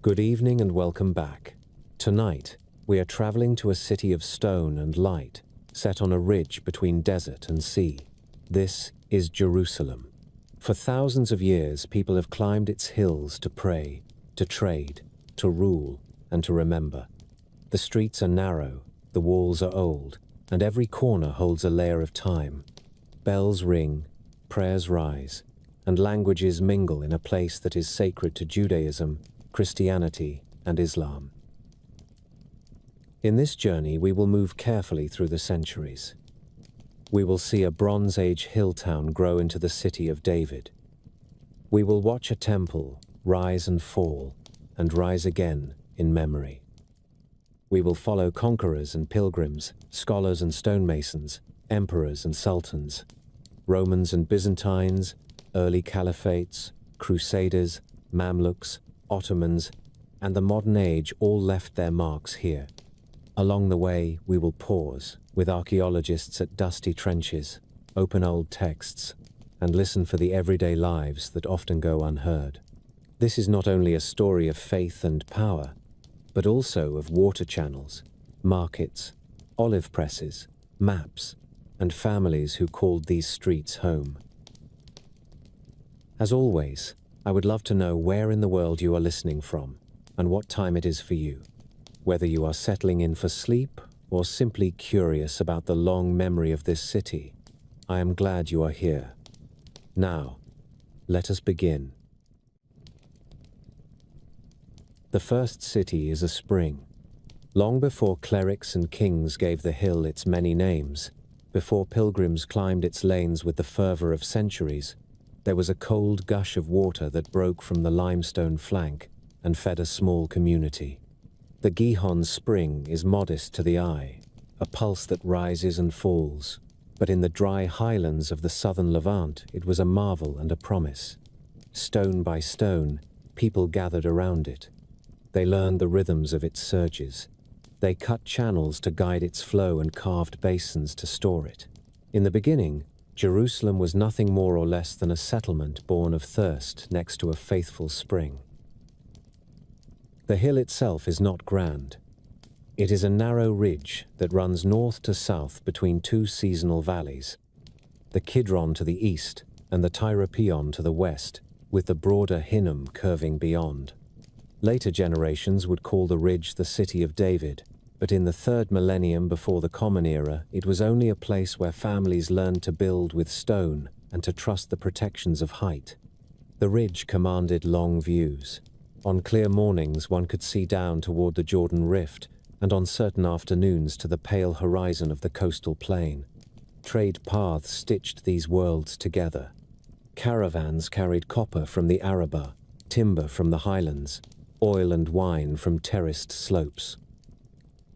Good evening and welcome back. Tonight, we are traveling to a city of stone and light, set on a ridge between desert and sea. This is Jerusalem. For thousands of years, people have climbed its hills to pray, to trade, to rule, and to remember. The streets are narrow, the walls are old, and every corner holds a layer of time. Bells ring, prayers rise, and languages mingle in a place that is sacred to Judaism, Christianity, and Islam. In this journey, we will move carefully through the centuries. We will see a Bronze Age hill town grow into the city of David. We will watch a temple rise and fall, and rise again in memory. We will follow conquerors and pilgrims, scholars and stonemasons, emperors and sultans, Romans and Byzantines, early caliphates, crusaders, Mamluks, Ottomans, and the modern age all left their marks here. Along the way, we will pause, with archaeologists at dusty trenches, open old texts, and listen for the everyday lives that often go unheard. This is not only a story of faith and power, but also of water channels, markets, olive presses, maps, and families who called these streets home. As always, I would love to know where in the world you are listening from and what time it is for you, whether you are settling in for sleep or simply curious about the long memory of this city. I am glad you are here. Now, let us begin. The first city is a spring. Long before clerics and kings gave the hill its many names, before pilgrims climbed its lanes with the fervor of centuries, there was a cold gush of water that broke from the limestone flank and fed a small community. The Gihon spring is modest to the eye, a pulse that rises and falls, but in the dry highlands of the southern Levant it was a marvel and a promise. Stone by stone, people gathered around it. They learned the rhythms of its surges. They cut channels to guide its flow and carved basins to store it. In the beginning, Jerusalem was nothing more or less than a settlement born of thirst next to a faithful spring. The hill itself is not grand. It is a narrow ridge that runs north to south between two seasonal valleys, the Kidron to the east and the Tyropeon to the west, with the broader Hinnom curving beyond. Later generations would call the ridge the City of David, but in the third millennium before the Common Era, it was only a place where families learned to build with stone and to trust the protections of height. The ridge commanded long views. On clear mornings, one could see down toward the Jordan Rift, and on certain afternoons to the pale horizon of the coastal plain. Trade paths stitched these worlds together. Caravans carried copper from the Arabah, timber from the highlands, oil and wine from terraced slopes.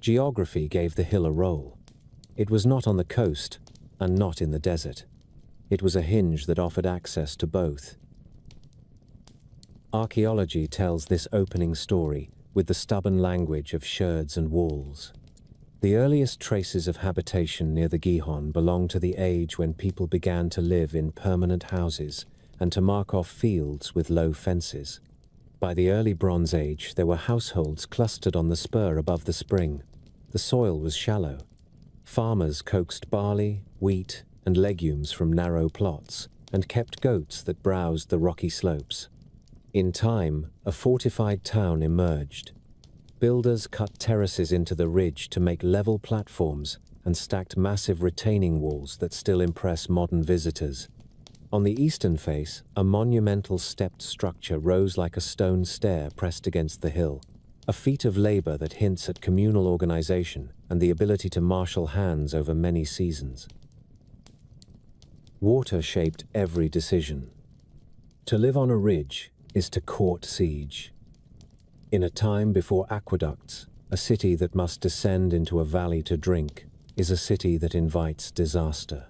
Geography gave the hill a role. It was not on the coast, and not in the desert. It was a hinge that offered access to both. Archaeology tells this opening story with the stubborn language of sherds and walls. The earliest traces of habitation near the Gihon belong to the age when people began to live in permanent houses and to mark off fields with low fences. By the early Bronze Age, there were households clustered on the spur above the spring. The soil was shallow. Farmers coaxed barley, wheat, and legumes from narrow plots, and kept goats that browsed the rocky slopes. In time, a fortified town emerged. Builders cut terraces into the ridge to make level platforms and stacked massive retaining walls that still impress modern visitors. On the eastern face, a monumental stepped structure rose like a stone stair pressed against the hill, a feat of labor that hints at communal organization and the ability to marshal hands over many seasons. Water shaped every decision. To live on a ridge is to court siege. In a time before aqueducts, a city that must descend into a valley to drink is a city that invites disaster.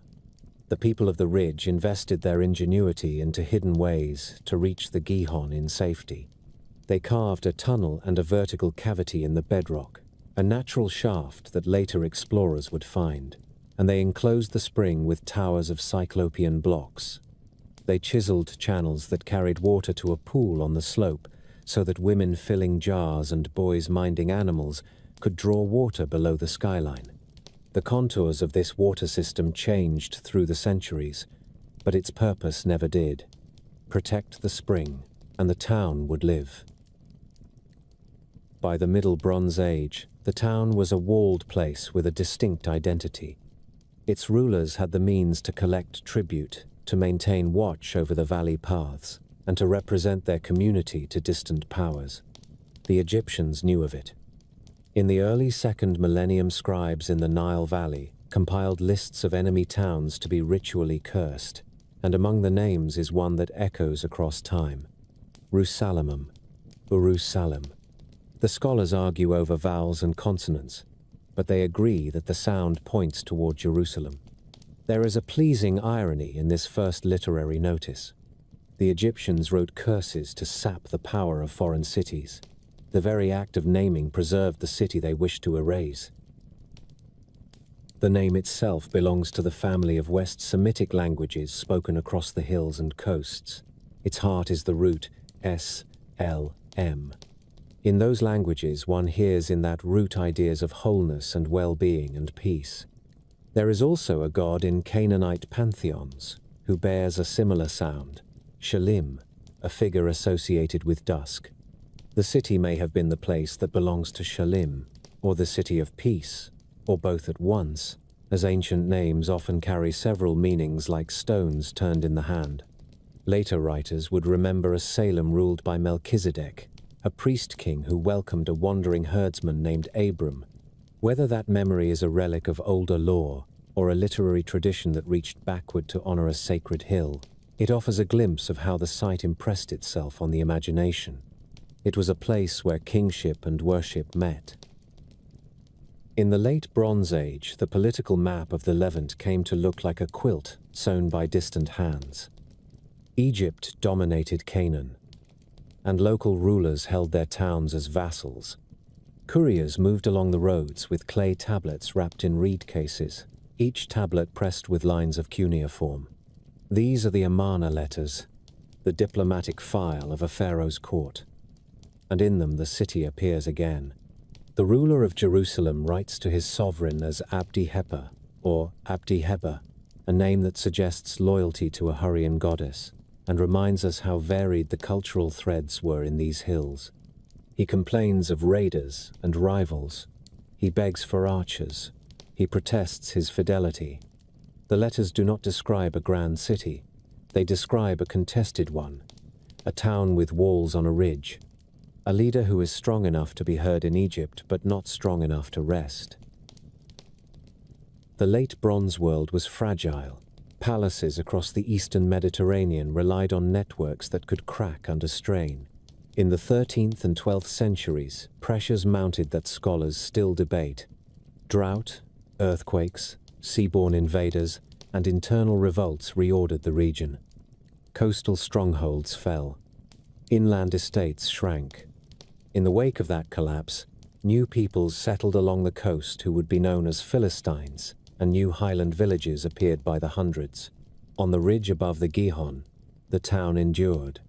The people of the ridge invested their ingenuity into hidden ways to reach the Gihon in safety. They carved a tunnel and a vertical cavity in the bedrock, a natural shaft that later explorers would find, and they enclosed the spring with towers of cyclopean blocks. They chiseled channels that carried water to a pool on the slope so that women filling jars and boys minding animals could draw water below the skyline. The contours of this water system changed through the centuries, but its purpose never did. Protect the spring, and the town would live. By the Middle Bronze Age, the town was a walled place with a distinct identity. Its rulers had the means to collect tribute, to maintain watch over the valley paths, and to represent their community to distant powers. The Egyptians knew of it. In the early 2nd millennium, scribes in the Nile Valley compiled lists of enemy towns to be ritually cursed, and among the names is one that echoes across time: Rusalamum, Urusalim. The scholars argue over vowels and consonants, but they agree that the sound points toward Jerusalem. There is a pleasing irony in this first literary notice. The Egyptians wrote curses to sap the power of foreign cities. The very act of naming preserved the city they wished to erase. The name itself belongs to the family of West Semitic languages spoken across the hills and coasts. Its heart is the root S-L-M. In those languages, one hears in that root ideas of wholeness and well-being and peace. There is also a god in Canaanite pantheons who bears a similar sound, Shalim, a figure associated with dusk. The city may have been the place that belongs to Shalim, or the city of peace, or both at once, as ancient names often carry several meanings like stones turned in the hand. Later writers would remember a Salem ruled by Melchizedek, a priest-king who welcomed a wandering herdsman named Abram. Whether that memory is a relic of older lore, or a literary tradition that reached backward to honor a sacred hill, it offers a glimpse of how the site impressed itself on the imagination. It was a place where kingship and worship met. In the late Bronze Age, the political map of the Levant came to look like a quilt sewn by distant hands. Egypt dominated Canaan, and local rulers held their towns as vassals. Couriers moved along the roads with clay tablets wrapped in reed cases, each tablet pressed with lines of cuneiform. These are the Amarna letters, the diplomatic file of a pharaoh's court. And in them the city appears again. The ruler of Jerusalem writes to his sovereign as Abdi Hepa, or Abdi Heba, a name that suggests loyalty to a Hurrian goddess, and reminds us how varied the cultural threads were in these hills. He complains of raiders and rivals. He begs for archers. He protests his fidelity. The letters do not describe a grand city. They describe a contested one, a town with walls on a ridge, a leader who is strong enough to be heard in Egypt but not strong enough to rest. The late Bronze world was fragile. Palaces across the eastern Mediterranean relied on networks that could crack under strain. In the 13th and 12th centuries, pressures mounted that scholars still debate. Drought, earthquakes, seaborne invaders, and internal revolts reordered the region. Coastal strongholds fell. Inland estates shrank. In the wake of that collapse, new peoples settled along the coast who would be known as Philistines, and new highland villages appeared by the hundreds. On the ridge above the Gihon, the town endured.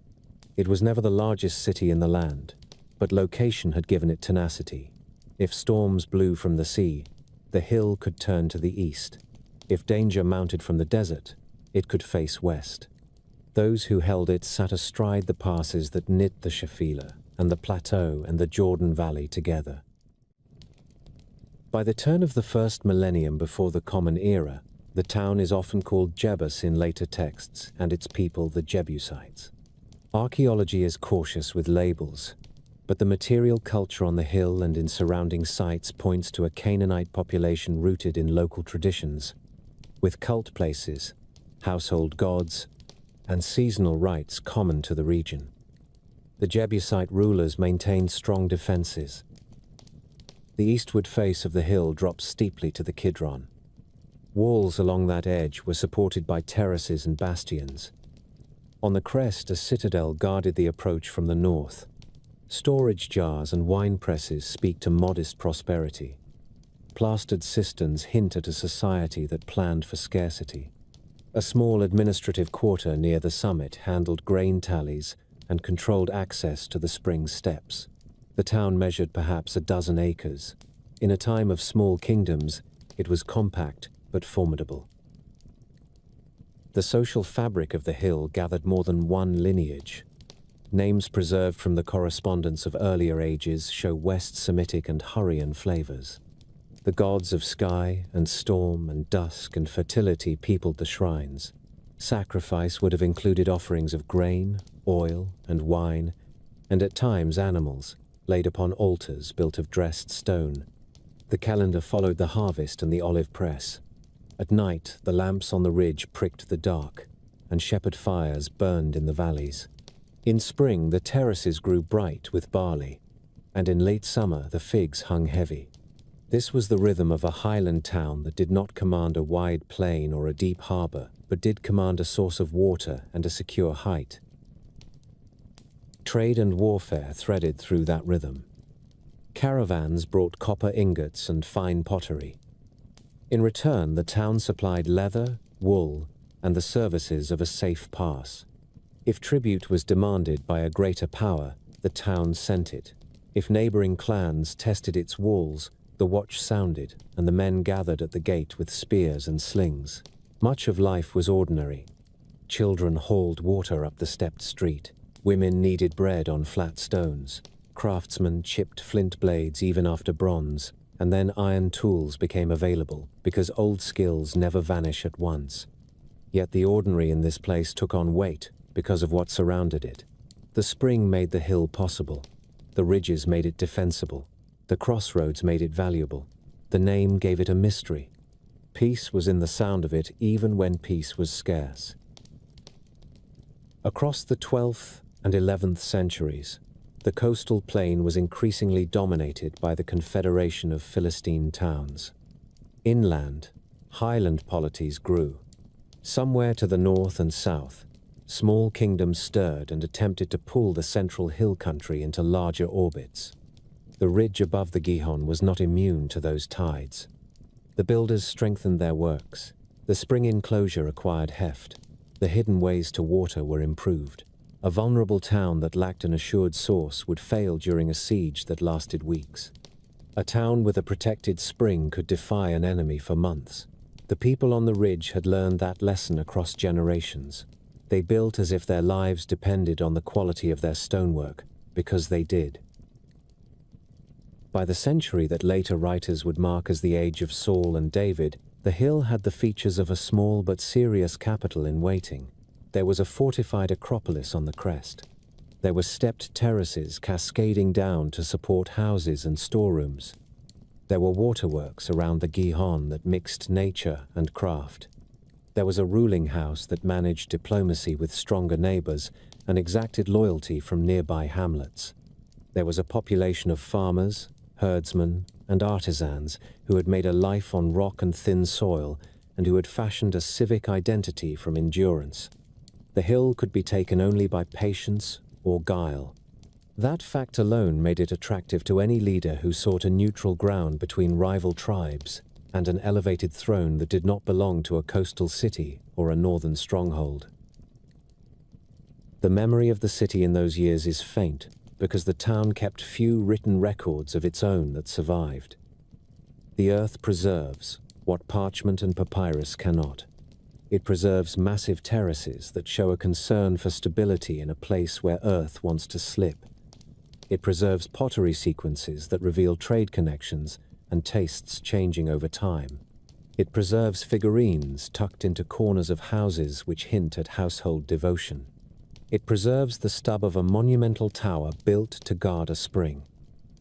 It was never the largest city in the land, but location had given it tenacity. If storms blew from the sea, the hill could turn to the east. If danger mounted from the desert, it could face west. Those who held it sat astride the passes that knit the Shephelah and the plateau and the Jordan Valley together. By the turn of the 1st millennium before the Common Era, the town is often called Jebus in later texts, and its people the Jebusites. Archaeology is cautious with labels, but the material culture on the hill and in surrounding sites points to a Canaanite population rooted in local traditions, with cult places, household gods, and seasonal rites common to the region. The Jebusite rulers maintained strong defenses. The eastward face of the hill drops steeply to the Kidron. Walls along that edge were supported by terraces and bastions. On the crest, a citadel guarded the approach from the north. Storage jars and wine presses speak to modest prosperity. Plastered cisterns hint at a society that planned for scarcity. A small administrative quarter near the summit handled grain tallies, and controlled access to the spring steps. The town measured perhaps a dozen acres. In a time of small kingdoms, it was compact but formidable. The social fabric of the hill gathered more than one lineage. Names preserved from the correspondence of earlier ages show West Semitic and Hurrian flavors. The gods of sky and storm and dusk and fertility peopled the shrines. Sacrifice would have included offerings of grain, oil, and wine, and at times animals, laid upon altars built of dressed stone. The calendar followed the harvest and the olive press. At night, the lamps on the ridge pricked the dark, and shepherd fires burned in the valleys. In spring, the terraces grew bright with barley, and in late summer, the figs hung heavy. This was the rhythm of a highland town that did not command a wide plain or a deep harbor, but did command a source of water and a secure height. Trade and warfare threaded through that rhythm. Caravans brought copper ingots and fine pottery. In return, the town supplied leather, wool, and the services of a safe pass. If tribute was demanded by a greater power, the town sent it. If neighboring clans tested its walls, the watch sounded, and the men gathered at the gate with spears and slings. Much of life was ordinary. Children hauled water up the stepped street. Women kneaded bread on flat stones. Craftsmen chipped flint blades even after bronze, and then iron tools became available, because old skills never vanish at once. Yet the ordinary in this place took on weight because of what surrounded it. The spring made the hill possible. The ridges made it defensible. The crossroads made it valuable. The name gave it a mystery. Peace was in the sound of it even when peace was scarce. Across the 12th and 11th centuries, the coastal plain was increasingly dominated by the confederation of Philistine towns. Inland, highland polities grew. Somewhere to the north and south, small kingdoms stirred and attempted to pull the central hill country into larger orbits. The ridge above the Gihon was not immune to those tides. The builders strengthened their works. The spring enclosure acquired heft. The hidden ways to water were improved. A vulnerable town that lacked an assured source would fail during a siege that lasted weeks. A town with a protected spring could defy an enemy for months. The people on the ridge had learned that lesson across generations. They built as if their lives depended on the quality of their stonework, because they did. By the century that later writers would mark as the age of Saul and David, the hill had the features of a small but serious capital in waiting. There was a fortified acropolis on the crest. There were stepped terraces cascading down to support houses and storerooms. There were waterworks around the Gihon that mixed nature and craft. There was a ruling house that managed diplomacy with stronger neighbors and exacted loyalty from nearby hamlets. There was a population of farmers, herdsmen, and artisans who had made a life on rock and thin soil and who had fashioned a civic identity from endurance. The hill could be taken only by patience or guile. That fact alone made it attractive to any leader who sought a neutral ground between rival tribes and an elevated throne that did not belong to a coastal city or a northern stronghold. The memory of the city in those years is faint because the town kept few written records of its own that survived. The earth preserves what parchment and papyrus cannot. It preserves massive terraces that show a concern for stability in a place where earth wants to slip. It preserves pottery sequences that reveal trade connections and tastes changing over time. It preserves figurines tucked into corners of houses which hint at household devotion. It preserves the stub of a monumental tower built to guard a spring,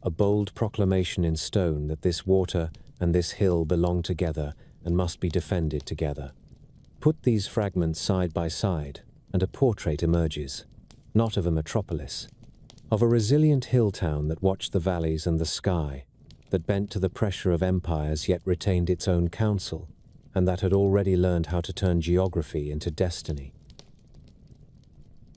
a bold proclamation in stone that this water and this hill belong together and must be defended together. Put these fragments side by side, and a portrait emerges, not of a metropolis, of a resilient hill town that watched the valleys and the sky, that bent to the pressure of empires yet retained its own council, and that had already learned how to turn geography into destiny.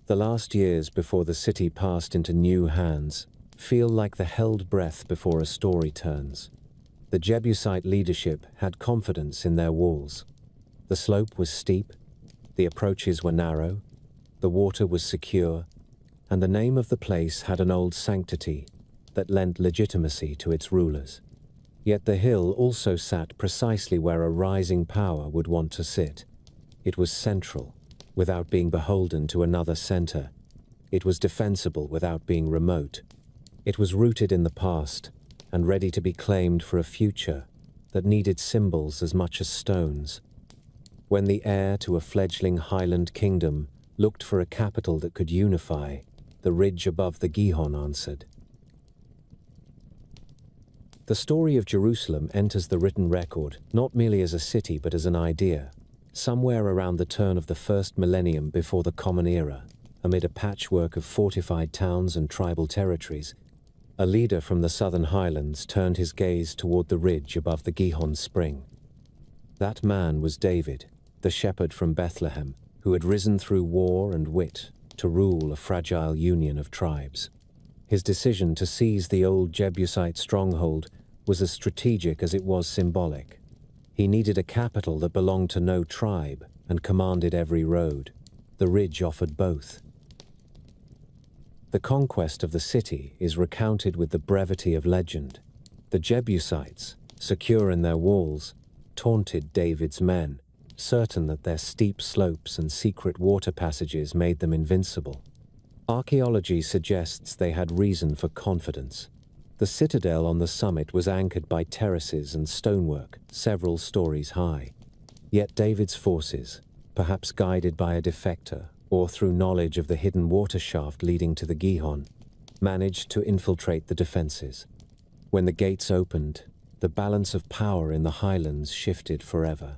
The last years before the city passed into new hands feel like the held breath before a story turns. The Jebusite leadership had confidence in their walls. The slope was steep, the approaches were narrow, the water was secure, and the name of the place had an old sanctity that lent legitimacy to its rulers. Yet the hill also sat precisely where a rising power would want to sit. It was central, without being beholden to another center. It was defensible without being remote. It was rooted in the past and ready to be claimed for a future that needed symbols as much as stones. When the heir to a fledgling highland kingdom looked for a capital that could unify, the ridge above the Gihon answered. The story of Jerusalem enters the written record not merely as a city but as an idea, somewhere around the turn of the first millennium before the Common Era, amid a patchwork of fortified towns and tribal territories. A leader from the southern highlands turned his gaze toward the ridge above the Gihon spring. That man was David, the shepherd from Bethlehem, who had risen through war and wit to rule a fragile union of tribes. His decision to seize the old Jebusite stronghold was as strategic as it was symbolic. He needed a capital that belonged to no tribe and commanded every road. The ridge offered both. The conquest of the city is recounted with the brevity of legend. The Jebusites, secure in their walls, taunted David's men, certain that their steep slopes and secret water passages made them invincible. Archaeology suggests they had reason for confidence. The citadel on the summit was anchored by terraces and stonework, several stories high. Yet David's forces, perhaps guided by a defector or through knowledge of the hidden water shaft leading to the Gihon, managed to infiltrate the defenses. When the gates opened, the balance of power in the highlands shifted forever.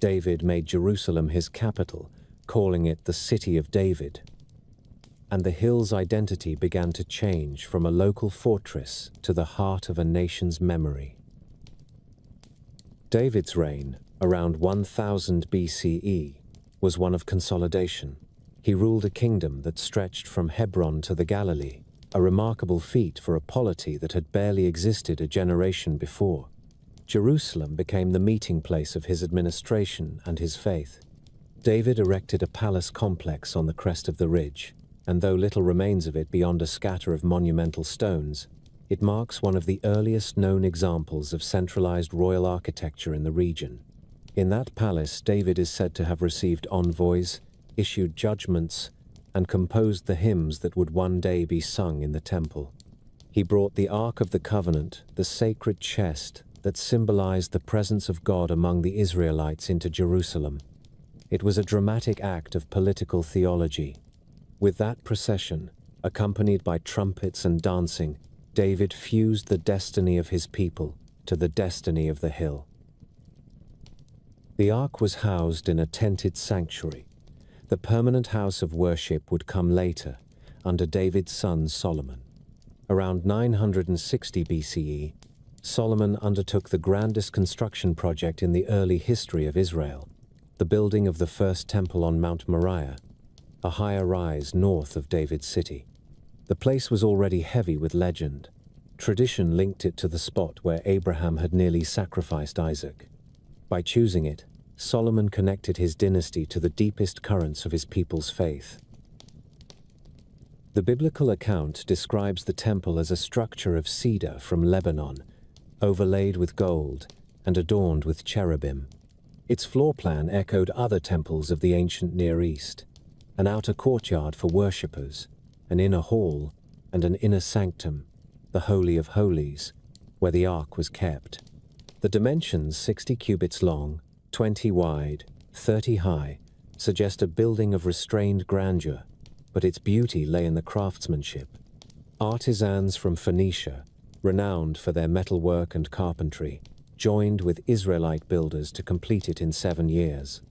David made Jerusalem his capital, calling it the City of David. And the hill's identity began to change from a local fortress to the heart of a nation's memory. David's reign, around 1000 BCE, was one of consolidation. He ruled a kingdom that stretched from Hebron to the Galilee, a remarkable feat for a polity that had barely existed a generation before. Jerusalem became the meeting place of his administration and his faith. David erected a palace complex on the crest of the ridge, and though little remains of it beyond a scatter of monumental stones, it marks one of the earliest known examples of centralized royal architecture in the region. In that palace, David is said to have received envoys, issued judgments, and composed the hymns that would one day be sung in the temple. He brought the Ark of the Covenant, the sacred chest that symbolized the presence of God among the Israelites, into Jerusalem. It was a dramatic act of political theology. With that procession, accompanied by trumpets and dancing, David fused the destiny of his people to the destiny of the hill. The ark was housed in a tented sanctuary. The permanent house of worship would come later, under David's son Solomon. Around 960 BCE, Solomon undertook the grandest construction project in the early history of Israel, the building of the first temple on Mount Moriah, a higher rise north of David's city. The place was already heavy with legend. Tradition linked it to the spot where Abraham had nearly sacrificed Isaac. By choosing it, Solomon connected his dynasty to the deepest currents of his people's faith. The biblical account describes the temple as a structure of cedar from Lebanon, overlaid with gold and adorned with cherubim. Its floor plan echoed other temples of the ancient Near East: an outer courtyard for worshippers, an inner hall, and an inner sanctum, the Holy of Holies, where the ark was kept. The dimensions, 60 cubits long, 20 wide, 30 high, suggest a building of restrained grandeur, but its beauty lay in the craftsmanship. Artisans from Phoenicia, renowned for their metalwork and carpentry, joined with Israelite builders to complete it in 7 years.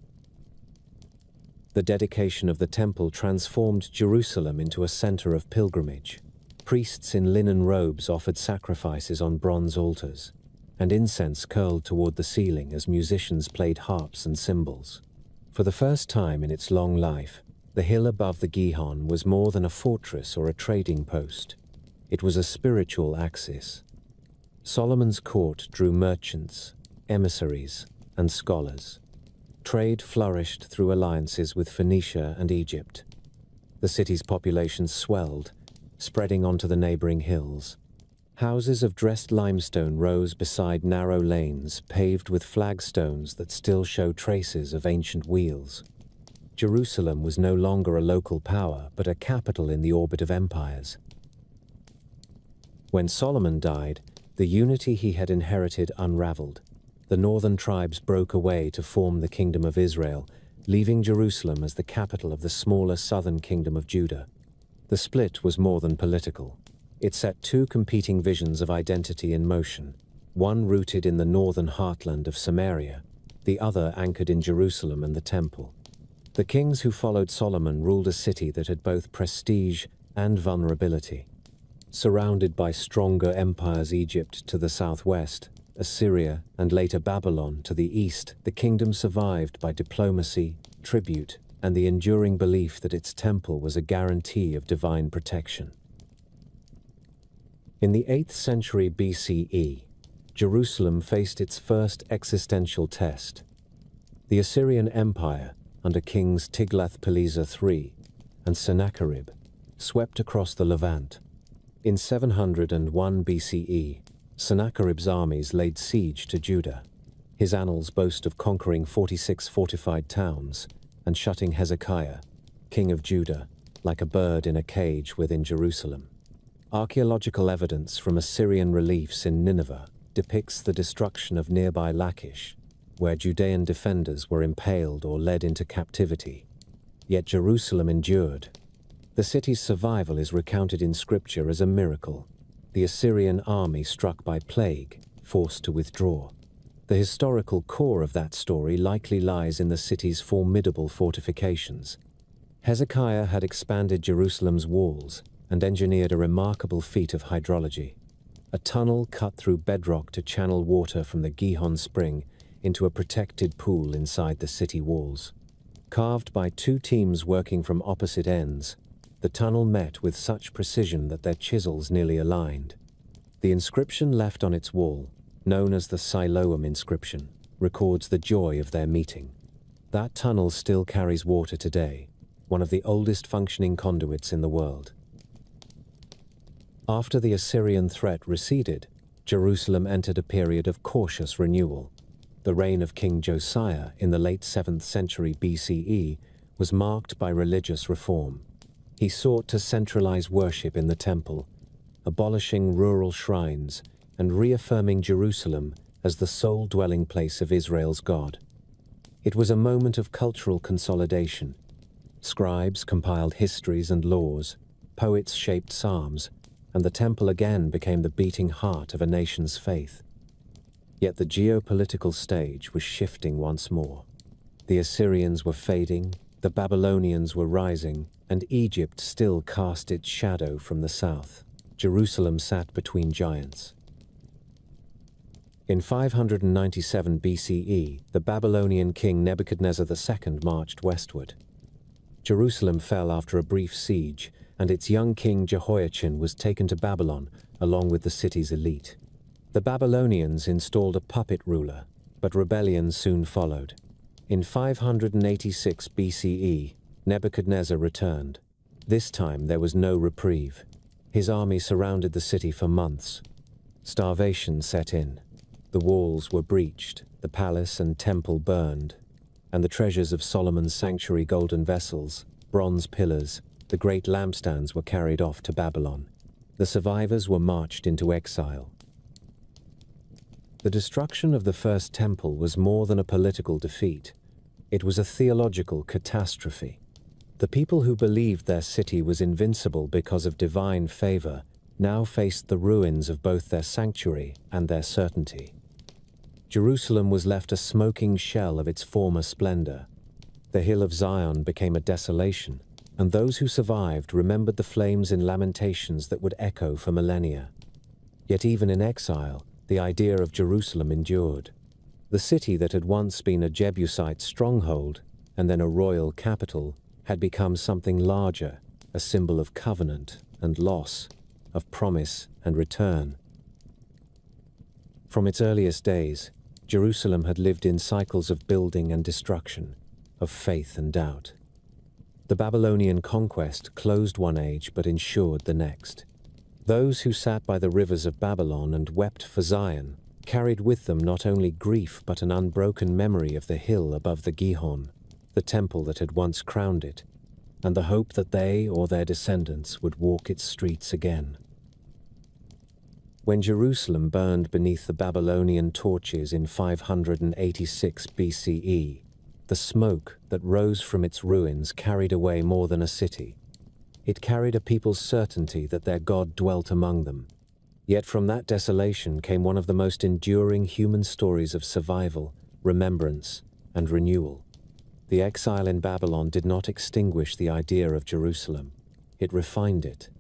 The dedication of the temple transformed Jerusalem into a center of pilgrimage. Priests in linen robes offered sacrifices on bronze altars, and incense curled toward the ceiling as musicians played harps and cymbals. For the first time in its long life, the hill above the Gihon was more than a fortress or a trading post. It was a spiritual axis. Solomon's court drew merchants, emissaries, and scholars. Trade flourished through alliances with Phoenicia and Egypt. The city's population swelled, spreading onto the neighboring hills. Houses of dressed limestone rose beside narrow lanes paved with flagstones that still show traces of ancient wheels. Jerusalem was no longer a local power, but a capital in the orbit of empires. When Solomon died, the unity he had inherited unraveled. The northern tribes broke away to form the Kingdom of Israel, leaving Jerusalem as the capital of the smaller southern kingdom of Judah. The split was more than political. It set two competing visions of identity in motion, one rooted in the northern heartland of Samaria, the other anchored in Jerusalem and the Temple. The kings who followed Solomon ruled a city that had both prestige and vulnerability. Surrounded by stronger empires, Egypt to the southwest, Assyria and later Babylon to the east, the kingdom survived by diplomacy, tribute, and the enduring belief that its temple was a guarantee of divine protection. In the 8th century BCE, Jerusalem faced its first existential test. The Assyrian Empire, under kings Tiglath-Pileser III and Sennacherib, swept across the Levant. In 701 BCE, Sennacherib's armies laid siege to Judah. His annals boast of conquering 46 fortified towns and shutting Hezekiah, king of Judah, like a bird in a cage within Jerusalem. Archaeological evidence from Assyrian reliefs in Nineveh depicts the destruction of nearby Lachish, where Judean defenders were impaled or led into captivity. Yet Jerusalem endured. The city's survival is recounted in scripture as a miracle. The Assyrian army struck by plague, forced to withdraw. The historical core of that story likely lies in the city's formidable fortifications. Hezekiah had expanded Jerusalem's walls and engineered a remarkable feat of hydrology. A tunnel cut through bedrock to channel water from the Gihon Spring into a protected pool inside the city walls. Carved by two teams working from opposite ends, the tunnel met with such precision that their chisels nearly aligned. The inscription left on its wall, known as the Siloam inscription, records the joy of their meeting. That tunnel still carries water today, one of the oldest functioning conduits in the world. After the Assyrian threat receded, Jerusalem entered a period of cautious renewal. The reign of King Josiah in the late 7th century BCE was marked by religious reform. He sought to centralize worship in the temple, abolishing rural shrines and reaffirming Jerusalem as the sole dwelling place of Israel's God. It was a moment of cultural consolidation. Scribes compiled histories and laws, poets shaped psalms, and the temple again became the beating heart of a nation's faith. Yet the geopolitical stage was shifting once more. The Assyrians were fading, the Babylonians were rising, and Egypt still cast its shadow from the south. Jerusalem sat between giants. In 597 BCE, the Babylonian king Nebuchadnezzar II marched westward. Jerusalem fell after a brief siege, and its young king Jehoiachin was taken to Babylon along with the city's elite. The Babylonians installed a puppet ruler, but rebellion soon followed. In 586 BCE, Nebuchadnezzar returned. This time there was no reprieve. His army surrounded the city for months. Starvation set in. The walls were breached, the palace and temple burned, and the treasures of Solomon's sanctuary, golden vessels, bronze pillars, the great lampstands were carried off to Babylon. The survivors were marched into exile. The destruction of the first temple was more than a political defeat. It was a theological catastrophe. The people who believed their city was invincible because of divine favor now faced the ruins of both their sanctuary and their certainty. Jerusalem was left a smoking shell of its former splendor. The hill of Zion became a desolation, and those who survived remembered the flames in lamentations that would echo for millennia. Yet even in exile, the idea of Jerusalem endured. The city that had once been a Jebusite stronghold and then a royal capital had become something larger, a symbol of covenant and loss, of promise and return. From its earliest days, Jerusalem had lived in cycles of building and destruction, of faith and doubt. The Babylonian conquest closed one age but ensured the next. Those who sat by the rivers of Babylon and wept for Zion carried with them not only grief but an unbroken memory of the hill above the Gihon, the temple that had once crowned it, and the hope that they or their descendants would walk its streets again. When Jerusalem burned beneath the Babylonian torches in 586 BCE, the smoke that rose from its ruins carried away more than a city. It carried a people's certainty that their God dwelt among them. Yet from that desolation came one of the most enduring human stories of survival, remembrance, and renewal. The exile in Babylon did not extinguish the idea of Jerusalem. It refined it.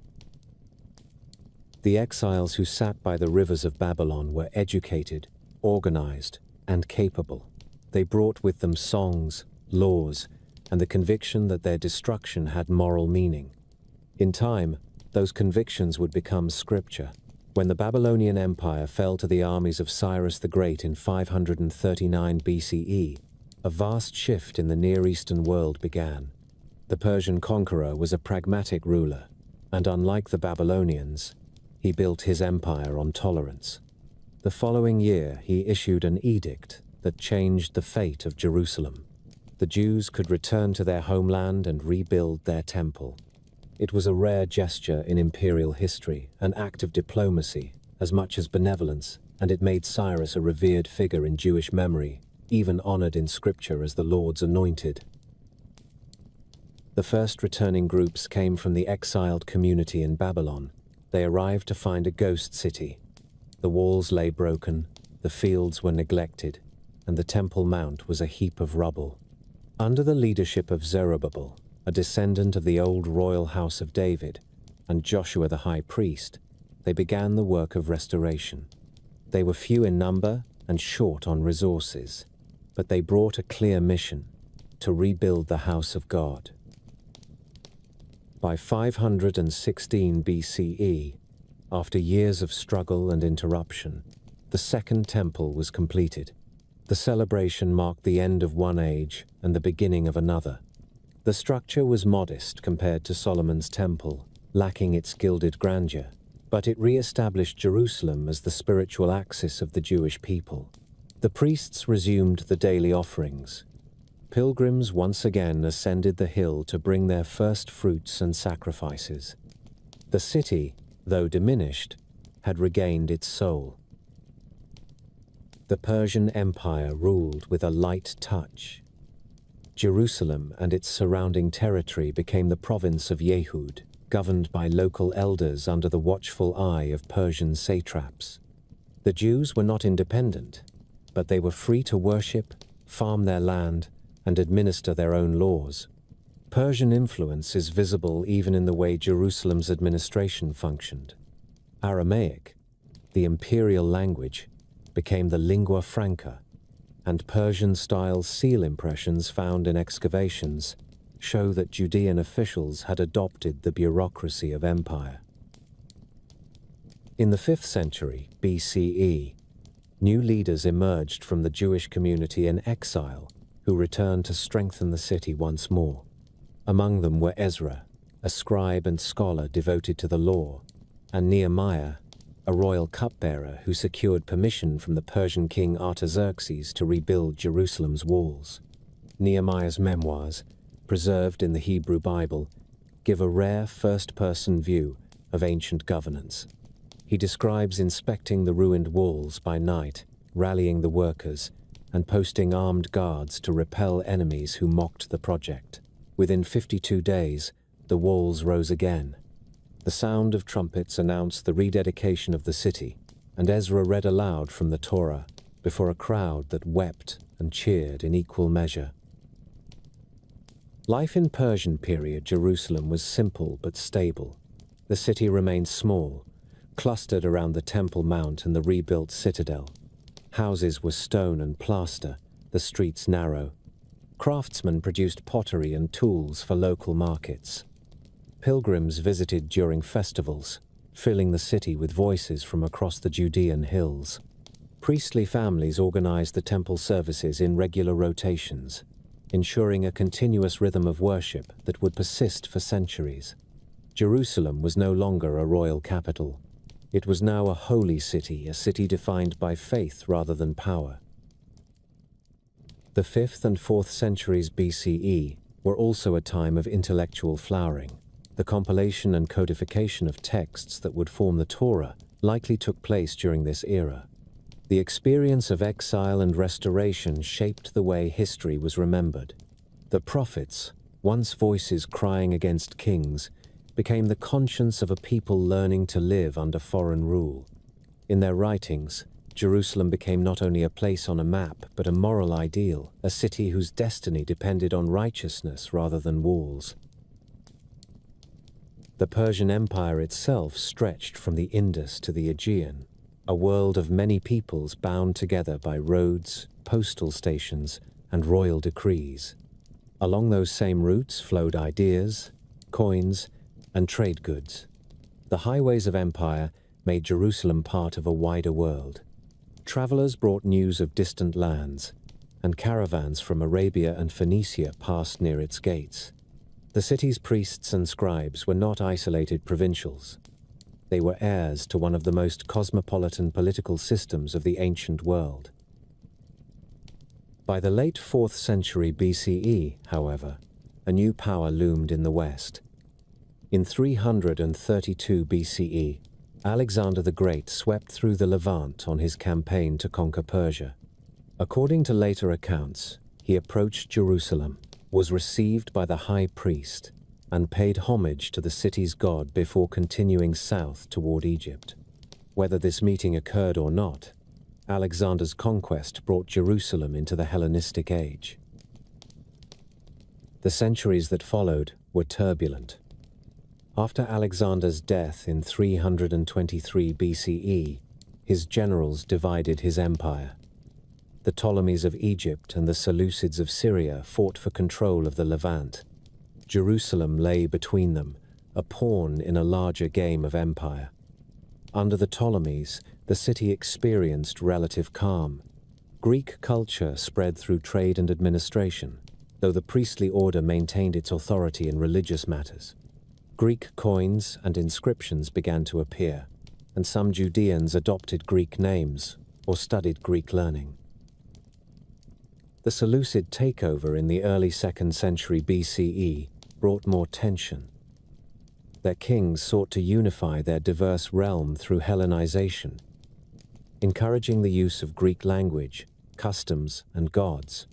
The exiles who sat by the rivers of Babylon were educated, organized, and capable. They brought with them songs, laws, and the conviction that their destruction had moral meaning. In time, those convictions would become scripture. When the Babylonian Empire fell to the armies of Cyrus the Great in 539 BCE, a vast shift in the Near Eastern world began. The Persian conqueror was a pragmatic ruler, and unlike the Babylonians, he built his empire on tolerance. The following year, he issued an edict that changed the fate of Jerusalem. The Jews could return to their homeland and rebuild their temple. It was a rare gesture in imperial history, an act of diplomacy as much as benevolence, and it made Cyrus a revered figure in Jewish memory, even honored in scripture as the Lord's anointed. The first returning groups came from the exiled community in Babylon. They arrived to find a ghost city. The walls lay broken, the fields were neglected, and the Temple Mount was a heap of rubble. Under the leadership of Zerubbabel, a descendant of the old royal house of David, and Joshua the high priest, they began the work of restoration. They were few in number and short on resources, but they brought a clear mission: to rebuild the house of God. By 516 BCE, after years of struggle and interruption, the Second Temple was completed. The celebration marked the end of one age and the beginning of another. The structure was modest compared to Solomon's temple, lacking its gilded grandeur, but it re-established Jerusalem as the spiritual axis of the Jewish people. The priests resumed the daily offerings. Pilgrims once again ascended the hill to bring their first fruits and sacrifices. The city, though diminished, had regained its soul. The Persian Empire ruled with a light touch. Jerusalem and its surrounding territory became the province of Yehud, governed by local elders under the watchful eye of Persian satraps. The Jews were not independent, but they were free to worship, farm their land, and administer their own laws. Persian influence is visible even in the way Jerusalem's administration functioned. Aramaic, the imperial language, became the lingua franca, and Persian-style seal impressions found in excavations show that Judean officials had adopted the bureaucracy of empire. In the 5th century BCE, new leaders emerged from the Jewish community in exile who returned to strengthen the city once more. Among them were Ezra, a scribe and scholar devoted to the law, and Nehemiah, a royal cupbearer who secured permission from the Persian king Artaxerxes to rebuild Jerusalem's walls. Nehemiah's memoirs, preserved in the Hebrew Bible, give a rare first-person view of ancient governance. He describes inspecting the ruined walls by night, rallying the workers, and posting armed guards to repel enemies who mocked the project. Within 52 days, the walls rose again. The sound of trumpets announced the rededication of the city, and Ezra read aloud from the Torah before a crowd that wept and cheered in equal measure. Life in Persian period Jerusalem was simple but stable. The city remained small, clustered around the Temple Mount and the rebuilt citadel. Houses were stone and plaster, the streets narrow. Craftsmen produced pottery and tools for local markets. Pilgrims visited during festivals, filling the city with voices from across the Judean hills. Priestly families organized the temple services in regular rotations. ensuring a continuous rhythm of worship that would persist for centuries. Jerusalem was no longer a royal capital. It was now a holy city, a city defined by faith rather than power. The 5th and 4th centuries BCE were also a time of intellectual flowering. The compilation and codification of texts that would form the Torah likely took place during this era. The experience of exile and restoration shaped the way history was remembered. The prophets, once voices crying against kings, became the conscience of a people learning to live under foreign rule. In their writings, Jerusalem became not only a place on a map, but a moral ideal, a city whose destiny depended on righteousness rather than walls. The Persian Empire itself stretched from the Indus to the Aegean, a world of many peoples bound together by roads, postal stations, and royal decrees. Along those same routes flowed ideas, coins, and trade goods. The highways of empire made Jerusalem part of a wider world. Travelers brought news of distant lands, and caravans from Arabia and Phoenicia passed near its gates. The city's priests and scribes were not isolated provincials. They were heirs to one of the most cosmopolitan political systems of the ancient world. By the late 4th century BCE, however, a new power loomed in the west. In 332 BCE, Alexander the Great swept through the Levant on his campaign to conquer Persia. According to later accounts, he approached Jerusalem, was received by the high priest, and paid homage to the city's god before continuing south toward Egypt. Whether this meeting occurred or not, Alexander's conquest brought Jerusalem into the Hellenistic age. The centuries that followed were turbulent. After Alexander's death in 323 BCE, his generals divided his empire. The Ptolemies of Egypt and the Seleucids of Syria fought for control of the Levant. Jerusalem lay between them, a pawn in a larger game of empire. Under the Ptolemies, the city experienced relative calm. Greek culture spread through trade and administration, though the priestly order maintained its authority in religious matters. Greek coins and inscriptions began to appear, and some Judeans adopted Greek names or studied Greek learning. The Seleucid takeover in the early 2nd century BCE brought more tension. Their kings sought to unify their diverse realm through Hellenization, encouraging the use of Greek language, customs, and gods.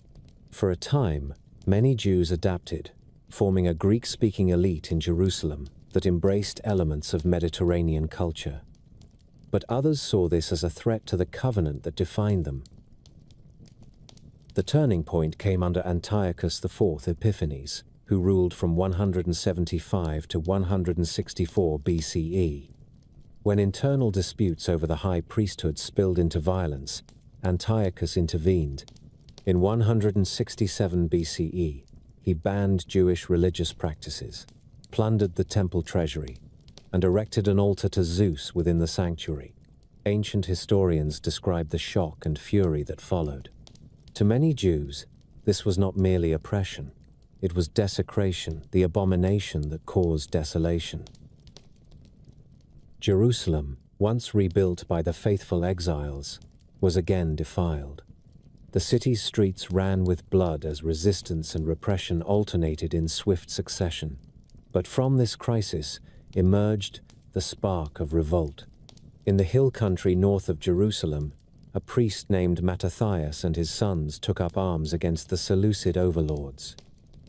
For a time, many Jews adapted, forming a Greek-speaking elite in Jerusalem that embraced elements of Mediterranean culture. But others saw this as a threat to the covenant that defined them. The turning point came under Antiochus IV Epiphanes, who ruled from 175 to 164 BCE. When internal disputes over the high priesthood spilled into violence, Antiochus intervened. In 167 BCE, he banned Jewish religious practices, plundered the temple treasury, and erected an altar to Zeus within the sanctuary. Ancient historians describe the shock and fury that followed. To many Jews, this was not merely oppression. It was desecration, the abomination that caused desolation. Jerusalem, once rebuilt by the faithful exiles, was again defiled. The city's streets ran with blood as resistance and repression alternated in swift succession. But from this crisis emerged the spark of revolt. In the hill country north of Jerusalem, a priest named Mattathias and his sons took up arms against the Seleucid overlords.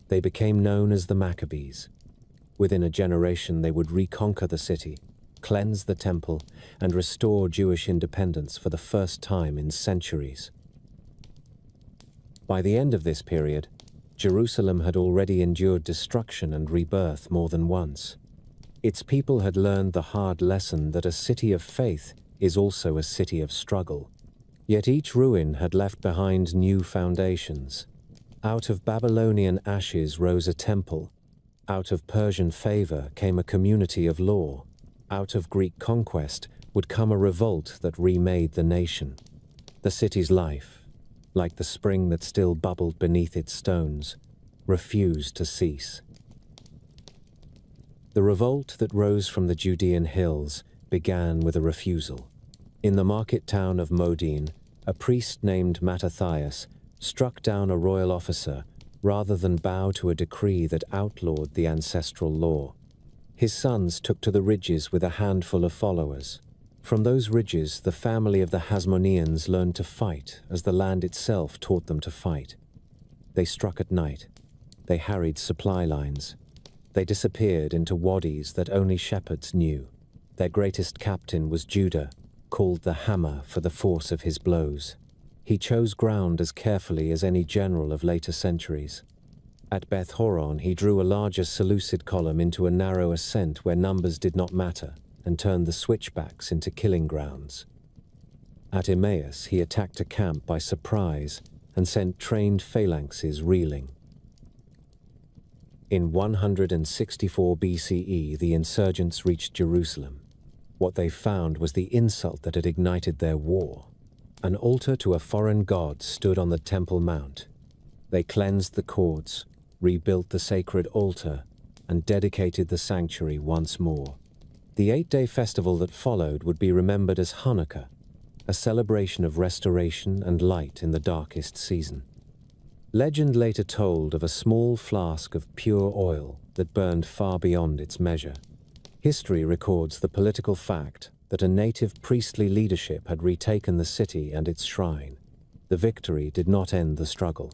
They became known as the Maccabees. Within a generation, they would reconquer the city, cleanse the temple, and restore Jewish independence for the first time in centuries. By the end of this period, Jerusalem had already endured destruction and rebirth more than once. Its people had learned the hard lesson that a city of faith is also a city of struggle. Yet each ruin had left behind new foundations. Out of Babylonian ashes rose a temple. Out of Persian favor came a community of law. Out of Greek conquest would come a revolt that remade the nation. The city's life, like the spring that still bubbled beneath its stones, refused to cease. The revolt that rose from the Judean hills began with a refusal. In the market town of Modin, a priest named Mattathias struck down a royal officer rather than bow to a decree that outlawed the ancestral law. His sons took to the ridges with a handful of followers. From those ridges, the family of the Hasmoneans learned to fight as the land itself taught them to fight. They struck at night. They harried supply lines. They disappeared into wadis that only shepherds knew. Their greatest captain was Judah, called the Hammer for the force of his blows. He chose ground as carefully as any general of later centuries. At Beth Horon, he drew a larger Seleucid column into a narrow ascent where numbers did not matter, and turned the switchbacks into killing grounds. At Emmaus, he attacked a camp by surprise and sent trained phalanxes reeling. In 164 BCE, the insurgents reached Jerusalem. What they found was the insult that had ignited their war. An altar to a foreign god stood on the Temple Mount. They cleansed the courts, rebuilt the sacred altar, and dedicated the sanctuary once more. The 8-day festival that followed would be remembered as Hanukkah, a celebration of restoration and light in the darkest season. Legend later told of a small flask of pure oil that burned far beyond its measure. History records the political fact that a native priestly leadership had retaken the city and its shrine. The victory did not end the struggle.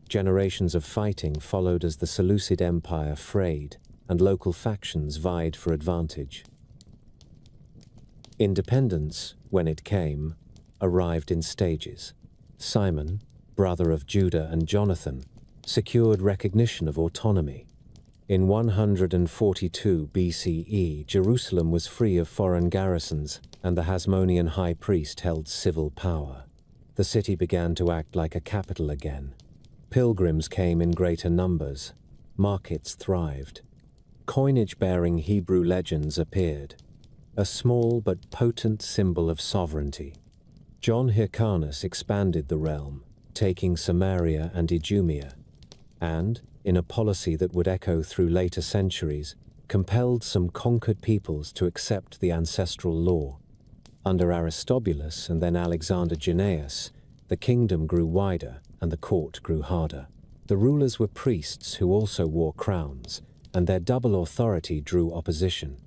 Generations of fighting followed as the Seleucid Empire frayed and local factions vied for advantage. Independence, when it came, arrived in stages. Simon, brother of Judah and Jonathan, secured recognition of autonomy. In 142 BCE, Jerusalem was free of foreign garrisons, and the Hasmonean high priest held civil power. The city began to act like a capital again. Pilgrims came in greater numbers. Markets thrived. Coinage bearing Hebrew legends appeared, a small but potent symbol of sovereignty. John Hyrcanus expanded the realm, taking Samaria and Idumea, and, in a policy that would echo through later centuries, compelled some conquered peoples to accept the ancestral law. Under Aristobulus and then Alexander Jannaeus, the kingdom grew wider and the court grew harder. The rulers were priests who also wore crowns, and their double authority drew opposition.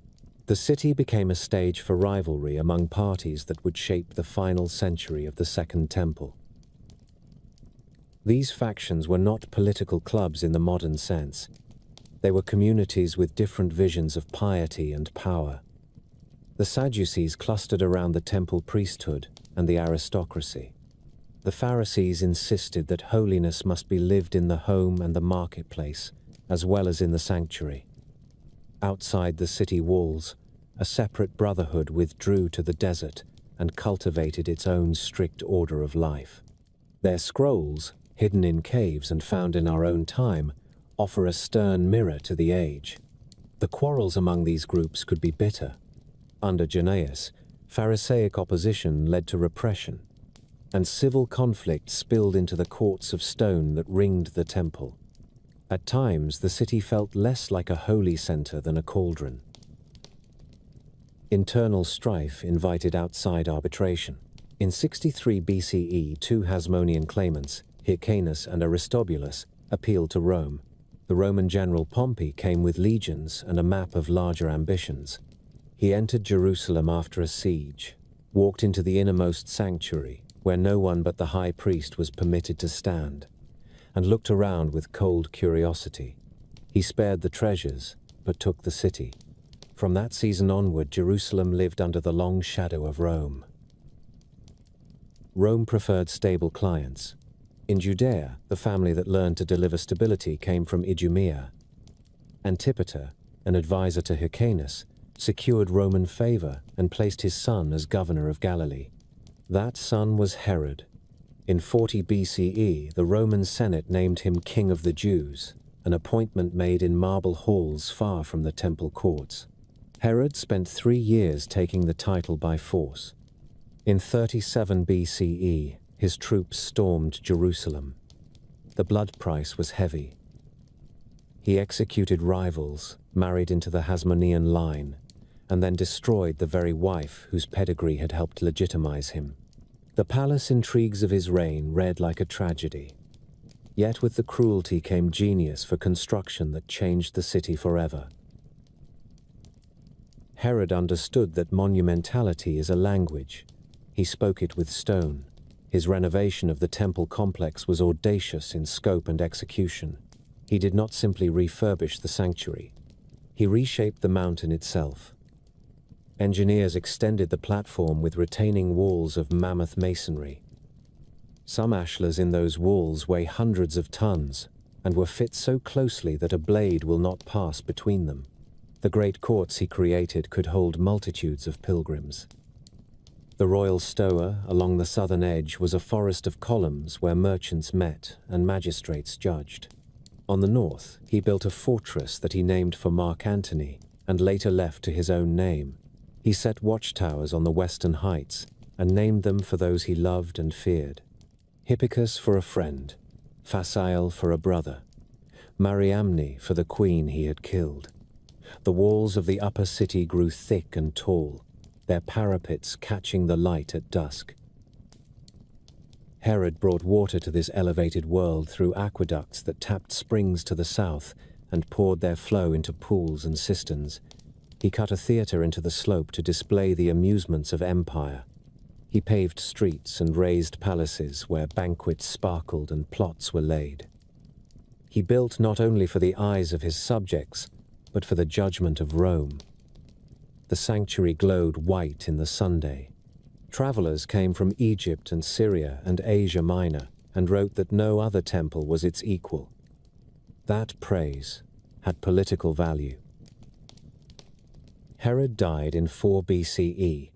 The city became a stage for rivalry among parties that would shape the final century of the Second Temple. These factions were not political clubs in the modern sense. They were communities with different visions of piety and power. The Sadducees clustered around the temple priesthood and the aristocracy. The Pharisees insisted that holiness must be lived in the home and the marketplace, as well as in the sanctuary. Outside the city walls, a separate brotherhood withdrew to the desert and cultivated its own strict order of life. Their scrolls, hidden in caves and found in our own time, offer a stern mirror to the age. The quarrels among these groups could be bitter. Under Jannaeus, Pharisaic opposition led to repression, and civil conflict spilled into the courts of stone that ringed the temple. At times, the city felt less like a holy center than a cauldron. Internal strife invited outside arbitration. In 63 BCE, two Hasmonean claimants, Hyrcanus and Aristobulus, appealed to Rome. The Roman general Pompey came with legions and a map of larger ambitions. He entered Jerusalem after a siege, walked into the innermost sanctuary, where no one but the high priest was permitted to stand, and looked around with cold curiosity. He spared the treasures, but took the city. From that season onward, Jerusalem lived under the long shadow of Rome. Rome preferred stable clients. In Judea, the family that learned to deliver stability came from Idumea. Antipater, an advisor to Hyrcanus, secured Roman favor and placed his son as governor of Galilee. That son was Herod. In 40 BCE, the Roman Senate named him King of the Jews, an appointment made in marble halls far from the temple courts. Herod spent 3 years taking the title by force. In 37 BCE, his troops stormed Jerusalem. The blood price was heavy. He executed rivals, married into the Hasmonean line, and then destroyed the very wife whose pedigree had helped legitimize him. The palace intrigues of his reign read like a tragedy. Yet with the cruelty came genius for construction that changed the city forever. Herod understood that monumentality is a language. He spoke it with stone. His renovation of the temple complex was audacious in scope and execution. He did not simply refurbish the sanctuary. He reshaped the mountain itself. Engineers extended the platform with retaining walls of mammoth masonry. Some ashlars in those walls weigh hundreds of tons and were fit so closely that a blade will not pass between them. The great courts he created could hold multitudes of pilgrims. The royal stoa along the southern edge was a forest of columns where merchants met and magistrates judged. On the north, he built a fortress that he named for Mark Antony and later left to his own name. He set watchtowers on the western heights and named them for those he loved and feared. Hippicus for a friend, Phasael for a brother, Mariamne for the queen he had killed. The walls of the upper city grew thick and tall, their parapets catching the light at dusk. Herod brought water to this elevated world through aqueducts that tapped springs to the south and poured their flow into pools and cisterns. He cut a theater into the slope to display the amusements of empire. He paved streets and raised palaces where banquets sparkled and plots were laid. He built not only for the eyes of his subjects, but for the judgment of Rome. The sanctuary glowed white in the sunday. Travelers came from Egypt and Syria and Asia Minor and wrote that no other temple was its equal. That praise had political value. Herod died in 4 BCE,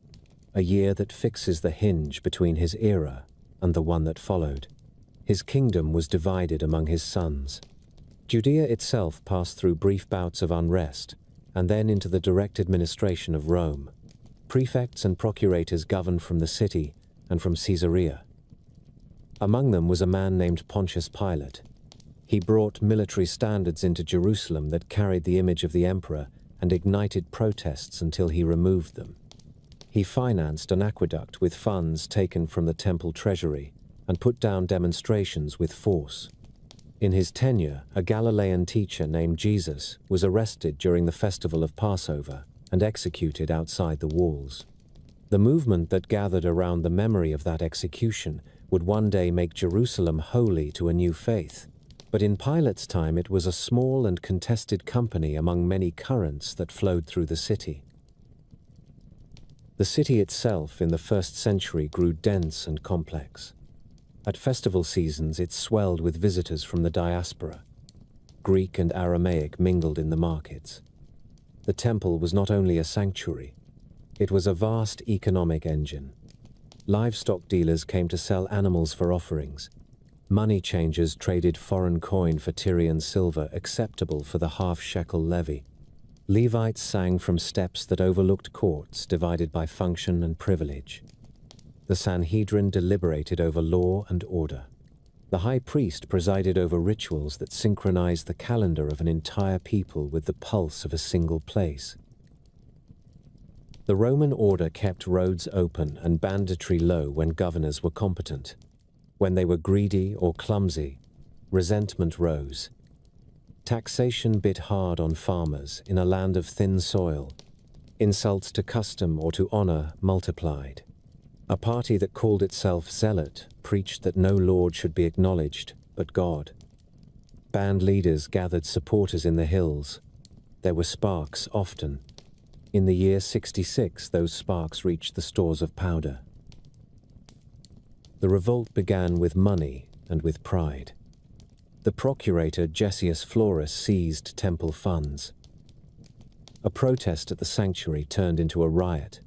a year that fixes the hinge between his era and the one that followed. His kingdom was divided among his sons. Judea itself passed through brief bouts of unrest and then into the direct administration of Rome. Prefects and procurators governed from the city and from Caesarea. Among them was a man named Pontius Pilate. He brought military standards into Jerusalem that carried the image of the emperor and ignited protests until he removed them. He financed an aqueduct with funds taken from the temple treasury and put down demonstrations with force. In his tenure, a Galilean teacher named Jesus was arrested during the festival of Passover and executed outside the walls. The movement that gathered around the memory of that execution would one day make Jerusalem holy to a new faith. But in Pilate's time it was a small and contested company among many currents that flowed through the city. The city itself in the 1st century grew dense and complex. At festival seasons it swelled with visitors from the diaspora. Greek and Aramaic mingled in the markets. The temple was not only a sanctuary, it was a vast economic engine. Livestock dealers came to sell animals for offerings. Money changers traded foreign coin for Tyrian silver acceptable for the half-shekel levy. Levites sang from steps that overlooked courts divided by function and privilege. The Sanhedrin deliberated over law and order. The high priest presided over rituals that synchronized the calendar of an entire people with the pulse of a single place. The Roman order kept roads open and banditry low when governors were competent. When they were greedy or clumsy, resentment rose. Taxation bit hard on farmers in a land of thin soil. Insults to custom or to honor multiplied. A party that called itself zealot preached that no lord should be acknowledged but God. Band leaders gathered supporters in the hills. There were sparks often. In the year 66, those sparks reached the stores of powder. The revolt began with money and with pride. The procurator Gessius Florus seized temple funds. A protest at the sanctuary turned into a riot.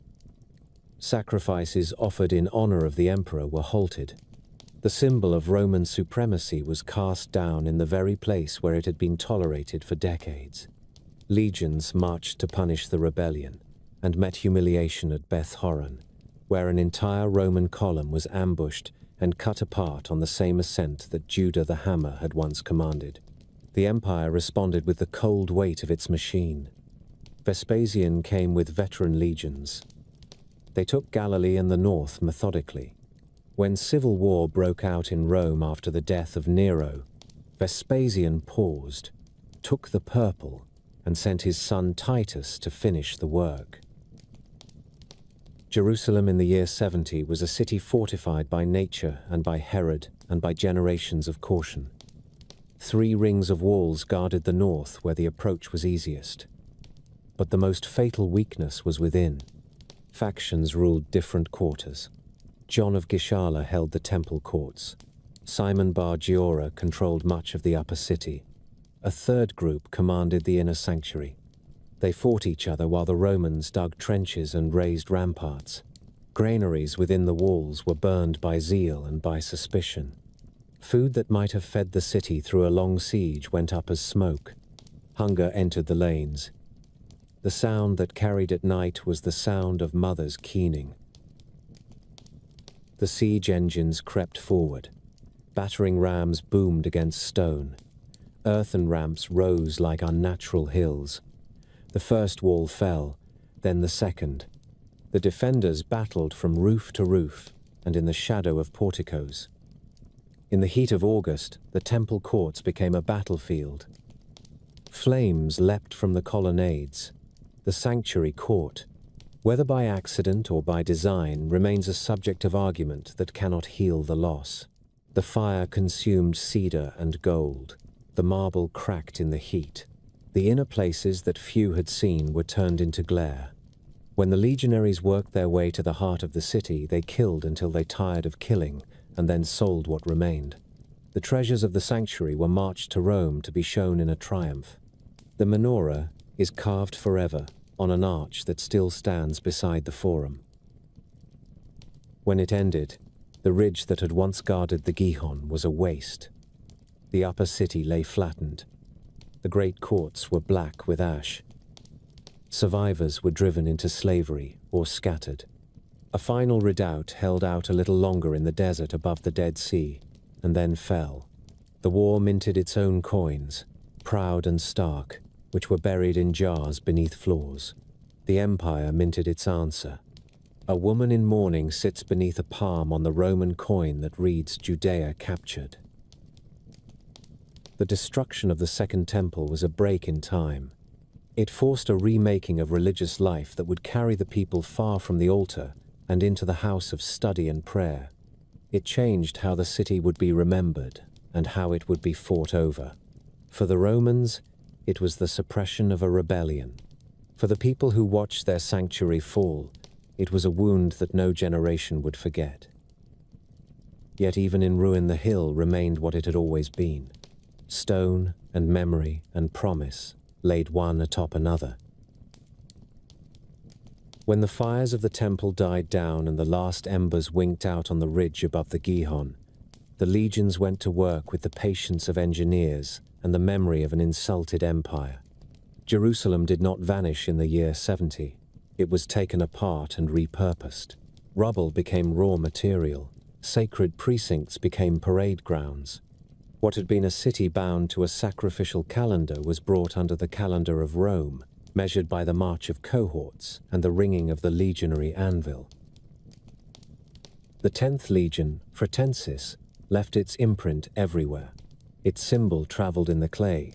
Sacrifices offered in honor of the emperor were halted. The symbol of Roman supremacy was cast down in the very place where it had been tolerated for decades. Legions marched to punish the rebellion and met humiliation at Beth Horon, where an entire Roman column was ambushed and cut apart on the same ascent that Judah the Hammer had once commanded. The empire responded with the cold weight of its machine. Vespasian came with veteran legions. They took Galilee and the north methodically. When civil war broke out in Rome after the death of Nero, Vespasian paused, took the purple, and sent his son Titus to finish the work. Jerusalem in the year 70 was a city fortified by nature and by Herod and by generations of caution. 3 rings of walls guarded the north where the approach was easiest. But the most fatal weakness was within. Factions ruled different quarters. John of Gishala held the temple courts. Simon Bar Giora controlled much of the upper city. A third group commanded the inner sanctuary. They fought each other while the Romans dug trenches and raised ramparts. Granaries within the walls were burned by zeal and by suspicion. Food that might have fed the city through a long siege went up as smoke. Hunger entered the lanes. The sound that carried at night was the sound of mothers keening. The siege engines crept forward. Battering rams boomed against stone. Earthen ramps rose like unnatural hills. The first wall fell, then the second. The defenders battled from roof to roof and in the shadow of porticos. In the heat of August, the temple courts became a battlefield. Flames leapt from the colonnades. The sanctuary caught. Whether by accident or by design remains a subject of argument that cannot heal the loss. The fire consumed cedar and gold. The marble cracked in the heat. The inner places that few had seen were turned into glare. When the legionaries worked their way to the heart of the city, they killed until they tired of killing, and then sold what remained. The treasures of the sanctuary were marched to Rome to be shown in a triumph. The menorah is carved forever on an arch that still stands beside the Forum. When it ended, the ridge that had once guarded the Gihon was a waste. The upper city lay flattened. The great courts were black with ash. Survivors were driven into slavery or scattered. A final redoubt held out a little longer in the desert above the Dead Sea, and then fell. The war minted its own coins, proud and stark, which were buried in jars beneath floors. The empire minted its answer. A woman in mourning sits beneath a palm on the Roman coin that reads Judea captured. The destruction of the Second Temple was a break in time. It forced a remaking of religious life that would carry the people far from the altar and into the house of study and prayer. It changed how the city would be remembered and how it would be fought over. For the Romans, it was the suppression of a rebellion. For the people who watched their sanctuary fall, it was a wound that no generation would forget. Yet even in ruin the hill remained what it had always been. Stone and memory and promise laid one atop another. When the fires of the temple died down and the last embers winked out on the ridge above the Gihon, the legions went to work with the patience of engineers and the memory of an insulted empire. Jerusalem did not vanish in the year 70. It was taken apart and repurposed. Rubble became raw material. Sacred precincts became parade grounds. What had been a city bound to a sacrificial calendar was brought under the calendar of Rome, measured by the march of cohorts and the ringing of the legionary anvil. The 10th Legion, Fretensis, left its imprint everywhere. Its symbol traveled in the clay.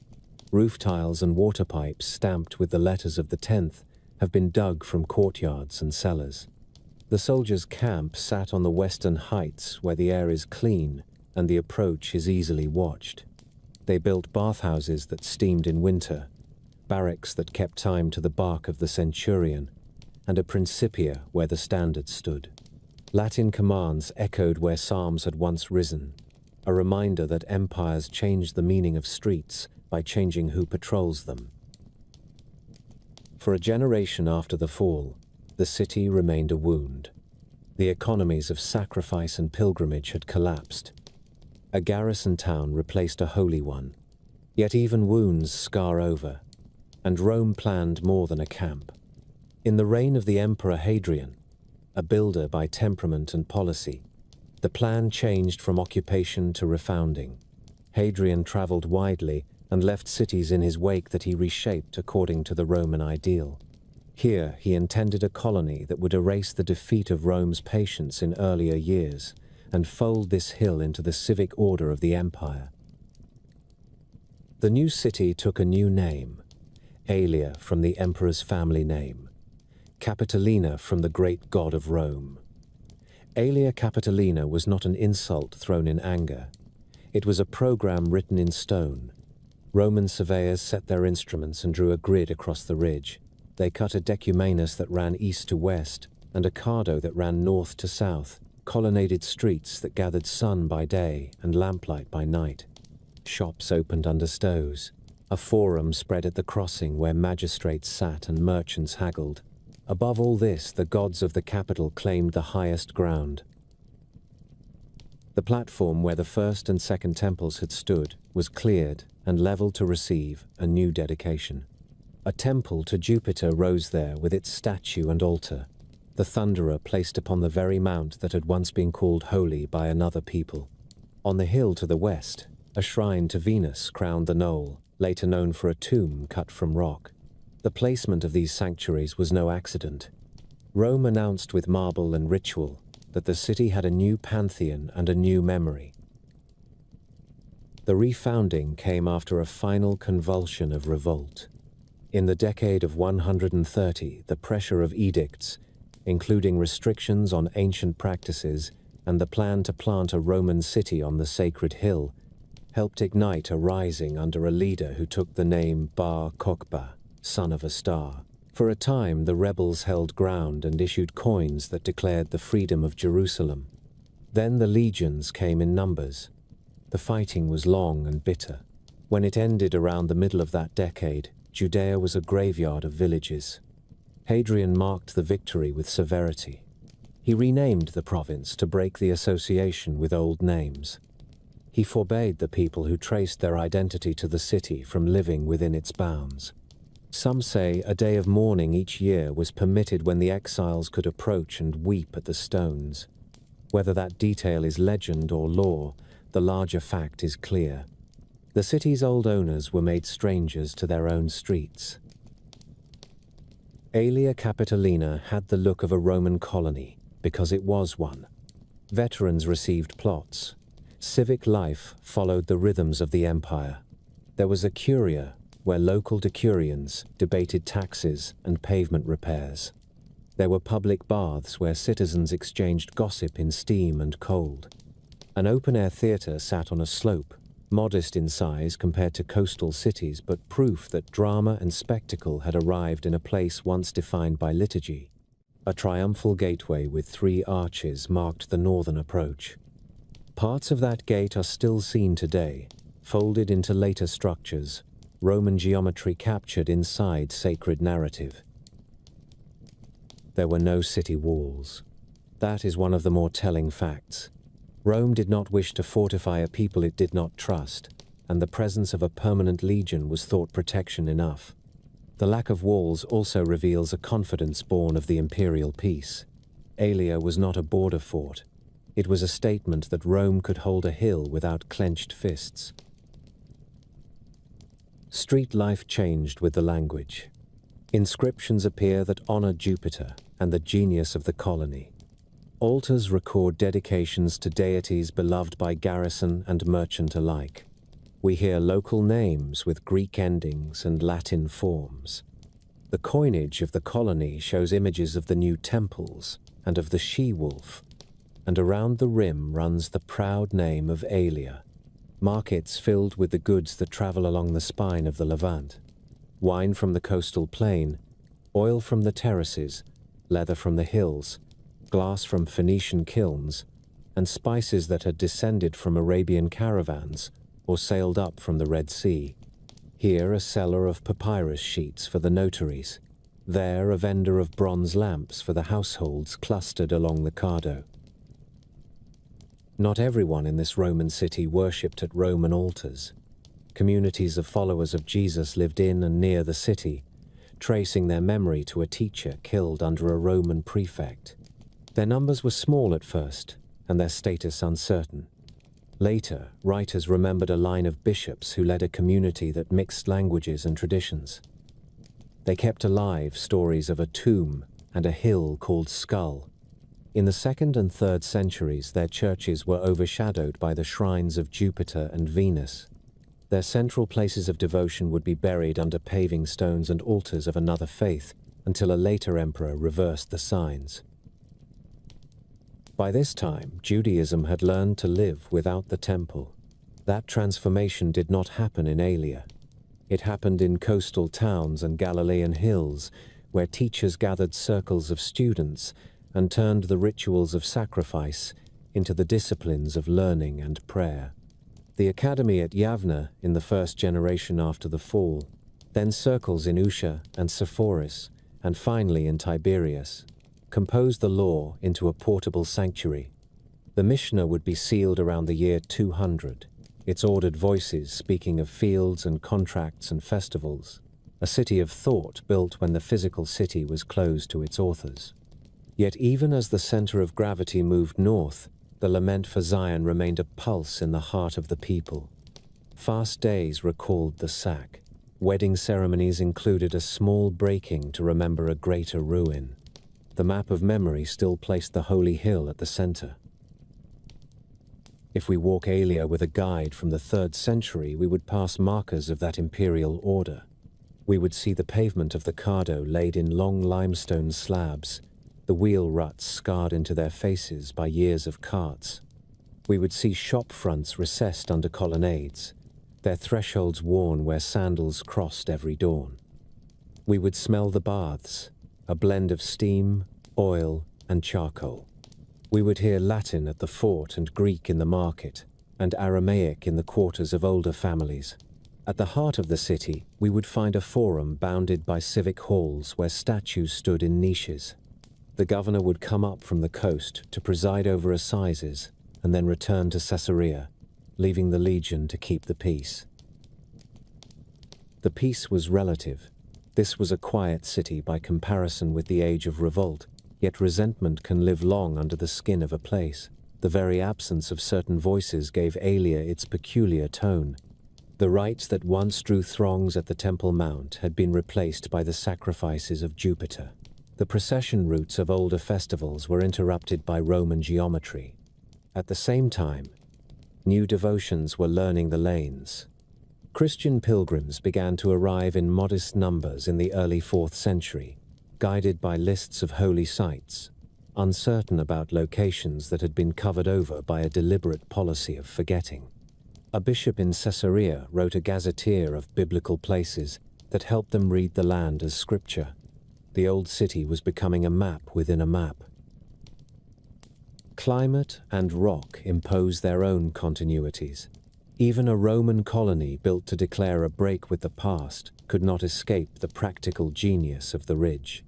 Roof tiles and water pipes stamped with the letters of the 10th have been dug from courtyards and cellars. The soldiers' camp sat on the western heights where the air is clean and the approach is easily watched. They built bathhouses that steamed in winter, barracks that kept time to the bark of the centurion, and a principia where the standard stood. Latin commands echoed where psalms had once risen, a reminder that empires change the meaning of streets by changing who patrols them. For a generation after the fall, the city remained a wound. The economies of sacrifice and pilgrimage had collapsed. A garrison town replaced a holy one. Yet even wounds scar over, and Rome planned more than a camp. In the reign of the Emperor Hadrian, a builder by temperament and policy, The plan changed from occupation to refounding. Hadrian traveled widely and left cities in his wake that he reshaped according to the Roman ideal. Here, he intended a colony that would erase the defeat of Rome's patience in earlier years and fold this hill into the civic order of the empire. The new city took a new name, Aelia from the emperor's family name, Capitolina from the great god of Rome. Aelia Capitolina was not an insult thrown in anger. It was a program written in stone. Roman surveyors set their instruments and drew a grid across the ridge. They cut a decumanus that ran east to west and a cardo that ran north to south, colonnaded streets that gathered sun by day and lamplight by night. Shops opened under stoves. A forum spread at the crossing where magistrates sat and merchants haggled. Above all this, the gods of the capital claimed the highest ground. The platform where the first and second temples had stood was cleared and leveled to receive a new dedication. A temple to Jupiter rose there with its statue and altar, the thunderer placed upon the very mount that had once been called holy by another people. On the hill to the west, a shrine to Venus crowned the knoll, later known for a tomb cut from rock. The placement of these sanctuaries was no accident. Rome announced with marble and ritual that the city had a new pantheon and a new memory. The refounding came after a final convulsion of revolt. In the decade of 130, the pressure of edicts, including restrictions on ancient practices and the plan to plant a Roman city on the sacred hill, helped ignite a rising under a leader who took the name Bar Kokhba, son of a star. For a time, the rebels held ground and issued coins that declared the freedom of Jerusalem. Then the legions came in numbers. The fighting was long and bitter. When it ended around the middle of that decade, Judea was a graveyard of villages. Hadrian marked the victory with severity. He renamed the province to break the association with old names. He forbade the people who traced their identity to the city from living within its bounds. Some say a day of mourning each year was permitted when the exiles could approach and weep at the stones. Whether that detail is legend or law, the larger fact is clear. The city's old owners were made strangers to their own streets. Aelia Capitolina had the look of a Roman colony because it was one. Veterans received plots. Civic life followed the rhythms of the empire. There was a curia where local decurions debated taxes and pavement repairs. There were public baths where citizens exchanged gossip in steam and cold. An open-air theatre sat on a slope, modest in size compared to coastal cities, but proof that drama and spectacle had arrived in a place once defined by liturgy. A triumphal gateway with 3 arches marked the northern approach. Parts of that gate are still seen today, folded into later structures, Roman geometry captured inside sacred narrative. There were no city walls. That is one of the more telling facts. Rome did not wish to fortify a people it did not trust, and the presence of a permanent legion was thought protection enough. The lack of walls also reveals a confidence born of the imperial peace. Aelia was not a border fort. It was a statement that Rome could hold a hill without clenched fists. Street life changed with the language. Inscriptions appear that honor Jupiter and the genius of the colony. Altars record dedications to deities beloved by garrison and merchant alike. We hear local names with Greek endings and Latin forms. The coinage of the colony shows images of the new temples and of the she-wolf, and around the rim runs the proud name of Aelia. Markets filled with the goods that travel along the spine of the Levant. Wine from the coastal plain, oil from the terraces, leather from the hills, glass from Phoenician kilns, and spices that had descended from Arabian caravans or sailed up from the Red Sea. Here a seller of papyrus sheets for the notaries. There a vendor of bronze lamps for the households clustered along the Cardo. Not everyone in this Roman city worshipped at Roman altars. Communities of followers of Jesus lived in and near the city, tracing their memory to a teacher killed under a Roman prefect. Their numbers were small at first, and their status uncertain. Later, writers remembered a line of bishops who led a community that mixed languages and traditions. They kept alive stories of a tomb and a hill called Skull. In the 2nd and 3rd centuries, their churches were overshadowed by the shrines of Jupiter and Venus. Their central places of devotion would be buried under paving stones and altars of another faith until a later emperor reversed the signs. By this time, Judaism had learned to live without the temple. That transformation did not happen in Aelia. It happened in coastal towns and Galilean hills, where teachers gathered circles of students and turned the rituals of sacrifice into the disciplines of learning and prayer. The academy at Yavne in the 1st generation after the fall, then circles in Usha and Sepphoris, and finally in Tiberias, composed the law into a portable sanctuary. The Mishnah would be sealed around the year 200, its ordered voices speaking of fields and contracts and festivals, a city of thought built when the physical city was closed to its authors. Yet even as the center of gravity moved north, the lament for Zion remained a pulse in the heart of the people. Fast days recalled the sack. Wedding ceremonies included a small breaking to remember a greater ruin. The map of memory still placed the holy hill at the center. If we walk Aelia with a guide from the 3rd century, we would pass markers of that imperial order. We would see the pavement of the Cardo laid in long limestone slabs, the wheel ruts scarred into their faces by years of carts. We would see shop fronts recessed under colonnades, their thresholds worn where sandals crossed every dawn. We would smell the baths, a blend of steam, oil, and charcoal. We would hear Latin at the fort and Greek in the market, and Aramaic in the quarters of older families. At the heart of the city, we would find a forum bounded by civic halls where statues stood in niches. The governor would come up from the coast to preside over assizes and then return to Caesarea, leaving the legion to keep the peace. The peace was relative. This was a quiet city by comparison with the age of revolt, yet resentment can live long under the skin of a place. The very absence of certain voices gave Aelia its peculiar tone. The rites that once drew throngs at the Temple Mount had been replaced by the sacrifices of Jupiter. The procession routes of older festivals were interrupted by Roman geometry. At the same time, new devotions were learning the lanes. Christian pilgrims began to arrive in modest numbers in the early 4th century, guided by lists of holy sites, uncertain about locations that had been covered over by a deliberate policy of forgetting. A bishop in Caesarea wrote a gazetteer of biblical places that helped them read the land as scripture. The old city was becoming a map within a map. Climate and rock impose their own continuities. Even a Roman colony built to declare a break with the past could not escape the practical genius of the ridge.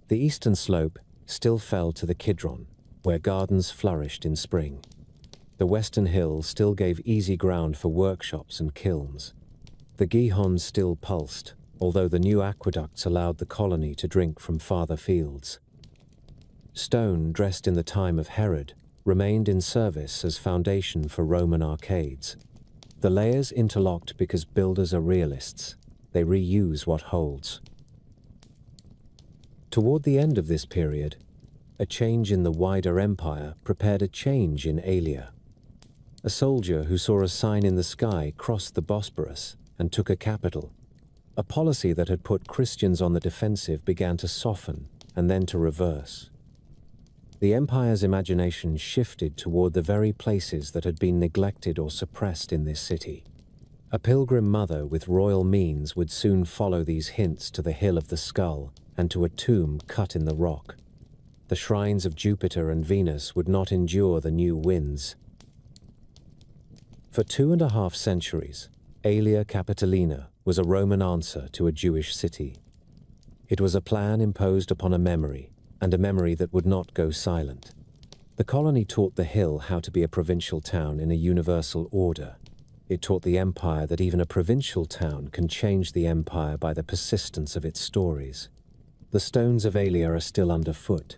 The eastern slope still fell to the Kidron, where gardens flourished in spring. The western hill still gave easy ground for workshops and kilns. The Gihon still pulsed, although the new aqueducts allowed the colony to drink from farther fields. Stone, dressed in the time of Herod, remained in service as foundation for Roman arcades. The layers interlocked because builders are realists. They reuse what holds. Toward the end of this period, a change in the wider empire prepared a change in Aelia. A soldier who saw a sign in the sky crossed the Bosporus and took a capital. A policy that had put Christians on the defensive began to soften and then to reverse. The empire's imagination shifted toward the very places that had been neglected or suppressed in this city. A pilgrim mother with royal means would soon follow these hints to the Hill of the Skull and to a tomb cut in the rock. The shrines of Jupiter and Venus would not endure the new winds. For 2.5 centuries, Aelia Capitolina was a Roman answer to a Jewish city. It was a plan imposed upon a memory, and a memory that would not go silent. The colony taught the hill how to be a provincial town in a universal order. It taught the empire that even a provincial town can change the empire by the persistence of its stories. The stones of Aelia are still underfoot,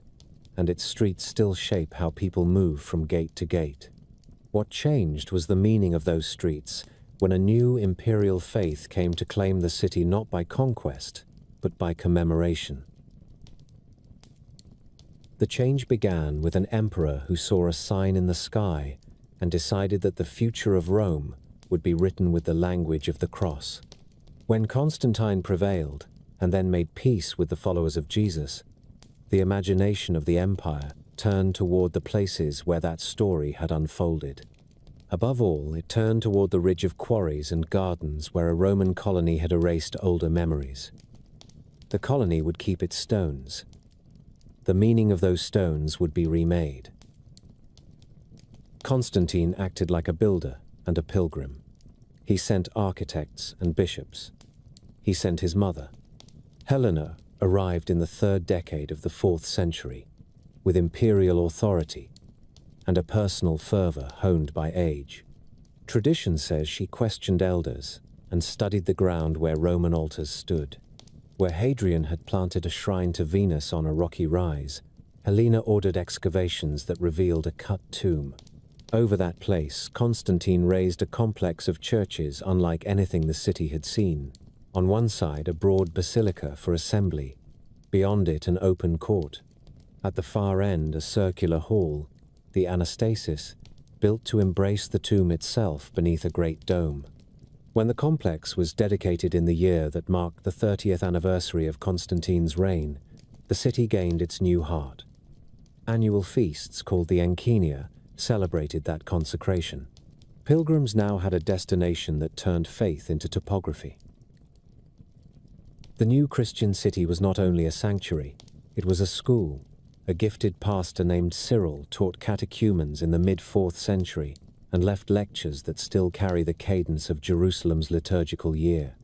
and its streets still shape how people move from gate to gate. What changed was the meaning of those streets when a new imperial faith came to claim the city not by conquest, but by commemoration. The change began with an emperor who saw a sign in the sky and decided that the future of Rome would be written with the language of the cross. When Constantine prevailed and then made peace with the followers of Jesus, the imagination of the empire turned toward the places where that story had unfolded. Above all, it turned toward the ridge of quarries and gardens where a Roman colony had erased older memories. The colony would keep its stones. The meaning of those stones would be remade. Constantine acted like a builder and a pilgrim. He sent architects and bishops. He sent his mother. Helena arrived in the 3rd decade of the 4th century, with imperial authority and a personal fervor honed by age. Tradition says she questioned elders and studied the ground where Roman altars stood. Where Hadrian had planted a shrine to Venus on a rocky rise, Helena ordered excavations that revealed a cut tomb. Over that place, Constantine raised a complex of churches unlike anything the city had seen. On one side, a broad basilica for assembly. Beyond it, an open court. At the far end, a circular hall, the Anastasis, built to embrace the tomb itself beneath a great dome. When the complex was dedicated in the year that marked the 30th anniversary of Constantine's reign, the city gained its new heart. Annual feasts called the Enchenia celebrated that consecration. Pilgrims now had a destination that turned faith into topography. The new Christian city was not only a sanctuary, it was a school. A gifted pastor named Cyril taught catechumens in the mid-4th century and left lectures that still carry the cadence of Jerusalem's liturgical year.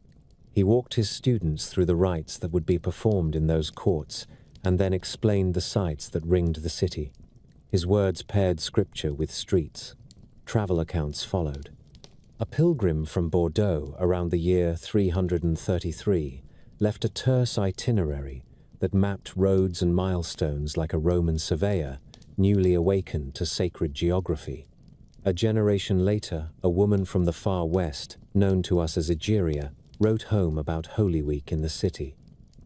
He walked his students through the rites that would be performed in those courts and then explained the sights that ringed the city. His words paired scripture with streets. Travel accounts followed. A pilgrim from Bordeaux around the year 333 left a terse itinerary that mapped roads and milestones like a Roman surveyor, newly awakened to sacred geography. A generation later, a woman from the far west, known to us as Egeria, wrote home about Holy Week in the city.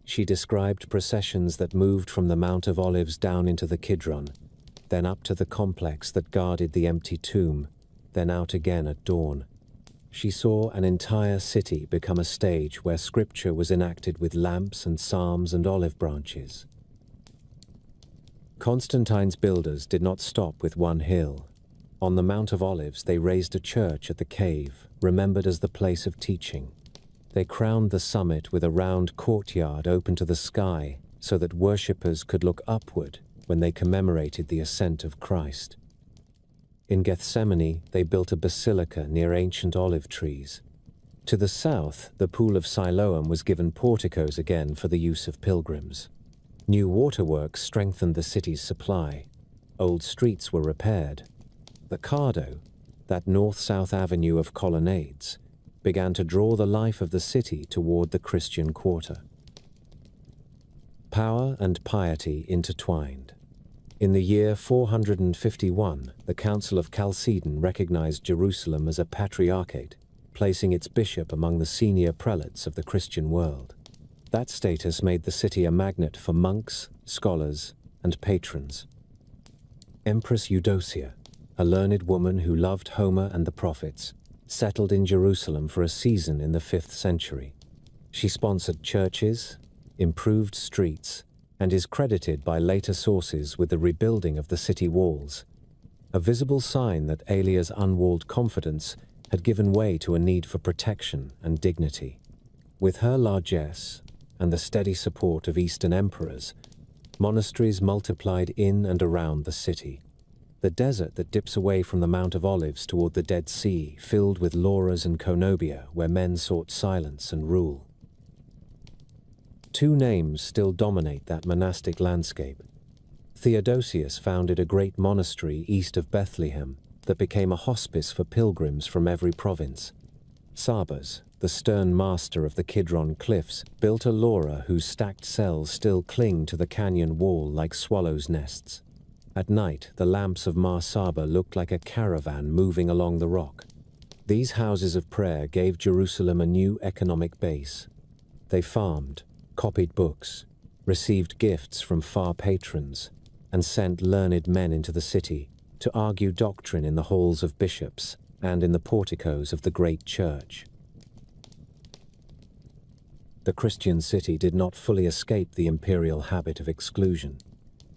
She described processions that moved from the Mount of Olives down into the Kidron, then up to the complex that guarded the empty tomb, then out again at dawn. She saw an entire city become a stage where scripture was enacted with lamps and psalms and olive branches. Constantine's builders did not stop with one hill. On the Mount of Olives, they raised a church at the cave, remembered as the place of teaching. They crowned the summit with a round courtyard open to the sky so that worshippers could look upward when they commemorated the ascent of Christ. In Gethsemane, they built a basilica near ancient olive trees. To the south, the Pool of Siloam was given porticos again for the use of pilgrims. New waterworks strengthened the city's supply. Old streets were repaired. The Cardo, that north-south avenue of colonnades, began to draw the life of the city toward the Christian quarter. Power and piety intertwined. In the year 451, the Council of Chalcedon recognized Jerusalem as a patriarchate, placing its bishop among the senior prelates of the Christian world. That status made the city a magnet for monks, scholars, and patrons. Empress Eudocia, a learned woman who loved Homer and the prophets, settled in Jerusalem for a season in the 5th century. She sponsored churches, improved streets, and is credited by later sources with the rebuilding of the city walls, a visible sign that Aelia's unwalled confidence had given way to a need for protection and dignity. With her largesse and the steady support of Eastern emperors, monasteries multiplied in and around the city. The desert that dips away from the Mount of Olives toward the Dead Sea filled with Lauras and Conobia where men sought silence and rule. Two names still dominate that monastic landscape. Theodosius founded a great monastery east of Bethlehem that became a hospice for pilgrims from every province. Sabas, the stern master of the Kidron Cliffs, built a Laura whose stacked cells still cling to the canyon wall like swallows' nests. At night, the lamps of Mar Saba looked like a caravan moving along the rock. These houses of prayer gave Jerusalem a new economic base. They farmed, copied books, received gifts from far patrons, and sent learned men into the city to argue doctrine in the halls of bishops and in the porticos of the great church. The Christian city did not fully escape the imperial habit of exclusion.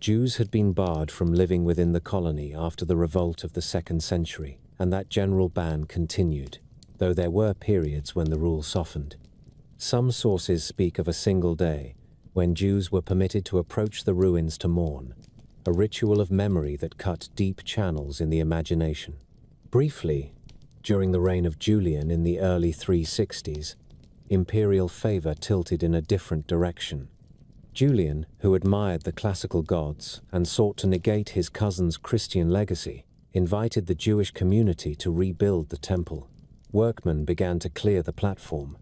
Jews had been barred from living within the colony after the revolt of the 2nd century, and that general ban continued, though there were periods when the rule softened. Some sources speak of a single day when Jews were permitted to approach the ruins to mourn, a ritual of memory that cut deep channels in the imagination. Briefly, during the reign of Julian in the early 360s, imperial favor tilted in a different direction. Julian, who admired the classical gods and sought to negate his cousin's Christian legacy, invited the Jewish community to rebuild the temple. Workmen began to clear the platform.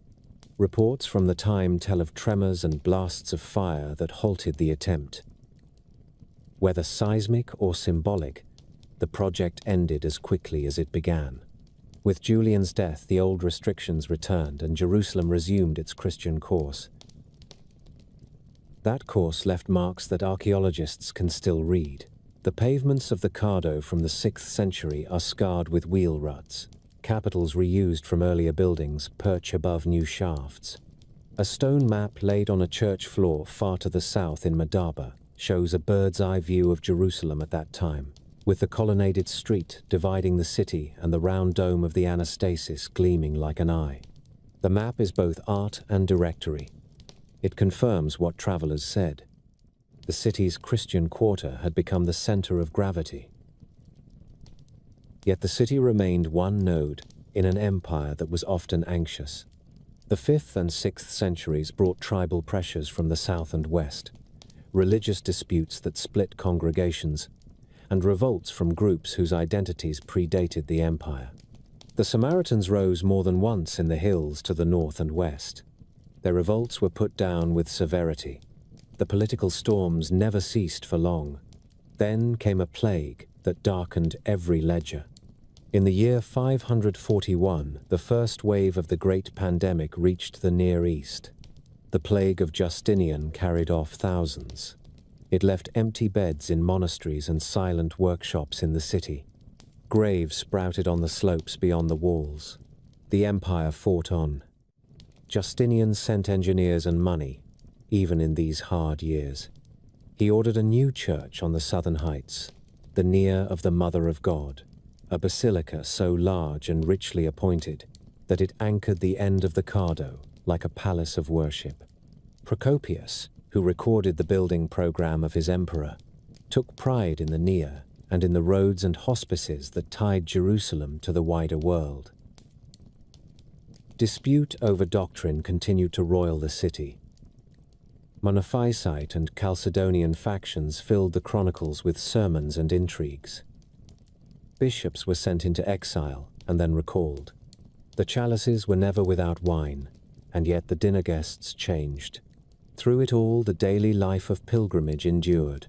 Reports from the time tell of tremors and blasts of fire that halted the attempt. Whether seismic or symbolic, the project ended as quickly as it began. With Julian's death, the old restrictions returned and Jerusalem resumed its Christian course. That course left marks that archaeologists can still read. The pavements of the Cardo from the 6th century are scarred with wheel ruts. Capitals reused from earlier buildings perch above new shafts. A stone map laid on a church floor far to the south in Madaba shows a bird's-eye view of Jerusalem at that time, with the colonnaded street dividing the city and the round dome of the Anastasis gleaming like an eye. The map is both art and directory. It confirms what travelers said. The city's Christian quarter had become the center of gravity. Yet the city remained one node in an empire that was often anxious. The 5th and 6th centuries brought tribal pressures from the south and west, religious disputes that split congregations, and revolts from groups whose identities predated the empire. The Samaritans rose more than once in the hills to the north and west. Their revolts were put down with severity. The political storms never ceased for long. Then came a plague that darkened every ledger. In the year 541, the first wave of the great pandemic reached the Near East. The plague of Justinian carried off thousands. It left empty beds in monasteries and silent workshops in the city. Graves sprouted on the slopes beyond the walls. The empire fought on. Justinian sent engineers and money, even in these hard years. He ordered a new church on the southern heights, the Near of the Mother of God, a basilica so large and richly appointed that it anchored the end of the Cardo like a palace of worship. Procopius, who recorded the building program of his emperor, took pride in the Near and in the roads and hospices that tied Jerusalem to the wider world. Dispute over doctrine continued to roil the city. Monophysite and Chalcedonian factions filled the chronicles with sermons and intrigues. Bishops were sent into exile and then recalled. The chalices were never without wine, and yet the dinner guests changed. Through it all, the daily life of pilgrimage endured.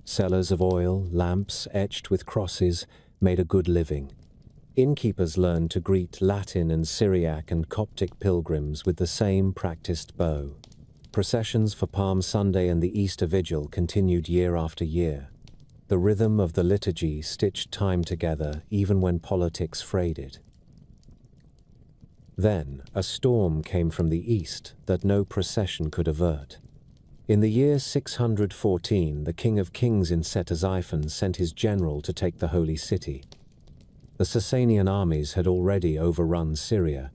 Sellers of oil, lamps etched with crosses, made a good living. Innkeepers learned to greet Latin and Syriac and Coptic pilgrims with the same practiced bow. Processions for Palm Sunday and the Easter Vigil continued year after year. The rhythm of the liturgy stitched time together even when politics frayed it. Then a storm came from the east that no procession could avert. In the year 614, the King of Kings in Ctesiphon sent his general to take the holy city. The Sasanian armies had already overrun Syria.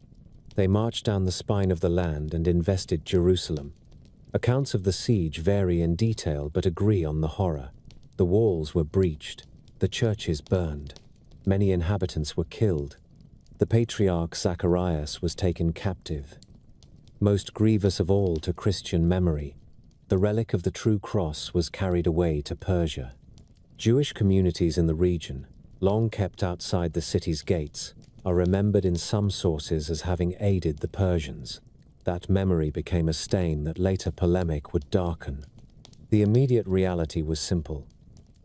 They marched down the spine of the land and invested Jerusalem. Accounts of the siege vary in detail but agree on the horror. The walls were breached, the churches burned. Many inhabitants were killed. The patriarch Zacharias was taken captive. Most grievous of all to Christian memory, the relic of the true cross was carried away to Persia. Jewish communities in the region, long kept outside the city's gates, are remembered in some sources as having aided the Persians. That memory became a stain that later polemic would darken. The immediate reality was simple.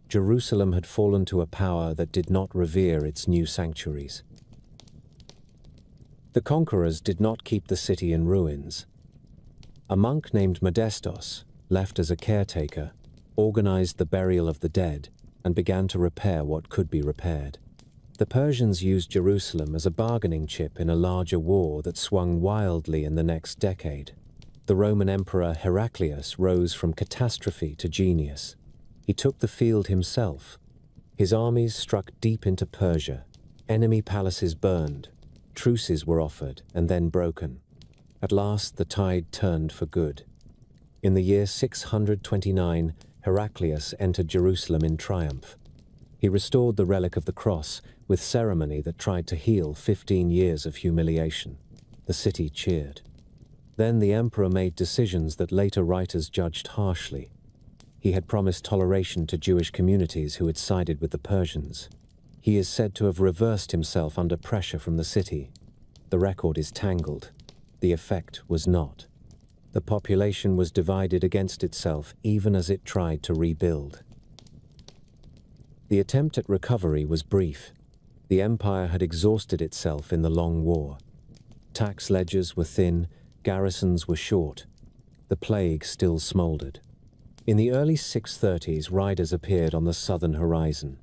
Jerusalem had fallen to a power that did not revere its new sanctuaries. The conquerors did not keep the city in ruins. A monk named Modestos, left as a caretaker, organized the burial of the dead and began to repair what could be repaired. The Persians used Jerusalem as a bargaining chip in a larger war that swung wildly in the next decade. The Roman Emperor Heraclius rose from catastrophe to genius. He took the field himself. His armies struck deep into Persia. Enemy palaces burned. Truces were offered and then broken. At last, the tide turned for good. In the year 629, Heraclius entered Jerusalem in triumph. He restored the relic of the cross with ceremony that tried to heal 15 years of humiliation. The city cheered. Then the emperor made decisions that later writers judged harshly. He had promised toleration to Jewish communities who had sided with the Persians. He is said to have reversed himself under pressure from the city. The record is tangled. The effect was not. The population was divided against itself even as it tried to rebuild. The attempt at recovery was brief. The empire had exhausted itself in the long war. Tax ledgers were thin, garrisons were short. The plague still smoldered. In the early 630s, riders appeared on the southern horizon.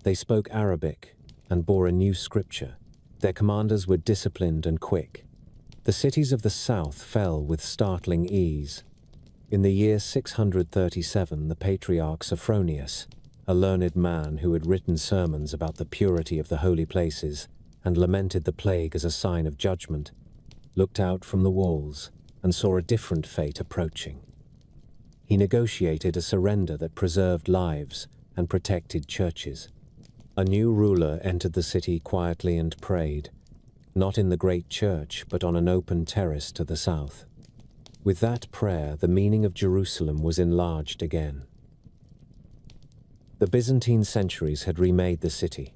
They spoke Arabic and bore a new scripture. Their commanders were disciplined and quick. The cities of the south fell with startling ease. In the year 637, the patriarch Sophronius, a learned man who had written sermons about the purity of the holy places and lamented the plague as a sign of judgment, looked out from the walls and saw a different fate approaching. He negotiated a surrender that preserved lives and protected churches. A new ruler entered the city quietly and prayed, not in the great church, but on an open terrace to the south. With that prayer, the meaning of Jerusalem was enlarged again. The Byzantine centuries had remade the city.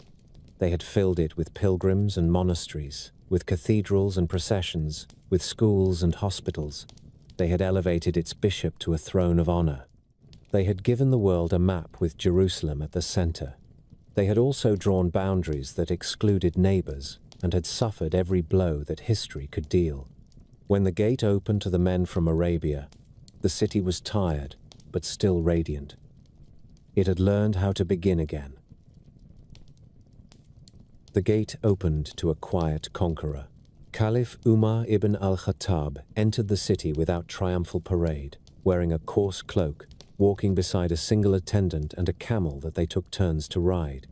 They had filled it with pilgrims and monasteries, with cathedrals and processions, with schools and hospitals. They had elevated its bishop to a throne of honor. They had given the world a map with Jerusalem at the center. They had also drawn boundaries that excluded neighbors and had suffered every blow that history could deal. When the gate opened to the men from Arabia, the city was tired, but still radiant. It had learned how to begin again. The gate opened to a quiet conqueror. Caliph Umar ibn al-Khattab entered the city without triumphal parade, wearing a coarse cloak, walking beside a single attendant and a camel that they took turns to ride.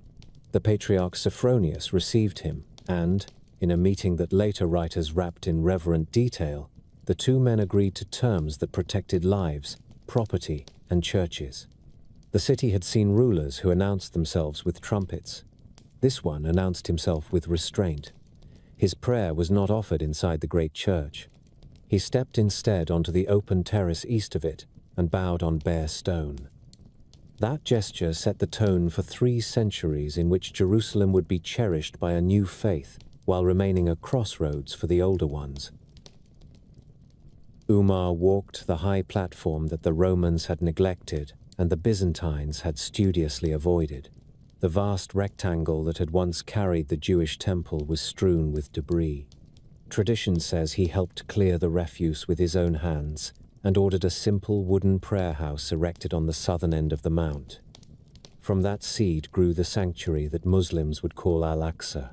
The patriarch Sophronius received him, and, in a meeting that later writers wrapped in reverent detail, the two men agreed to terms that protected lives, property, and churches. The city had seen rulers who announced themselves with trumpets. This one announced himself with restraint. His prayer was not offered inside the great church. He stepped instead onto the open terrace east of it and bowed on bare stone. That gesture set the tone for 3 centuries in which Jerusalem would be cherished by a new faith while remaining a crossroads for the older ones. Umar walked the high platform that the Romans had neglected and the Byzantines had studiously avoided. The vast rectangle that had once carried the Jewish temple was strewn with debris. Tradition says he helped clear the refuse with his own hands and ordered a simple wooden prayer house erected on the southern end of the mount. From that seed grew the sanctuary that Muslims would call Al-Aqsa.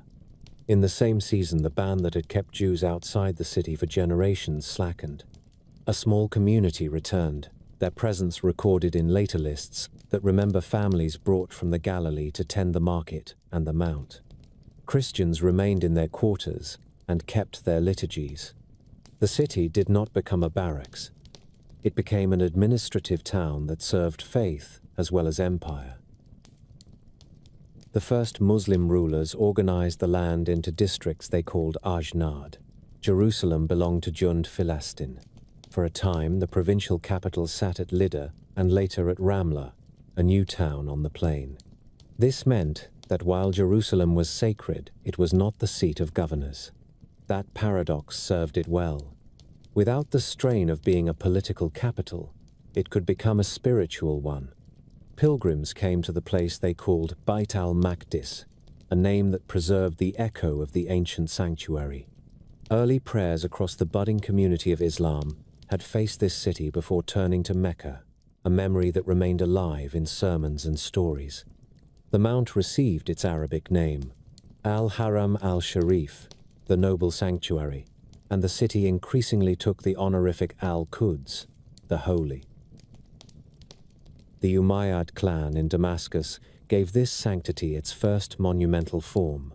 In the same season, the ban that had kept Jews outside the city for generations slackened. A small community returned, their presence recorded in later lists that remember families brought from the Galilee to tend the market and the mount. Christians remained in their quarters and kept their liturgies. The city did not become a barracks. It became an administrative town that served faith as well as empire. The first Muslim rulers organized the land into districts they called Ajnad. Jerusalem belonged to Jund Philastin. For a time, the provincial capital sat at Lydda and later at Ramla, a new town on the plain. This meant that while Jerusalem was sacred, it was not the seat of governors. That paradox served it well. Without the strain of being a political capital, it could become a spiritual one. Pilgrims came to the place they called Bait al-Maqdis, a name that preserved the echo of the ancient sanctuary. Early prayers across the budding community of Islam had faced this city before turning to Mecca, a memory that remained alive in sermons and stories. The mount received its Arabic name, Al-Haram al-Sharif, the noble sanctuary, and the city increasingly took the honorific Al-Quds, the holy. The Umayyad clan in Damascus gave this sanctity its first monumental form.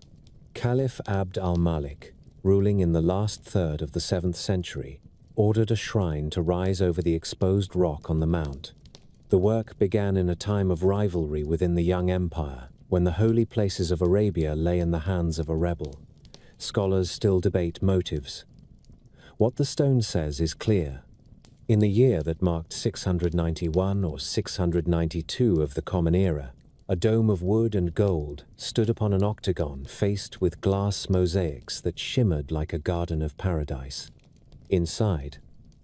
Caliph Abd al-Malik, ruling in the last third of the 7th century, ordered a shrine to rise over the exposed rock on the mount. The work began in a time of rivalry within the young empire, when the holy places of Arabia lay in the hands of a rebel. Scholars still debate motives. What the stone says is clear. In the year that marked 691 or 692 of the Common Era, a dome of wood and gold stood upon an octagon faced with glass mosaics that shimmered like a garden of paradise. Inside,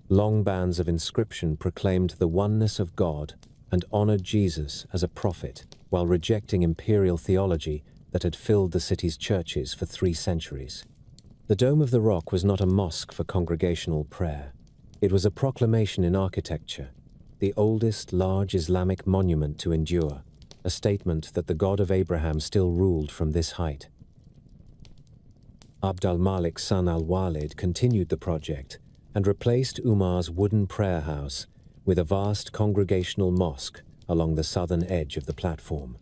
long bands of inscription proclaimed the oneness of God and honored Jesus as a prophet, while rejecting imperial theology that had filled the city's churches for 3 centuries. The Dome of the Rock was not a mosque for congregational prayer. It was a proclamation in architecture, the oldest large Islamic monument to endure, a statement that the God of Abraham still ruled from this height. Abd al-Malik's son al-Walid continued the project and replaced Umar's wooden prayer house with a vast congregational mosque along the southern edge of the platform.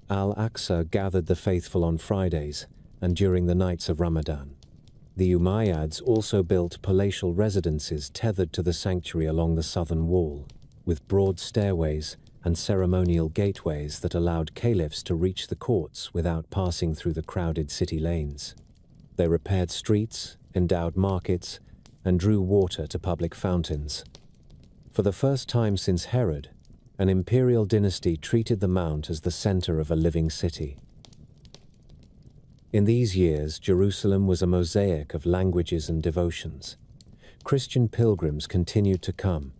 Al-Aqsa gathered the faithful on Fridays and during the nights of Ramadan. The Umayyads also built palatial residences tethered to the sanctuary along the southern wall, with broad stairways and ceremonial gateways that allowed caliphs to reach the courts without passing through the crowded city lanes. They repaired streets, endowed markets, and drew water to public fountains. For the first time since Herod, an imperial dynasty treated the mount as the center of a living city. In these years, Jerusalem was a mosaic of languages and devotions. Christian pilgrims continued to come,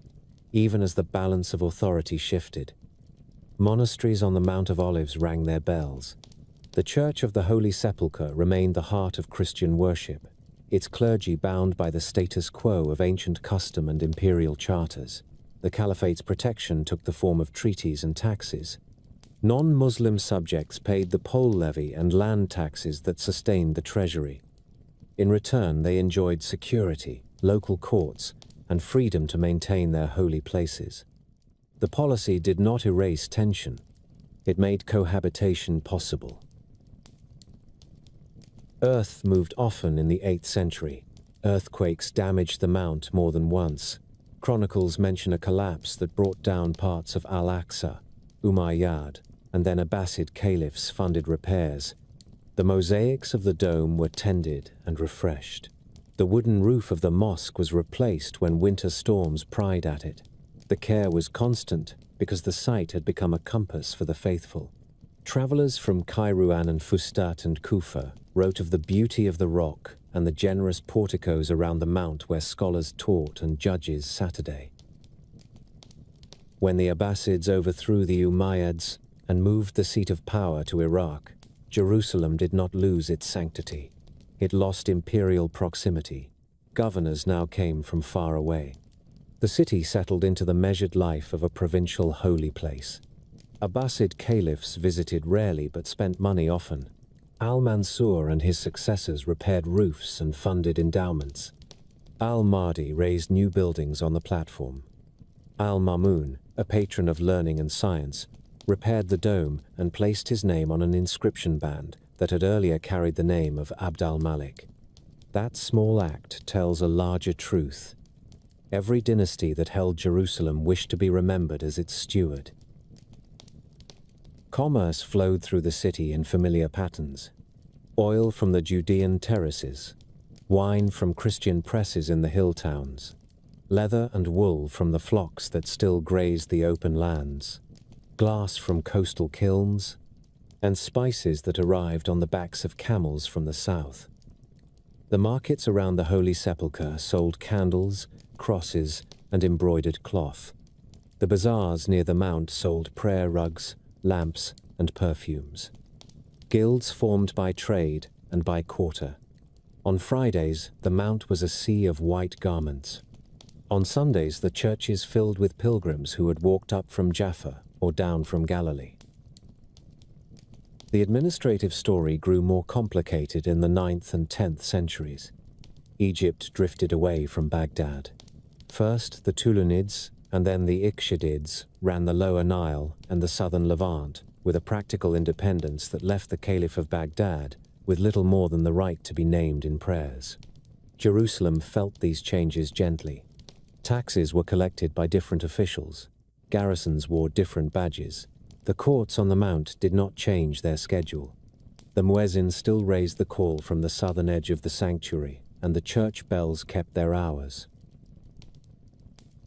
even as the balance of authority shifted. Monasteries on the Mount of Olives rang their bells. The Church of the Holy Sepulchre remained the heart of Christian worship, its clergy bound by the status quo of ancient custom and imperial charters. The Caliphate's protection took the form of treaties and taxes. Non-Muslim subjects paid the poll levy and land taxes that sustained the treasury. In return, they enjoyed security, local courts, and freedom to maintain their holy places. The policy did not erase tension. It made cohabitation possible. Earth moved often in the 8th century. Earthquakes damaged the mount more than once. Chronicles mention a collapse that brought down parts of Al-Aqsa, Umayyad, and then Abbasid caliphs funded repairs. The mosaics of the dome were tended and refreshed. The wooden roof of the mosque was replaced when winter storms pried at it. The care was constant because the site had become a compass for the faithful. Travelers from Kairouan and Fustat and Kufa wrote of the beauty of the rock and the generous porticos around the mount where scholars taught and judges Saturday. When the Abbasids overthrew the Umayyads and moved the seat of power to Iraq, Jerusalem did not lose its sanctity. It lost imperial proximity. Governors now came from far away. The city settled into the measured life of a provincial holy place. Abbasid caliphs visited rarely but spent money often. Al-Mansur and his successors repaired roofs and funded endowments. Al-Mahdi raised new buildings on the platform. Al-Mamun, a patron of learning and science, repaired the dome and placed his name on an inscription band that had earlier carried the name of Abd al-Malik. That small act tells a larger truth. Every dynasty that held Jerusalem wished to be remembered as its steward. Commerce flowed through the city in familiar patterns. Oil from the Judean terraces, wine from Christian presses in the hill towns, leather and wool from the flocks that still grazed the open lands, glass from coastal kilns, and spices that arrived on the backs of camels from the south. The markets around the Holy Sepulchre sold candles, crosses, and embroidered cloth. The bazaars near the mount sold prayer rugs, lamps, and perfumes. Guilds formed by trade and by quarter. On Fridays, the mount was a sea of white garments. On Sundays, the churches filled with pilgrims who had walked up from Jaffa or down from Galilee. The administrative story grew more complicated in the 9th and 10th centuries. Egypt drifted away from Baghdad. First, the Tulunids and then the Ikhshidids ran the Lower Nile and the southern Levant with a practical independence that left the Caliph of Baghdad with little more than the right to be named in prayers. Jerusalem felt these changes gently. Taxes were collected by different officials. Garrisons wore different badges. The courts on the mount did not change their schedule. The muezzin still raised the call from the southern edge of the sanctuary, and the church bells kept their hours.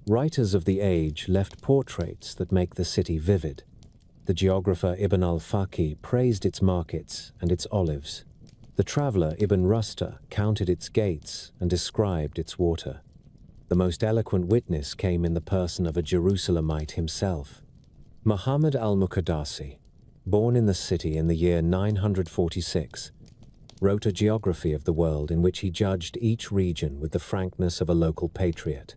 Writers of the age left portraits that make the city vivid. The geographer Ibn al-Faqih praised its markets and its olives. The traveler Ibn Rusta counted its gates and described its water. The most eloquent witness came in the person of a Jerusalemite himself. Muhammad al-Muqaddasi, born in the city in the year 946, wrote a geography of the world in which he judged each region with the frankness of a local patriot.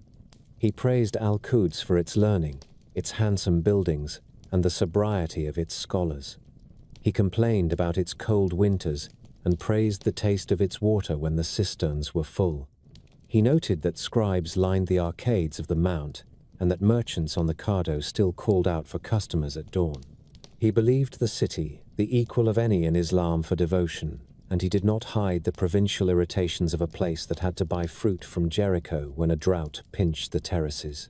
He praised Al-Quds for its learning, its handsome buildings, and the sobriety of its scholars. He complained about its cold winters and praised the taste of its water when the cisterns were full. He noted that scribes lined the arcades of the mount and that merchants on the Cardo still called out for customers at dawn. He believed the city the equal of any in Islam for devotion, and he did not hide the provincial irritations of a place that had to buy fruit from Jericho when a drought pinched the terraces.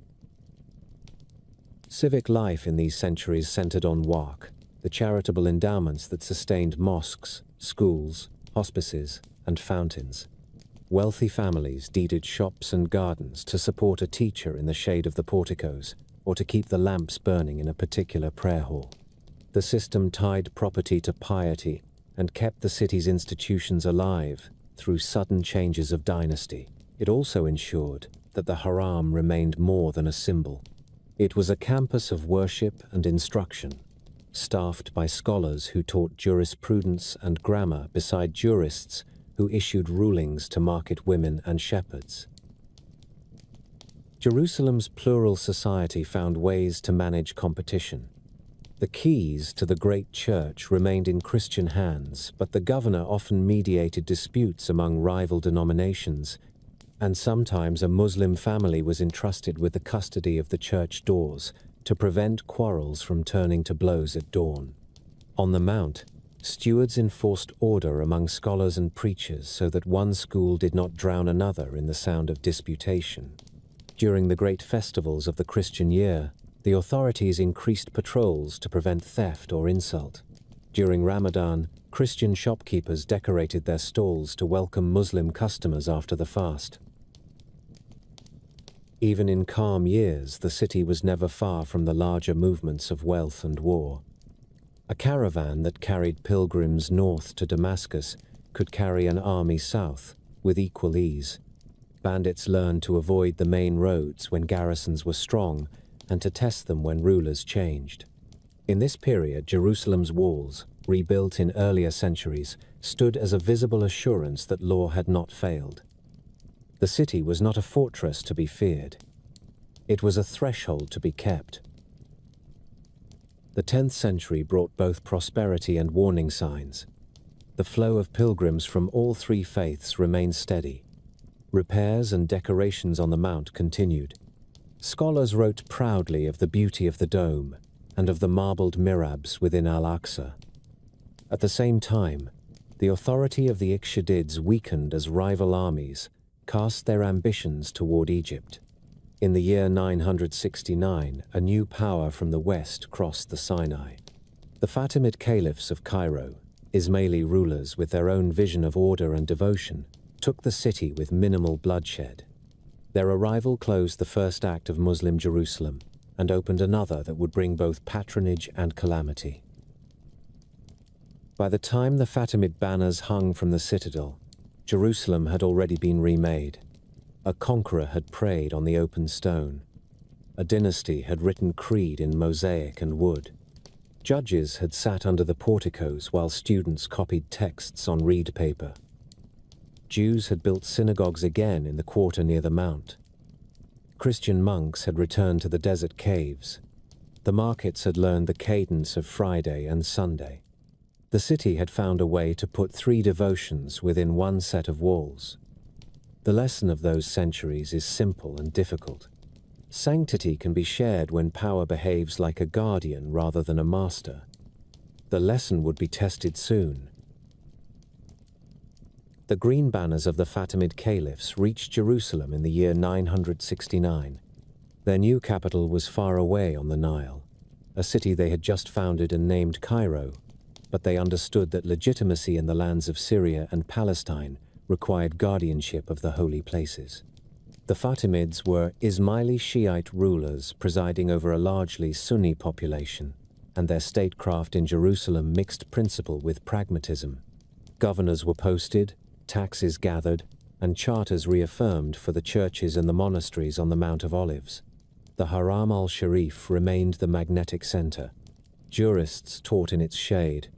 Civic life in these centuries centered on Waqf, the charitable endowments that sustained mosques, schools, hospices, and fountains. Wealthy families deeded shops and gardens to support a teacher in the shade of the porticos, or to keep the lamps burning in a particular prayer hall. The system tied property to piety and kept the city's institutions alive through sudden changes of dynasty. It also ensured that the haram remained more than a symbol. It was a campus of worship and instruction, staffed by scholars who taught jurisprudence and grammar beside jurists who issued rulings to market women and shepherds. Jerusalem's plural society found ways to manage competition. The keys to the great church remained in Christian hands, but the governor often mediated disputes among rival denominations, and sometimes a Muslim family was entrusted with the custody of the church doors to prevent quarrels from turning to blows at dawn. On the Mount, stewards enforced order among scholars and preachers so that one school did not drown another in the sound of disputation. During the great festivals of the Christian year, the authorities increased patrols to prevent theft or insult. During Ramadan, Christian shopkeepers decorated their stalls to welcome Muslim customers after the fast. Even in calm years, the city was never far from the larger movements of wealth and war. A caravan that carried pilgrims north to Damascus could carry an army south with equal ease. Bandits learned to avoid the main roads when garrisons were strong and to test them when rulers changed. In this period, Jerusalem's walls, rebuilt in earlier centuries, stood as a visible assurance that law had not failed. The city was not a fortress to be feared. It was a threshold to be kept. The 10th century brought both prosperity and warning signs. The flow of pilgrims from all three faiths remained steady. Repairs and decorations on the Mount continued. Scholars wrote proudly of the beauty of the dome and of the marbled mihrabs within Al-Aqsa. At the same time, the authority of the Ikhshidids weakened as rival armies cast their ambitions toward Egypt. In the year 969, a new power from the west crossed the Sinai. The Fatimid caliphs of Cairo, Ismaili rulers with their own vision of order and devotion, took the city with minimal bloodshed. Their arrival closed the first act of Muslim Jerusalem and opened another that would bring both patronage and calamity. By the time the Fatimid banners hung from the citadel, Jerusalem had already been remade. A conqueror had prayed on the open stone. A dynasty had written creed in mosaic and wood. Judges had sat under the porticos while students copied texts on reed paper. Jews had built synagogues again in the quarter near the Mount. Christian monks had returned to the desert caves. The markets had learned the cadence of Friday and Sunday. The city had found a way to put 3 devotions within one set of walls. The lesson of those centuries is simple and difficult. Sanctity can be shared when power behaves like a guardian rather than a master. The lesson would be tested soon. The green banners of the Fatimid caliphs reached Jerusalem in the year 969. Their new capital was far away on the Nile, a city they had just founded and named Cairo, but they understood that legitimacy in the lands of Syria and Palestine required guardianship of the holy places. The Fatimids were Ismaili Shiite rulers presiding over a largely Sunni population, and their statecraft in Jerusalem mixed principle with pragmatism. Governors were posted, taxes gathered, and charters reaffirmed for the churches and the monasteries on the Mount of Olives. The Haram al-Sharif remained the magnetic center. Jurists taught in its shade,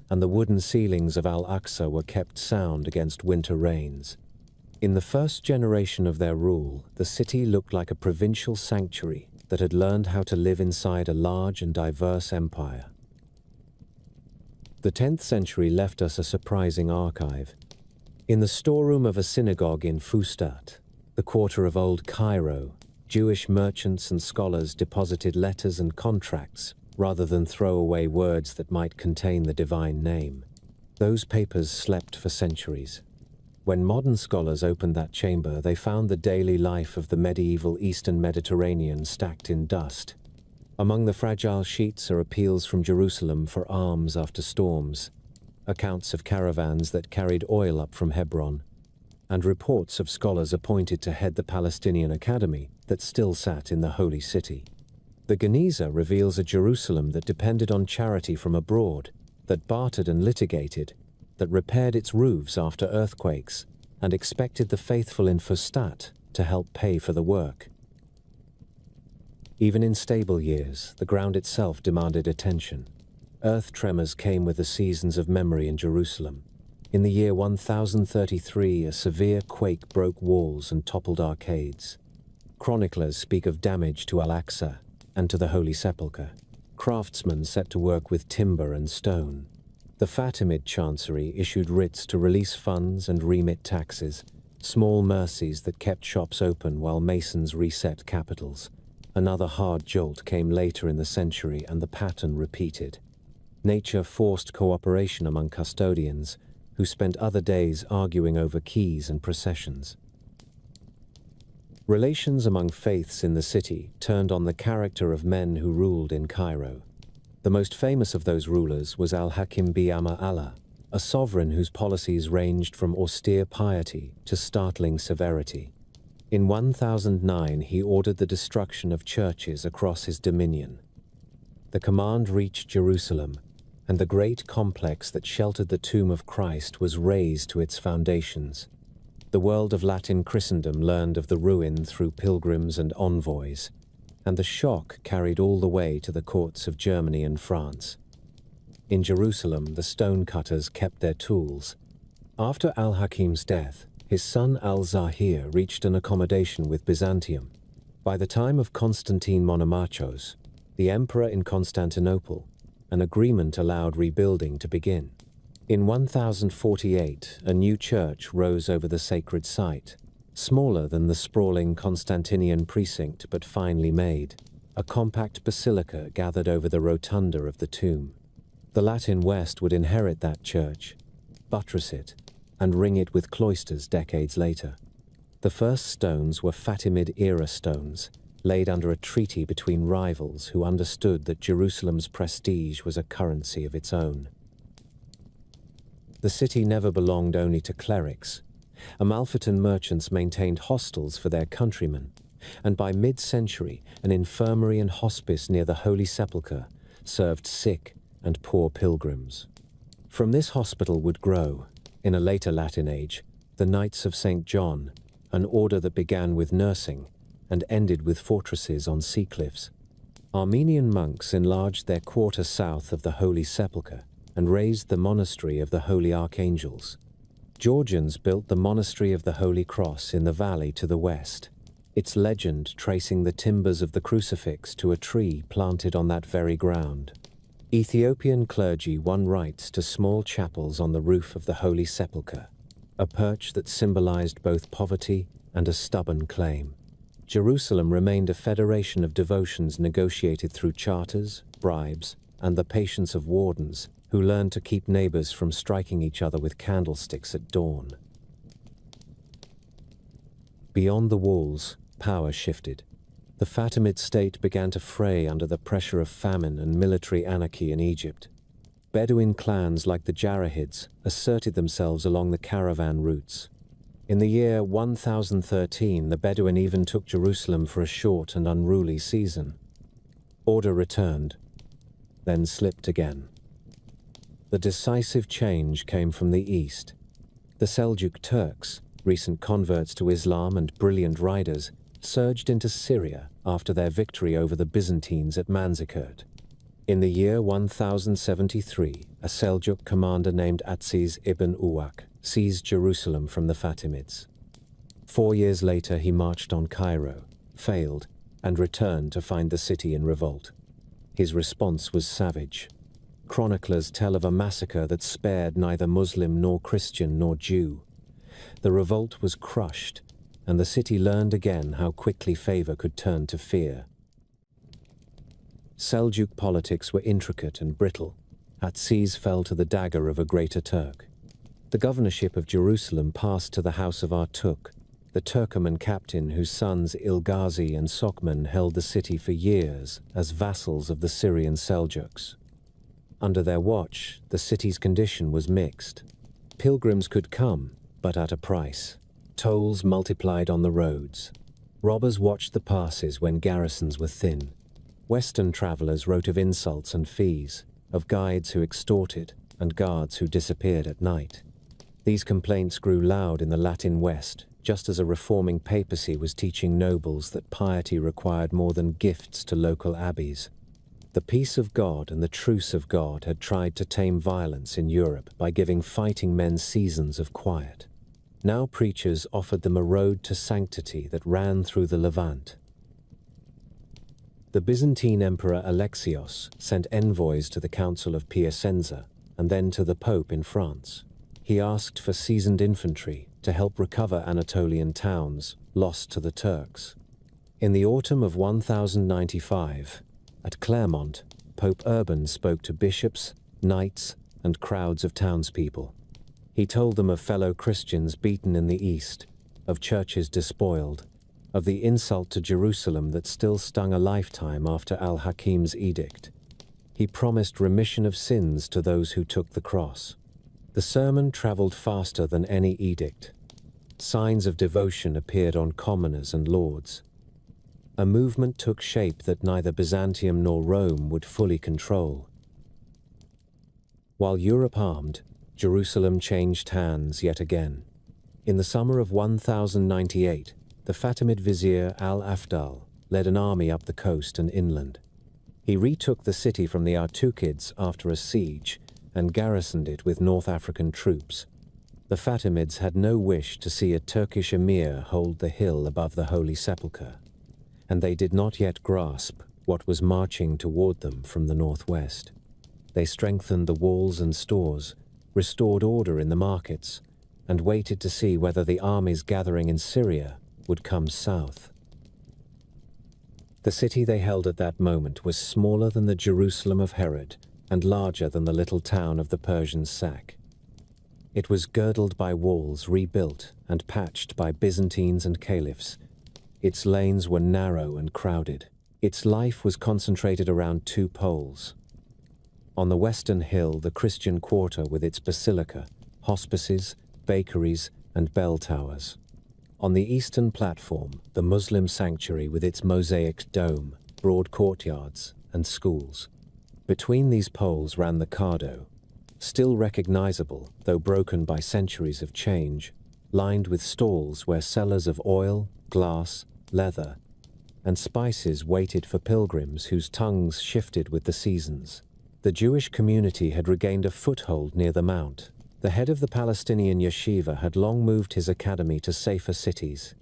and the wooden ceilings of Al-Aqsa were kept sound against winter rains. In the first generation of their rule, the city looked like a provincial sanctuary that had learned how to live inside a large and diverse empire. The 10th century left us a surprising archive. In the storeroom of a synagogue in Fustat, the quarter of Old Cairo, Jewish merchants and scholars deposited letters and contracts rather than throw away words that might contain the divine name. Those papers slept for centuries. When modern scholars opened that chamber, they found the daily life of the medieval Eastern Mediterranean stacked in dust. Among the fragile sheets are appeals from Jerusalem for alms after storms, accounts of caravans that carried oil up from Hebron, and reports of scholars appointed to head the Palestinian Academy that still sat in the Holy City. The Geniza reveals a Jerusalem that depended on charity from abroad, that bartered and litigated, that repaired its roofs after earthquakes, and expected the faithful in Fustat to help pay for the work. Even in stable years, the ground itself demanded attention. Earth tremors came with the seasons of memory in Jerusalem. In the year 1033, a severe quake broke walls and toppled arcades. Chroniclers speak of damage to Al-Aqsa and to the Holy Sepulchre. Craftsmen set to work with timber and stone. The Fatimid Chancery issued writs to release funds and remit taxes, small mercies that kept shops open while masons reset capitals. Another hard jolt came later in the century, and the pattern repeated. Nature forced cooperation among custodians, who spent other days arguing over keys and processions. Relations among faiths in the city turned on the character of men who ruled in Cairo. The most famous of those rulers was Al-Hakim bi-Amr Allah, a sovereign whose policies ranged from austere piety to startling severity. In 1009, he ordered the destruction of churches across his dominion. The command reached Jerusalem, and the great complex that sheltered the tomb of Christ was razed to its foundations. The world of Latin Christendom learned of the ruin through pilgrims and envoys, and the shock carried all the way to the courts of Germany and France. In Jerusalem, the stonecutters kept their tools. After Al-Hakim's death, his son Al-Zahir reached an accommodation with Byzantium. By the time of Constantine Monomachos, the emperor in Constantinople, an agreement allowed rebuilding to begin. In 1048, a new church rose over the sacred site, smaller than the sprawling Constantinian precinct but finely made. A compact basilica gathered over the rotunda of the tomb. The Latin West would inherit that church, buttress it, and ring it with cloisters decades later. The first stones were Fatimid-era stones, laid under a treaty between rivals who understood that Jerusalem's prestige was a currency of its own. The city never belonged only to clerics. Amalfitan merchants maintained hostels for their countrymen, and by mid-century, an infirmary and hospice near the Holy Sepulchre served sick and poor pilgrims. From this hospital would grow, in a later Latin age, the Knights of St. John, an order that began with nursing and ended with fortresses on sea cliffs. Armenian monks enlarged their quarter south of the Holy Sepulchre and raised the Monastery of the Holy Archangels. Georgians built the Monastery of the Holy Cross in the valley to the west, its legend tracing the timbers of the crucifix to a tree planted on that very ground. Ethiopian clergy won rights to small chapels on the roof of the Holy Sepulchre, a perch that symbolized both poverty and a stubborn claim. Jerusalem remained a federation of devotions negotiated through charters, bribes, and the patience of wardens who learned to keep neighbors from striking each other with candlesticks at dawn. Beyond the walls, power shifted. The Fatimid state began to fray under the pressure of famine and military anarchy in Egypt. Bedouin clans like the Jarahids asserted themselves along the caravan routes. In the year 1013, the Bedouin even took Jerusalem for a short and unruly season. Order returned, then slipped again. The decisive change came from the east. The Seljuk Turks, recent converts to Islam and brilliant riders, surged into Syria after their victory over the Byzantines at Manzikert. In the year 1073, a Seljuk commander named Atsiz ibn Uwak seized Jerusalem from the Fatimids. 4 years later, he marched on Cairo, failed, and returned to find the city in revolt. His response was savage. Chroniclers tell of a massacre that spared neither Muslim nor Christian nor Jew. The revolt was crushed, and the city learned again how quickly favor could turn to fear. Seljuk politics were intricate and brittle. Atsiz fell to the dagger of a greater Turk. The governorship of Jerusalem passed to the house of Artuk, the Turkoman captain whose sons Ilghazi and Sokman held the city for years as vassals of the Syrian Seljuks. Under their watch, the city's condition was mixed. Pilgrims could come, but at a price. Tolls multiplied on the roads. Robbers watched the passes when garrisons were thin. Western travelers wrote of insults and fees, of guides who extorted and guards who disappeared at night. These complaints grew loud in the Latin West, just as a reforming papacy was teaching nobles that piety required more than gifts to local abbeys. The peace of God and the truce of God had tried to tame violence in Europe by giving fighting men seasons of quiet. Now preachers offered them a road to sanctity that ran through the Levant. The Byzantine Emperor Alexios sent envoys to the Council of Piacenza and then to the Pope in France. He asked for seasoned infantry to help recover Anatolian towns lost to the Turks. In the autumn of 1095, at Clermont, Pope Urban spoke to bishops, knights, and crowds of townspeople. He told them of fellow Christians beaten in the east, of churches despoiled, of the insult to Jerusalem that still stung a lifetime after al-Hakim's edict. He promised remission of sins to those who took the cross. The sermon traveled faster than any edict. Signs of devotion appeared on commoners and lords. A movement took shape that neither Byzantium nor Rome would fully control. While Europe armed, Jerusalem changed hands yet again. In the summer of 1098, the Fatimid vizier al-Afdal led an army up the coast and inland. He retook the city from the Artukids after a siege and garrisoned it with North African troops. The Fatimids had no wish to see a Turkish emir hold the hill above the Holy Sepulchre, and they did not yet grasp what was marching toward them from the northwest. They strengthened the walls and stores, restored order in the markets, and waited to see whether the armies gathering in Syria would come south. The city they held at that moment was smaller than the Jerusalem of Herod and larger than the little town of the Persian sack. It was girdled by walls rebuilt and patched by Byzantines and caliphs. Its lanes were narrow and crowded. Its life was concentrated around two poles. On the western hill, the Christian quarter with its basilica, hospices, bakeries, and bell towers. On the eastern platform, the Muslim sanctuary with its mosaic dome, broad courtyards, and schools. Between these poles ran the Cardo, still recognizable, though broken by centuries of change, lined with stalls where sellers of oil, glass, leather, and spices waited for pilgrims whose tongues shifted with the seasons. The Jewish community had regained a foothold near the mount. The head of the Palestinian yeshiva had long moved his academy to safer cities.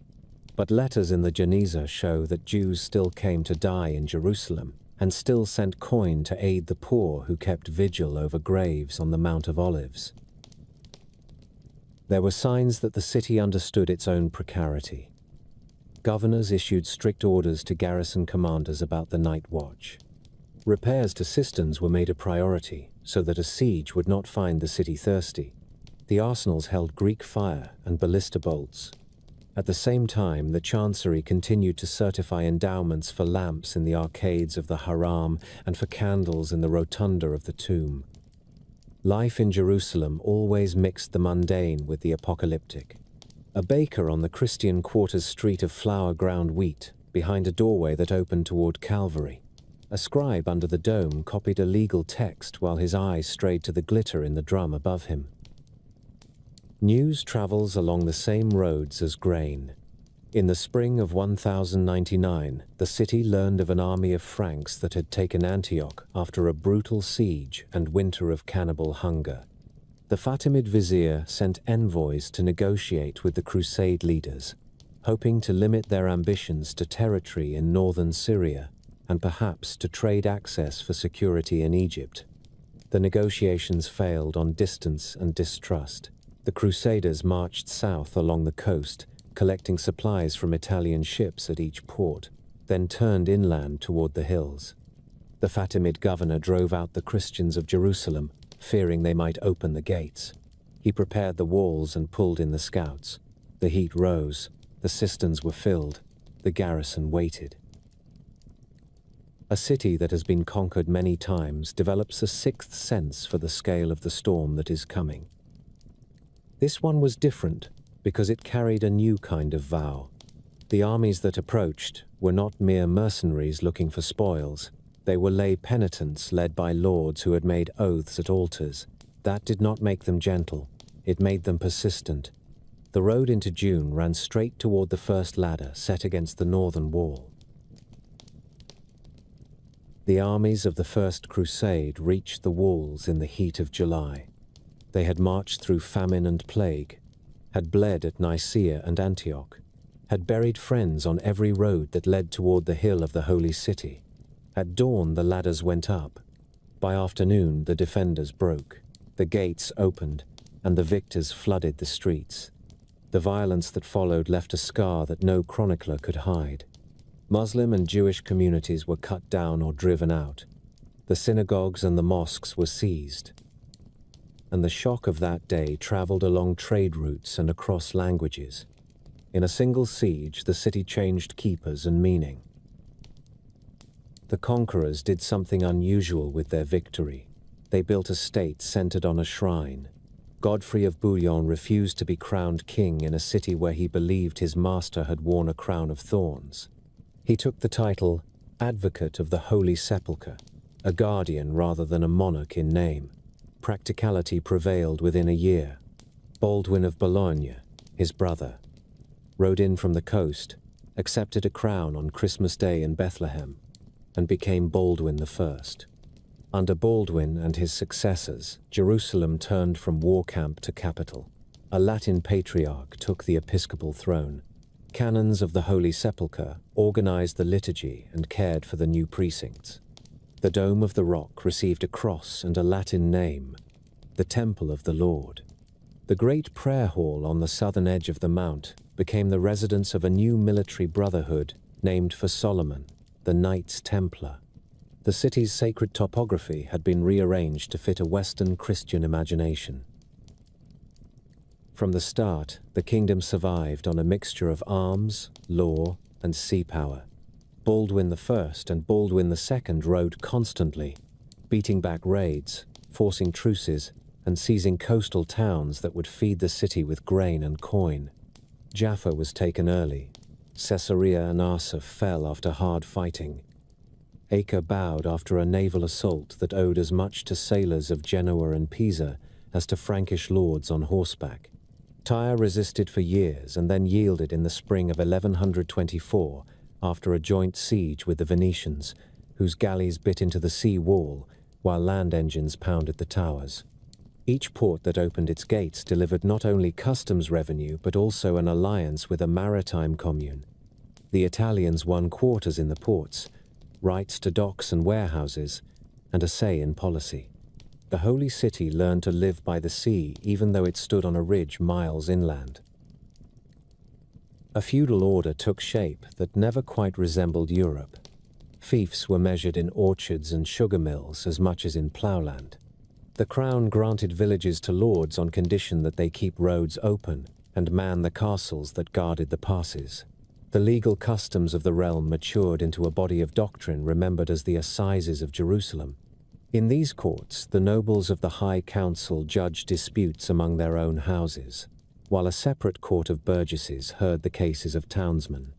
But letters in the Geniza show that Jews still came to die in Jerusalem and still sent coin to aid the poor who kept vigil over graves on the Mount of Olives. There were signs that the city understood its own precarity. Governors issued strict orders to garrison commanders about the night watch. Repairs to cisterns were made a priority so that a siege would not find the city thirsty. The arsenals held Greek fire and ballista bolts. At the same time, the chancery continued to certify endowments for lamps in the arcades of the Haram and for candles in the rotunda of the tomb. Life in Jerusalem always mixed the mundane with the apocalyptic. A baker on the Christian Quarter's street of flour ground wheat, behind a doorway that opened toward Calvary. A scribe under the dome copied a legal text while his eyes strayed to the glitter in the drum above him. News travels along the same roads as grain. In the spring of 1099, the city learned of an army of Franks that had taken Antioch after a brutal siege and winter of cannibal hunger. The Fatimid vizier sent envoys to negotiate with the crusade leaders, hoping to limit their ambitions to territory in northern Syria and perhaps to trade access for security in Egypt. The negotiations failed on distance and distrust. The Crusaders marched south along the coast, collecting supplies from Italian ships at each port, then turned inland toward the hills. The Fatimid governor drove out the Christians of Jerusalem, fearing they might open the gates. He prepared the walls and pulled in the scouts. The heat rose, the cisterns were filled, the garrison waited. A city that has been conquered many times develops a sixth sense for the scale of the storm that is coming. This one was different because it carried a new kind of vow. The armies that approached were not mere mercenaries looking for spoils. They were lay penitents led by lords who had made oaths at altars. That did not make them gentle. It made them persistent. The road into June ran straight toward the first ladder set against the northern wall. The armies of the First Crusade reached the walls in the heat of July. They had marched through famine and plague, had bled at Nicaea and Antioch, had buried friends on every road that led toward the hill of the Holy City. At dawn the ladders went up. By afternoon the defenders broke. The gates opened, and the victors flooded the streets. The violence that followed left a scar that no chronicler could hide. Muslim and Jewish communities were cut down or driven out. The synagogues and the mosques were seized. And the shock of that day traveled along trade routes and across languages. In a single siege, the city changed keepers and meaning. The conquerors did something unusual with their victory. They built a state centered on a shrine. Godfrey of Bouillon refused to be crowned king in a city where he believed his master had worn a crown of thorns. He took the title Advocate of the Holy Sepulchre, a guardian rather than a monarch in name. Practicality prevailed within a year. Baldwin of Boulogne, his brother, rode in from the coast, accepted a crown on Christmas Day in Bethlehem, and became Baldwin I. Under Baldwin and his successors, Jerusalem turned from war camp to capital. A Latin patriarch took the episcopal throne. Canons of the Holy Sepulchre organized the liturgy and cared for the new precincts. The Dome of the Rock received a cross and a Latin name, the Temple of the Lord. The great prayer hall on the southern edge of the mount became the residence of a new military brotherhood named for Solomon, the Knights Templar. The city's sacred topography had been rearranged to fit a Western Christian imagination. From the start, the kingdom survived on a mixture of arms, law, and sea power. Baldwin I and Baldwin II rode constantly, beating back raids, forcing truces, and seizing coastal towns that would feed the city with grain and coin. Jaffa was taken early. Caesarea and Asa fell after hard fighting. Acre bowed after a naval assault that owed as much to sailors of Genoa and Pisa as to Frankish lords on horseback. Tyre resisted for years and then yielded in the spring of 1124 after a joint siege with the Venetians, whose galleys bit into the sea wall while land engines pounded the towers. Each port that opened its gates delivered not only customs revenue but also an alliance with a maritime commune. The Italians won quarters in the ports, rights to docks and warehouses, and a say in policy. The Holy City learned to live by the sea even though it stood on a ridge miles inland. A feudal order took shape that never quite resembled Europe. Fiefs were measured in orchards and sugar mills as much as in ploughland. The crown granted villages to lords on condition that they keep roads open and man the castles that guarded the passes. The legal customs of the realm matured into a body of doctrine remembered as the Assizes of Jerusalem. In these courts, the nobles of the High Council judged disputes among their own houses, while a separate court of burgesses heard the cases of townsmen.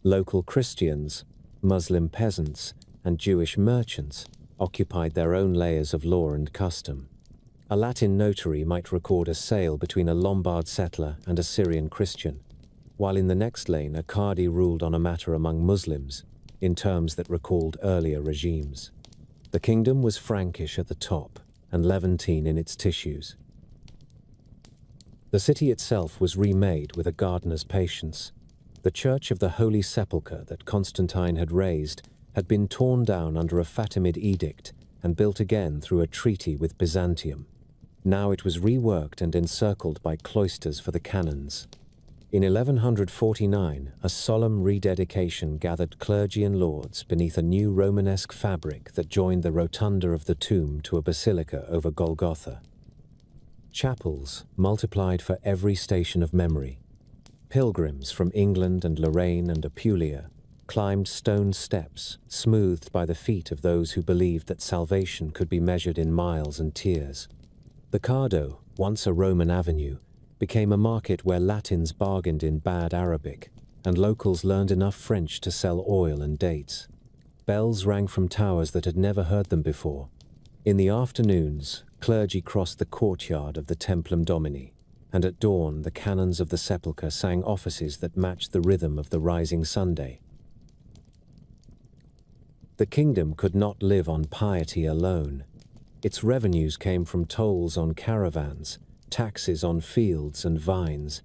Local Christians, Muslim peasants, and Jewish merchants occupied their own layers of law and custom. A Latin notary might record a sale between a Lombard settler and a Syrian Christian, while in the next lane a Qadi ruled on a matter among Muslims, in terms that recalled earlier regimes. The kingdom was Frankish at the top, and Levantine in its tissues. The city itself was remade with a gardener's patience. The Church of the Holy Sepulchre that Constantine had razed had been torn down under a Fatimid edict and built again through a treaty with Byzantium. Now it was reworked and encircled by cloisters for the canons. In 1149, a solemn rededication gathered clergy and lords beneath a new Romanesque fabric that joined the rotunda of the tomb to a basilica over Golgotha. Chapels multiplied for every station of memory. Pilgrims from England and Lorraine and Apulia climbed stone steps, smoothed by the feet of those who believed that salvation could be measured in miles and tears. The Cardo, once a Roman avenue, became a market where Latins bargained in bad Arabic, and locals learned enough French to sell oil and dates. Bells rang from towers that had never heard them before. In the afternoons, clergy crossed the courtyard of the Templum Domini, and at dawn the canons of the Sepulchre sang offices that matched the rhythm of the rising Sunday. The kingdom could not live on piety alone. Its revenues came from tolls on caravans, taxes on fields and vines,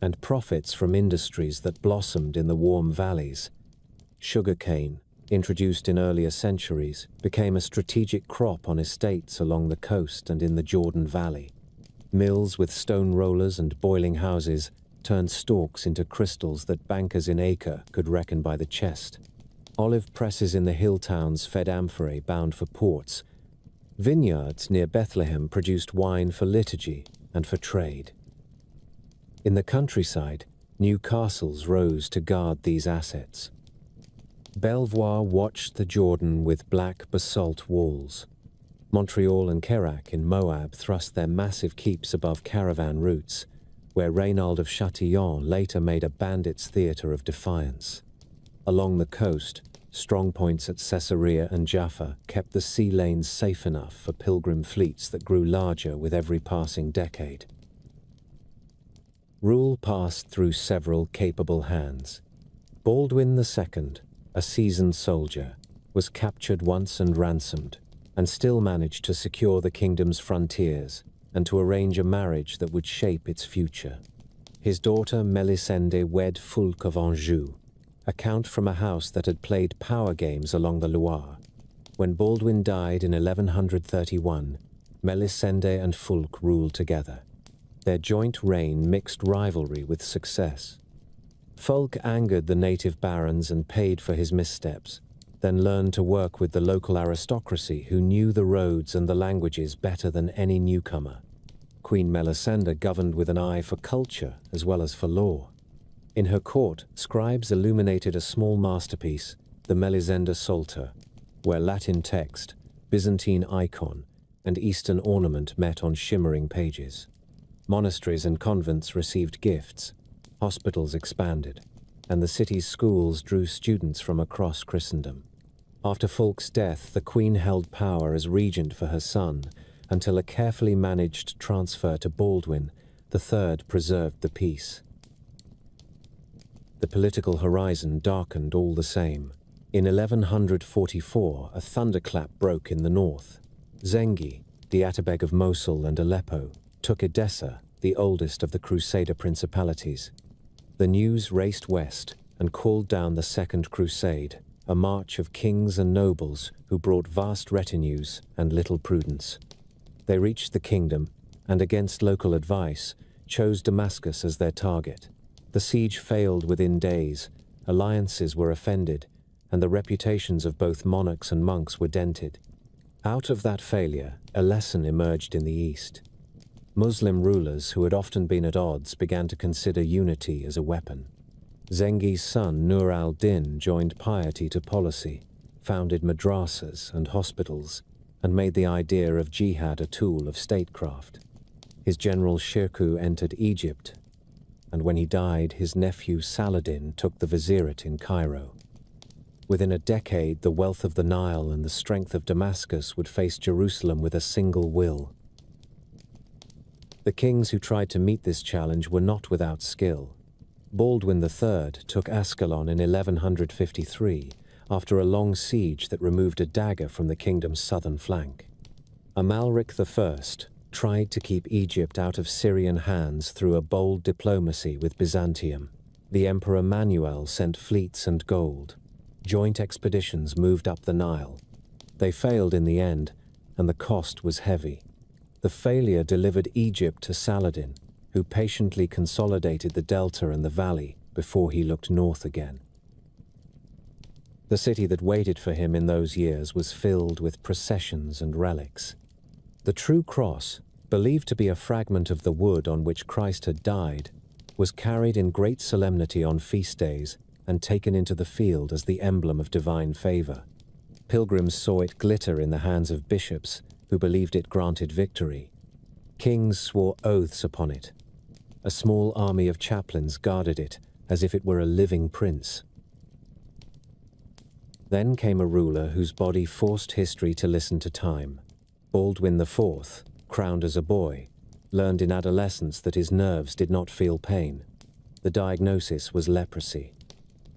and profits from industries that blossomed in the warm valleys. Sugarcane, introduced in earlier centuries, became a strategic crop on estates along the coast and in the Jordan Valley. Mills with stone rollers and boiling houses turned stalks into crystals that bankers in Acre could reckon by the chest. Olive presses in the hill towns fed amphorae bound for ports. Vineyards near Bethlehem produced wine for liturgy and for trade. In the countryside, new castles rose to guard these assets. Belvoir watched the Jordan with black basalt walls. Montreal and Kerak in Moab thrust their massive keeps above caravan routes, where Reynald of Châtillon later made a bandit's theatre of defiance. Along the coast, strongpoints at Caesarea and Jaffa kept the sea lanes safe enough for pilgrim fleets that grew larger with every passing decade. Rule passed through several capable hands. Baldwin II, a seasoned soldier, was captured once and ransomed, and still managed to secure the kingdom's frontiers and to arrange a marriage that would shape its future. His daughter Melisende wed Fulk of Anjou, a count from a house that had played power games along the Loire. When Baldwin died in 1131, Melisende and Fulk ruled together. Their joint reign mixed rivalry with success. Fulk angered the native barons and paid for his missteps, then learned to work with the local aristocracy who knew the roads and the languages better than any newcomer. Queen Melisende governed with an eye for culture as well as for law. In her court, scribes illuminated a small masterpiece, the Melisende Psalter, where Latin text, Byzantine icon, and Eastern ornament met on shimmering pages. Monasteries and convents received gifts, hospitals expanded, and the city's schools drew students from across Christendom. After Fulk's death, the queen held power as regent for her son, until a carefully managed transfer to Baldwin III preserved the peace. The political horizon darkened all the same. In 1144, a thunderclap broke in the north. Zengi, the Atabeg of Mosul and Aleppo, took Edessa, the oldest of the Crusader principalities. The news raced west and called down the Second Crusade, a march of kings and nobles who brought vast retinues and little prudence. They reached the kingdom and, against local advice, chose Damascus as their target. The siege failed within days, alliances were offended, and the reputations of both monarchs and monks were dented. Out of that failure, a lesson emerged in the East. Muslim rulers who had often been at odds began to consider unity as a weapon. Zengi's son Nur al-Din joined piety to policy, founded madrasas and hospitals, and made the idea of jihad a tool of statecraft. His general Shirkuh entered Egypt, and when he died, his nephew Saladin took the vizierate in Cairo. Within a decade, the wealth of the Nile and the strength of Damascus would face Jerusalem with a single will. The kings who tried to meet this challenge were not without skill. Baldwin III took Ascalon in 1153, after a long siege that removed a dagger from the kingdom's southern flank. Amalric I tried to keep Egypt out of Syrian hands through a bold diplomacy with Byzantium. The Emperor Manuel sent fleets and gold. Joint expeditions moved up the Nile. They failed in the end, and the cost was heavy. The failure delivered Egypt to Saladin, who patiently consolidated the delta and the valley before he looked north again. The city that waited for him in those years was filled with processions and relics. The true cross, believed to be a fragment of the wood on which Christ had died, was carried in great solemnity on feast days and taken into the field as the emblem of divine favor. Pilgrims saw it glitter in the hands of bishops who believed it granted victory. Kings swore oaths upon it. A small army of chaplains guarded it as if it were a living prince. Then came a ruler whose body forced history to listen to time. Baldwin IV, crowned as a boy, learned in adolescence that his nerves did not feel pain. The diagnosis was leprosy.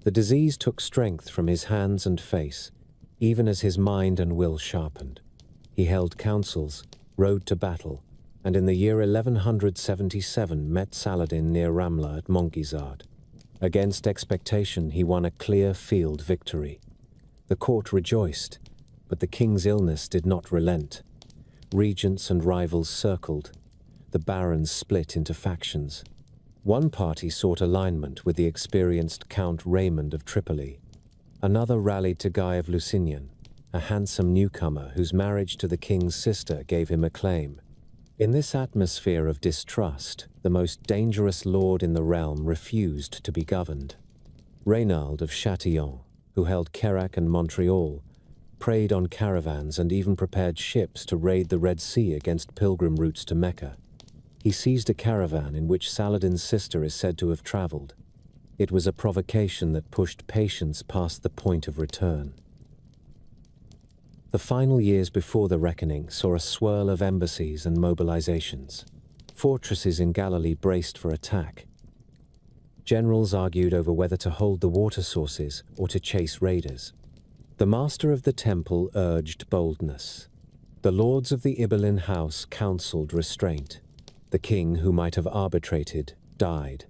The disease took strength from his hands and face, even as his mind and will sharpened. He held councils, rode to battle, and in the year 1177 met Saladin near Ramla at Montgizard. Against expectation, he won a clear field victory. The court rejoiced, but the king's illness did not relent. Regents and rivals circled. The barons split into factions. One party sought alignment with the experienced Count Raymond of Tripoli. Another rallied to Guy of Lusignan, a handsome newcomer whose marriage to the king's sister gave him acclaim. In this atmosphere of distrust, the most dangerous lord in the realm refused to be governed. Reynald of Châtillon, who held Querac and Montreal, preyed on caravans and even prepared ships to raid the Red Sea against pilgrim routes to Mecca. He seized a caravan in which Saladin's sister is said to have traveled. It was a provocation that pushed patience past the point of return. The final years before the reckoning saw a swirl of embassies and mobilizations. Fortresses in Galilee braced for attack. Generals argued over whether to hold the water sources or to chase raiders. The master of the temple urged boldness. The lords of the Ibelin house counseled restraint. The king who might have arbitrated died,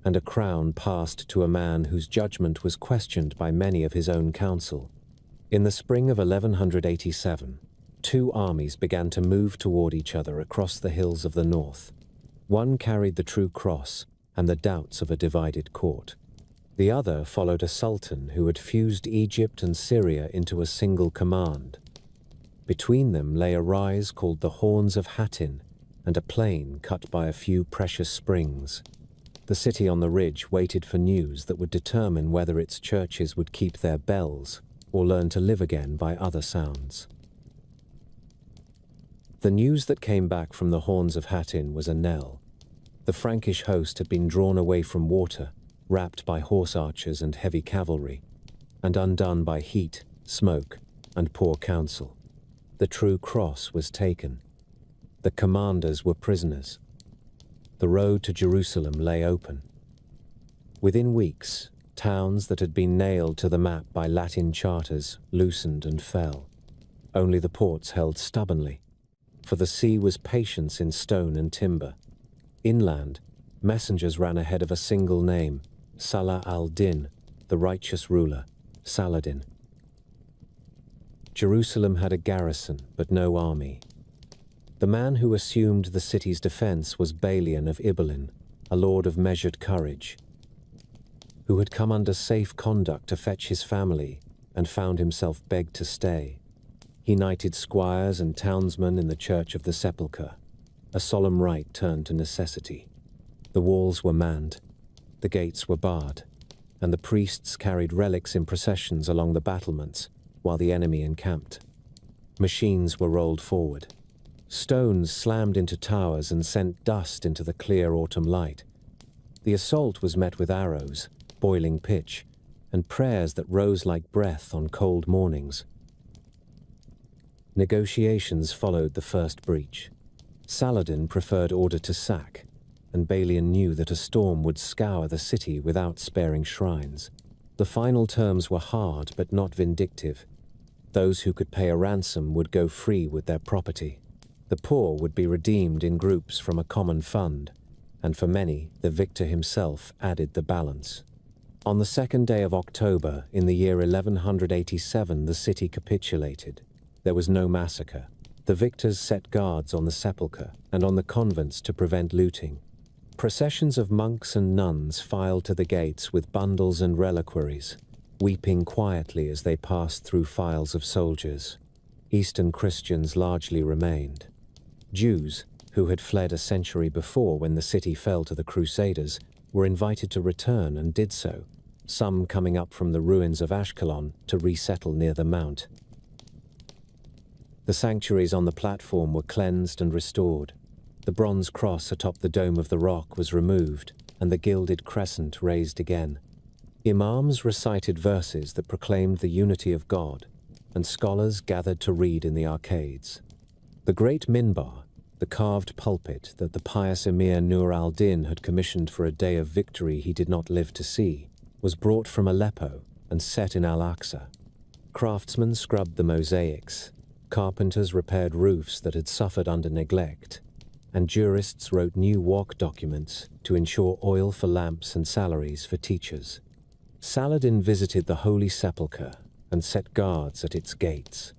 and a crown passed to a man whose judgment was questioned by many of his own council. In the spring of 1187, two armies began to move toward each other across the hills of the north. One carried the true cross and the doubts of a divided court. The other followed a sultan who had fused Egypt and Syria into a single command. Between them lay a rise called the Horns of Hattin and a plain cut by a few precious springs. The city on the ridge waited for news that would determine whether its churches would keep their bells or learn to live again by other sounds. The news that came back from the Horns of Hattin was a knell. The Frankish host had been drawn away from water, wrapped by horse archers and heavy cavalry, and undone by heat, smoke, and poor counsel. The true cross was taken. The commanders were prisoners. The road to Jerusalem lay open. Within weeks, towns that had been nailed to the map by Latin charters loosened and fell. Only the ports held stubbornly, for the sea was patience in stone and timber. Inland, messengers ran ahead of a single name, Salah al-Din, the righteous ruler, Saladin. Jerusalem had a garrison, but no army. The man who assumed the city's defense was Balian of Ibelin, a lord of measured courage, who had come under safe conduct to fetch his family and found himself begged to stay. He knighted squires and townsmen in the Church of the Sepulchre. A solemn rite turned to necessity. The walls were manned, the gates were barred, and the priests carried relics in processions along the battlements while the enemy encamped. Machines were rolled forward. Stones slammed into towers and sent dust into the clear autumn light. The assault was met with arrows, boiling pitch, and prayers that rose like breath on cold mornings. Negotiations followed the first breach. Saladin preferred order to sack, and Balian knew that a storm would scour the city without sparing shrines. The final terms were hard but not vindictive. Those who could pay a ransom would go free with their property. The poor would be redeemed in groups from a common fund, and for many, the victor himself added the balance. On the 2nd day of October, in the year 1187, the city capitulated. There was no massacre. The victors set guards on the sepulchre and on the convents to prevent looting. Processions of monks and nuns filed to the gates with bundles and reliquaries, weeping quietly as they passed through files of soldiers. Eastern Christians largely remained. Jews, who had fled a century before when the city fell to the Crusaders, were invited to return and did so, some coming up from the ruins of Ashkelon to resettle near the mount. The sanctuaries on the platform were cleansed and restored. The bronze cross atop the dome of the rock was removed, and the gilded crescent raised again. Imams recited verses that proclaimed the unity of God, and scholars gathered to read in the arcades. The great minbar, the carved pulpit that the pious Emir Nur al-Din had commissioned for a day of victory he did not live to see, was brought from Aleppo and set in Al-Aqsa. Craftsmen scrubbed the mosaics, carpenters repaired roofs that had suffered under neglect, and jurists wrote new work documents to ensure oil for lamps and salaries for teachers. Saladin visited the Holy Sepulchre and set guards at its gates.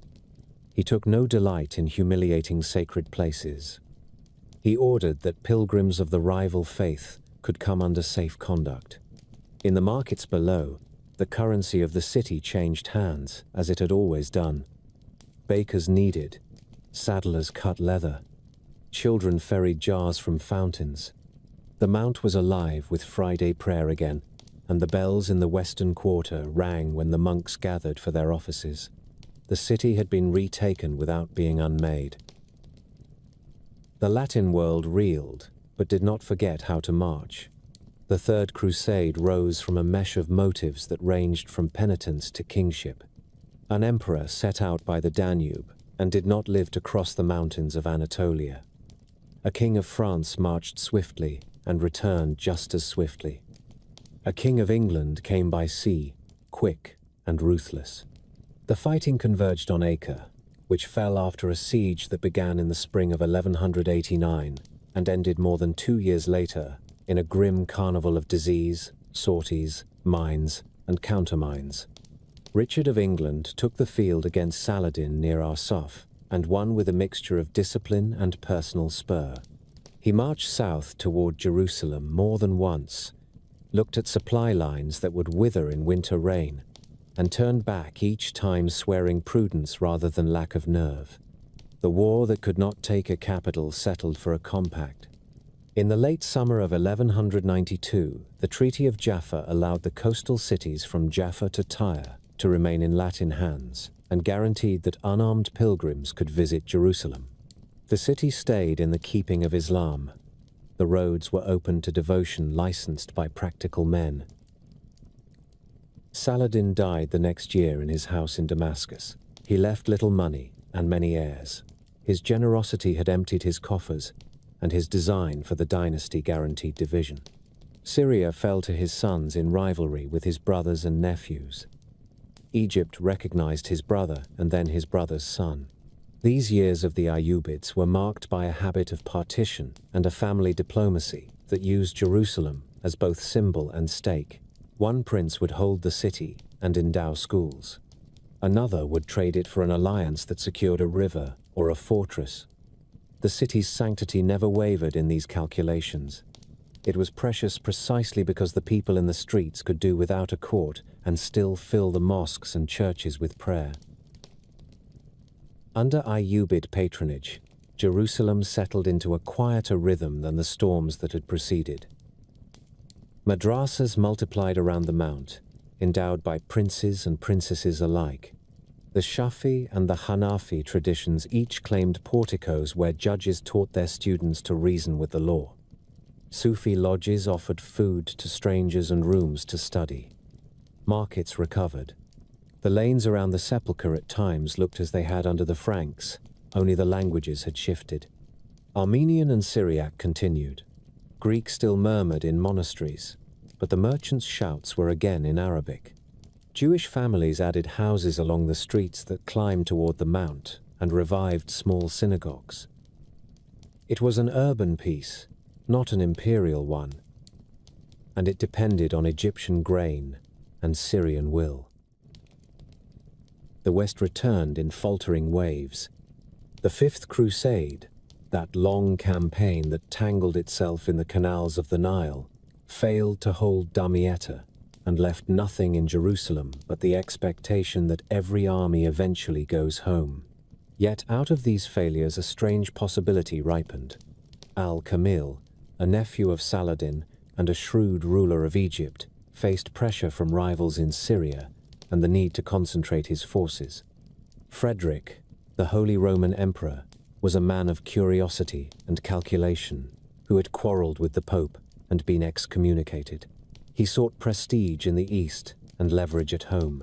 He took no delight in humiliating sacred places. He ordered that pilgrims of the rival faith could come under safe conduct. In the markets below, the currency of the city changed hands, as it had always done. Bakers kneaded, saddlers cut leather, children ferried jars from fountains. The mount was alive with Friday prayer again, and the bells in the western quarter rang when the monks gathered for their offices. The city had been retaken without being unmade. The Latin world reeled, but did not forget how to march. The Third Crusade rose from a mesh of motives that ranged from penitence to kingship. An emperor set out by the Danube and did not live to cross the mountains of Anatolia. A king of France marched swiftly and returned just as swiftly. A king of England came by sea, quick and ruthless. The fighting converged on Acre, which fell after a siege that began in the spring of 1189 and ended more than 2 years later in a grim carnival of disease, sorties, mines, and countermines. Richard of England took the field against Saladin near Arsuf and won with a mixture of discipline and personal spur. He marched south toward Jerusalem more than once, looked at supply lines that would wither in winter rain, and turned back each time swearing prudence rather than lack of nerve. The war that could not take a capital settled for a compact. In the late summer of 1192, the Treaty of Jaffa allowed the coastal cities from Jaffa to Tyre to remain in Latin hands and guaranteed that unarmed pilgrims could visit Jerusalem. The city stayed in the keeping of Islam. The roads were open to devotion licensed by practical men. Saladin died the next year in his house in Damascus. He left little money and many heirs. His generosity had emptied his coffers, and his design for the dynasty guaranteed division. Syria fell to his sons in rivalry with his brothers and nephews. Egypt recognized his brother and then his brother's son. These years of the Ayyubids were marked by a habit of partition and a family diplomacy that used Jerusalem as both symbol and stake. One prince would hold the city and endow schools. Another would trade it for an alliance that secured a river or a fortress. The city's sanctity never wavered in these calculations. It was precious precisely because the people in the streets could do without a court and still fill the mosques and churches with prayer. Under Ayyubid patronage, Jerusalem settled into a quieter rhythm than the storms that had preceded. Madrasas multiplied around the mount, endowed by princes and princesses alike. The Shafi and the Hanafi traditions each claimed porticos where judges taught their students to reason with the law. Sufi lodges offered food to strangers and rooms to study. Markets recovered. The lanes around the sepulchre at times looked as they had under the Franks, only the languages had shifted. Armenian and Syriac continued. Greek still murmured in monasteries, but the merchants' shouts were again in Arabic. Jewish families added houses along the streets that climbed toward the mount and revived small synagogues. It was an urban peace, not an imperial one, and it depended on Egyptian grain and Syrian will. The West returned in faltering waves. The Fifth Crusade, that long campaign that tangled itself in the canals of the Nile, failed to hold Damietta and left nothing in Jerusalem but the expectation that every army eventually goes home. Yet out of these failures a strange possibility ripened. Al-Kamil, a nephew of Saladin and a shrewd ruler of Egypt, faced pressure from rivals in Syria and the need to concentrate his forces. Frederick, the Holy Roman Emperor, was a man of curiosity and calculation who had quarreled with the Pope and been excommunicated. He sought prestige in the East and leverage at home.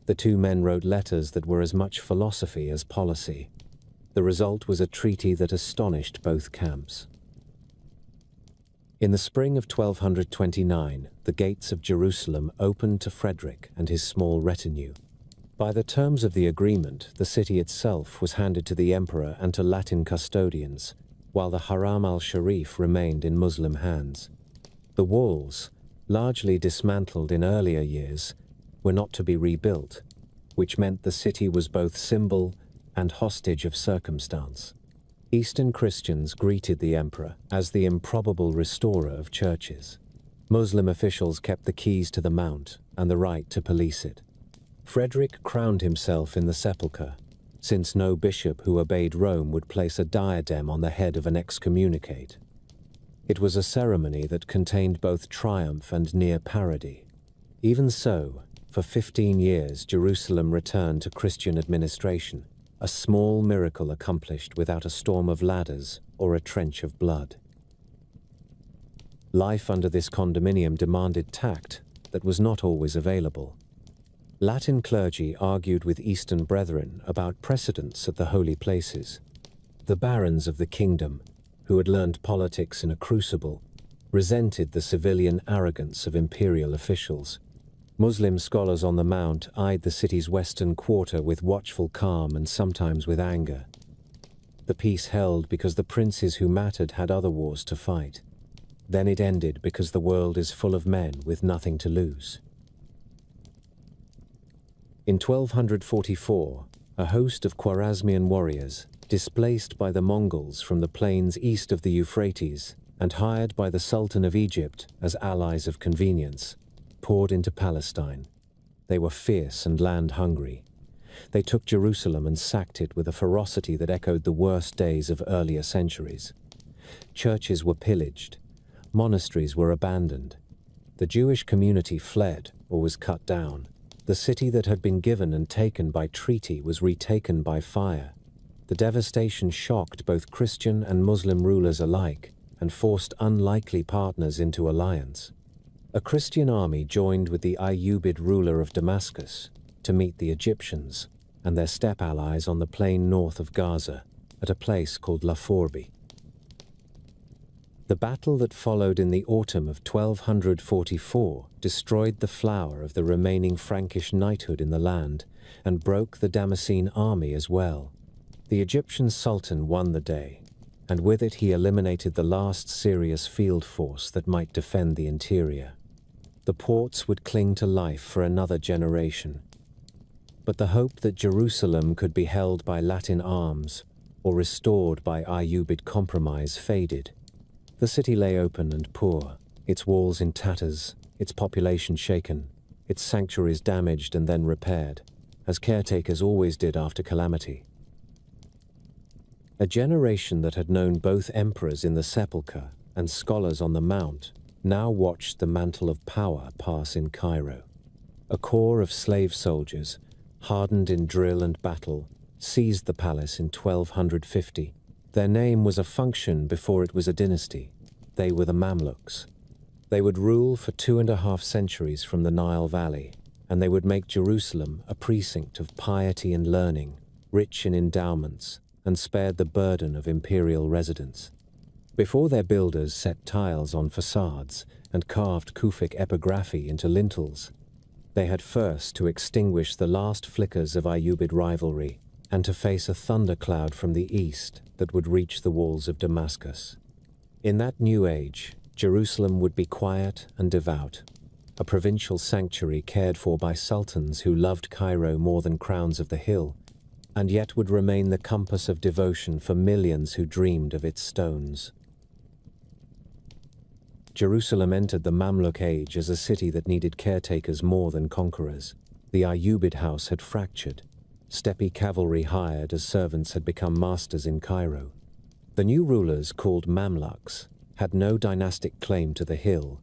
The two men wrote letters that were as much philosophy as policy. The result was a treaty that astonished both camps. In the spring of 1229, the gates of Jerusalem opened to Frederick and his small retinue. By the terms of the agreement, the city itself was handed to the emperor and to Latin custodians, while the Haram al-Sharif remained in Muslim hands. The walls, largely dismantled in earlier years, were not to be rebuilt, which meant the city was both symbol and hostage of circumstance. Eastern Christians greeted the emperor as the improbable restorer of churches. Muslim officials kept the keys to the mount and the right to police it. Frederick crowned himself in the sepulchre, since no bishop who obeyed Rome would place a diadem on the head of an excommunicate. It was a ceremony that contained both triumph and near parody. Even so, for 15 years Jerusalem returned to Christian administration, a small miracle accomplished without a storm of ladders or a trench of blood. Life under this condominium demanded tact that was not always available. Latin clergy argued with Eastern brethren about precedence at the holy places. The barons of the kingdom, who had learned politics in a crucible, resented the civilian arrogance of imperial officials. Muslim scholars on the Mount eyed the city's western quarter with watchful calm and sometimes with anger. The peace held because the princes who mattered had other wars to fight. Then it ended because the world is full of men with nothing to lose. In 1244, a host of Khwarezmian warriors, displaced by the Mongols from the plains east of the Euphrates and hired by the Sultan of Egypt as allies of convenience, poured into Palestine. They were fierce and land-hungry. They took Jerusalem and sacked it with a ferocity that echoed the worst days of earlier centuries. Churches were pillaged. Monasteries were abandoned. The Jewish community fled or was cut down. The city that had been given and taken by treaty was retaken by fire. The devastation shocked both Christian and Muslim rulers alike and forced unlikely partners into alliance. A Christian army joined with the Ayyubid ruler of Damascus to meet the Egyptians and their steppe allies on the plain north of Gaza at a place called La Fourbi. The battle that followed in the autumn of 1244 destroyed the flower of the remaining Frankish knighthood in the land and broke the Damascene army as well. The Egyptian sultan won the day, and with it he eliminated the last serious field force that might defend the interior. The ports would cling to life for another generation. But the hope that Jerusalem could be held by Latin arms or restored by Ayyubid compromise faded. The city lay open and poor, its walls in tatters, its population shaken, its sanctuaries damaged and then repaired, as caretakers always did after calamity. A generation that had known both emperors in the sepulchre and scholars on the Mount now watched the mantle of power pass in Cairo. A corps of slave soldiers, hardened in drill and battle, seized the palace in 1250. Their name was a function before it was a dynasty. They were the Mamluks. They would rule for 2.5 centuries from the Nile Valley, and they would make Jerusalem a precinct of piety and learning, rich in endowments, and spared the burden of imperial residence. Before their builders set tiles on facades and carved Kufic epigraphy into lintels, they had first to extinguish the last flickers of Ayyubid rivalry and to face a thundercloud from the east that would reach the walls of Damascus. In that new age, Jerusalem would be quiet and devout, a provincial sanctuary cared for by sultans who loved Cairo more than crowns of the hill, and yet would remain the compass of devotion for millions who dreamed of its stones. Jerusalem entered the Mamluk age as a city that needed caretakers more than conquerors. The Ayyubid house had fractured. Steppe cavalry hired as servants had become masters in Cairo. The new rulers, called Mamluks, had no dynastic claim to the hill,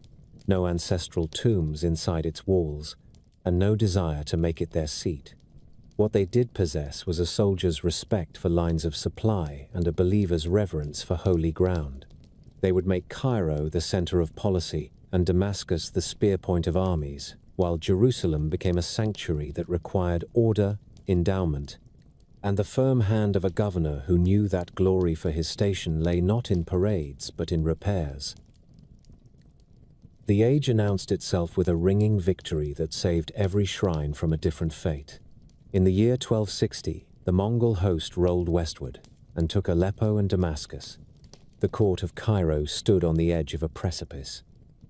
no ancestral tombs inside its walls, and no desire to make it their seat. What they did possess was a soldier's respect for lines of supply and a believer's reverence for holy ground. They would make Cairo the center of policy and Damascus the spear point of armies, while Jerusalem became a sanctuary that required order, endowment, and the firm hand of a governor who knew that glory for his station lay not in parades but in repairs. The age announced itself with a ringing victory that saved every shrine from a different fate. In the year 1260, the Mongol host rolled westward and took Aleppo and Damascus. The court of Cairo stood on the edge of a precipice.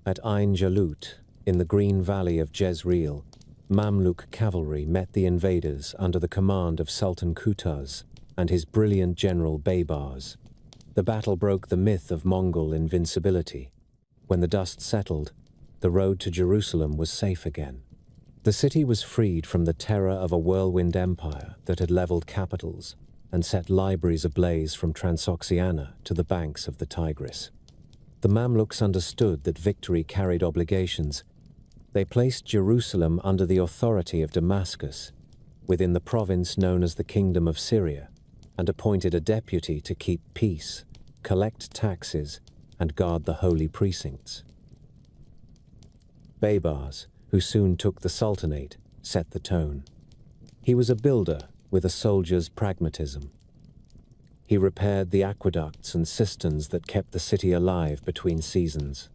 At Ain Jalut, in the green valley of Jezreel, Mamluk cavalry met the invaders under the command of Sultan Qutuz and his brilliant general Baybars. The battle broke the myth of Mongol invincibility. When the dust settled, the road to Jerusalem was safe again. The city was freed from the terror of a whirlwind empire that had leveled capitals and set libraries ablaze from Transoxiana to the banks of the Tigris. The Mamluks understood that victory carried obligations. They placed Jerusalem under the authority of Damascus, within the province known as the Kingdom of Syria, and appointed a deputy to keep peace, collect taxes, and guard the holy precincts. Baybars, who soon took the Sultanate, set the tone. He was a builder with a soldier's pragmatism. He repaired the aqueducts and cisterns that kept the city alive between seasons.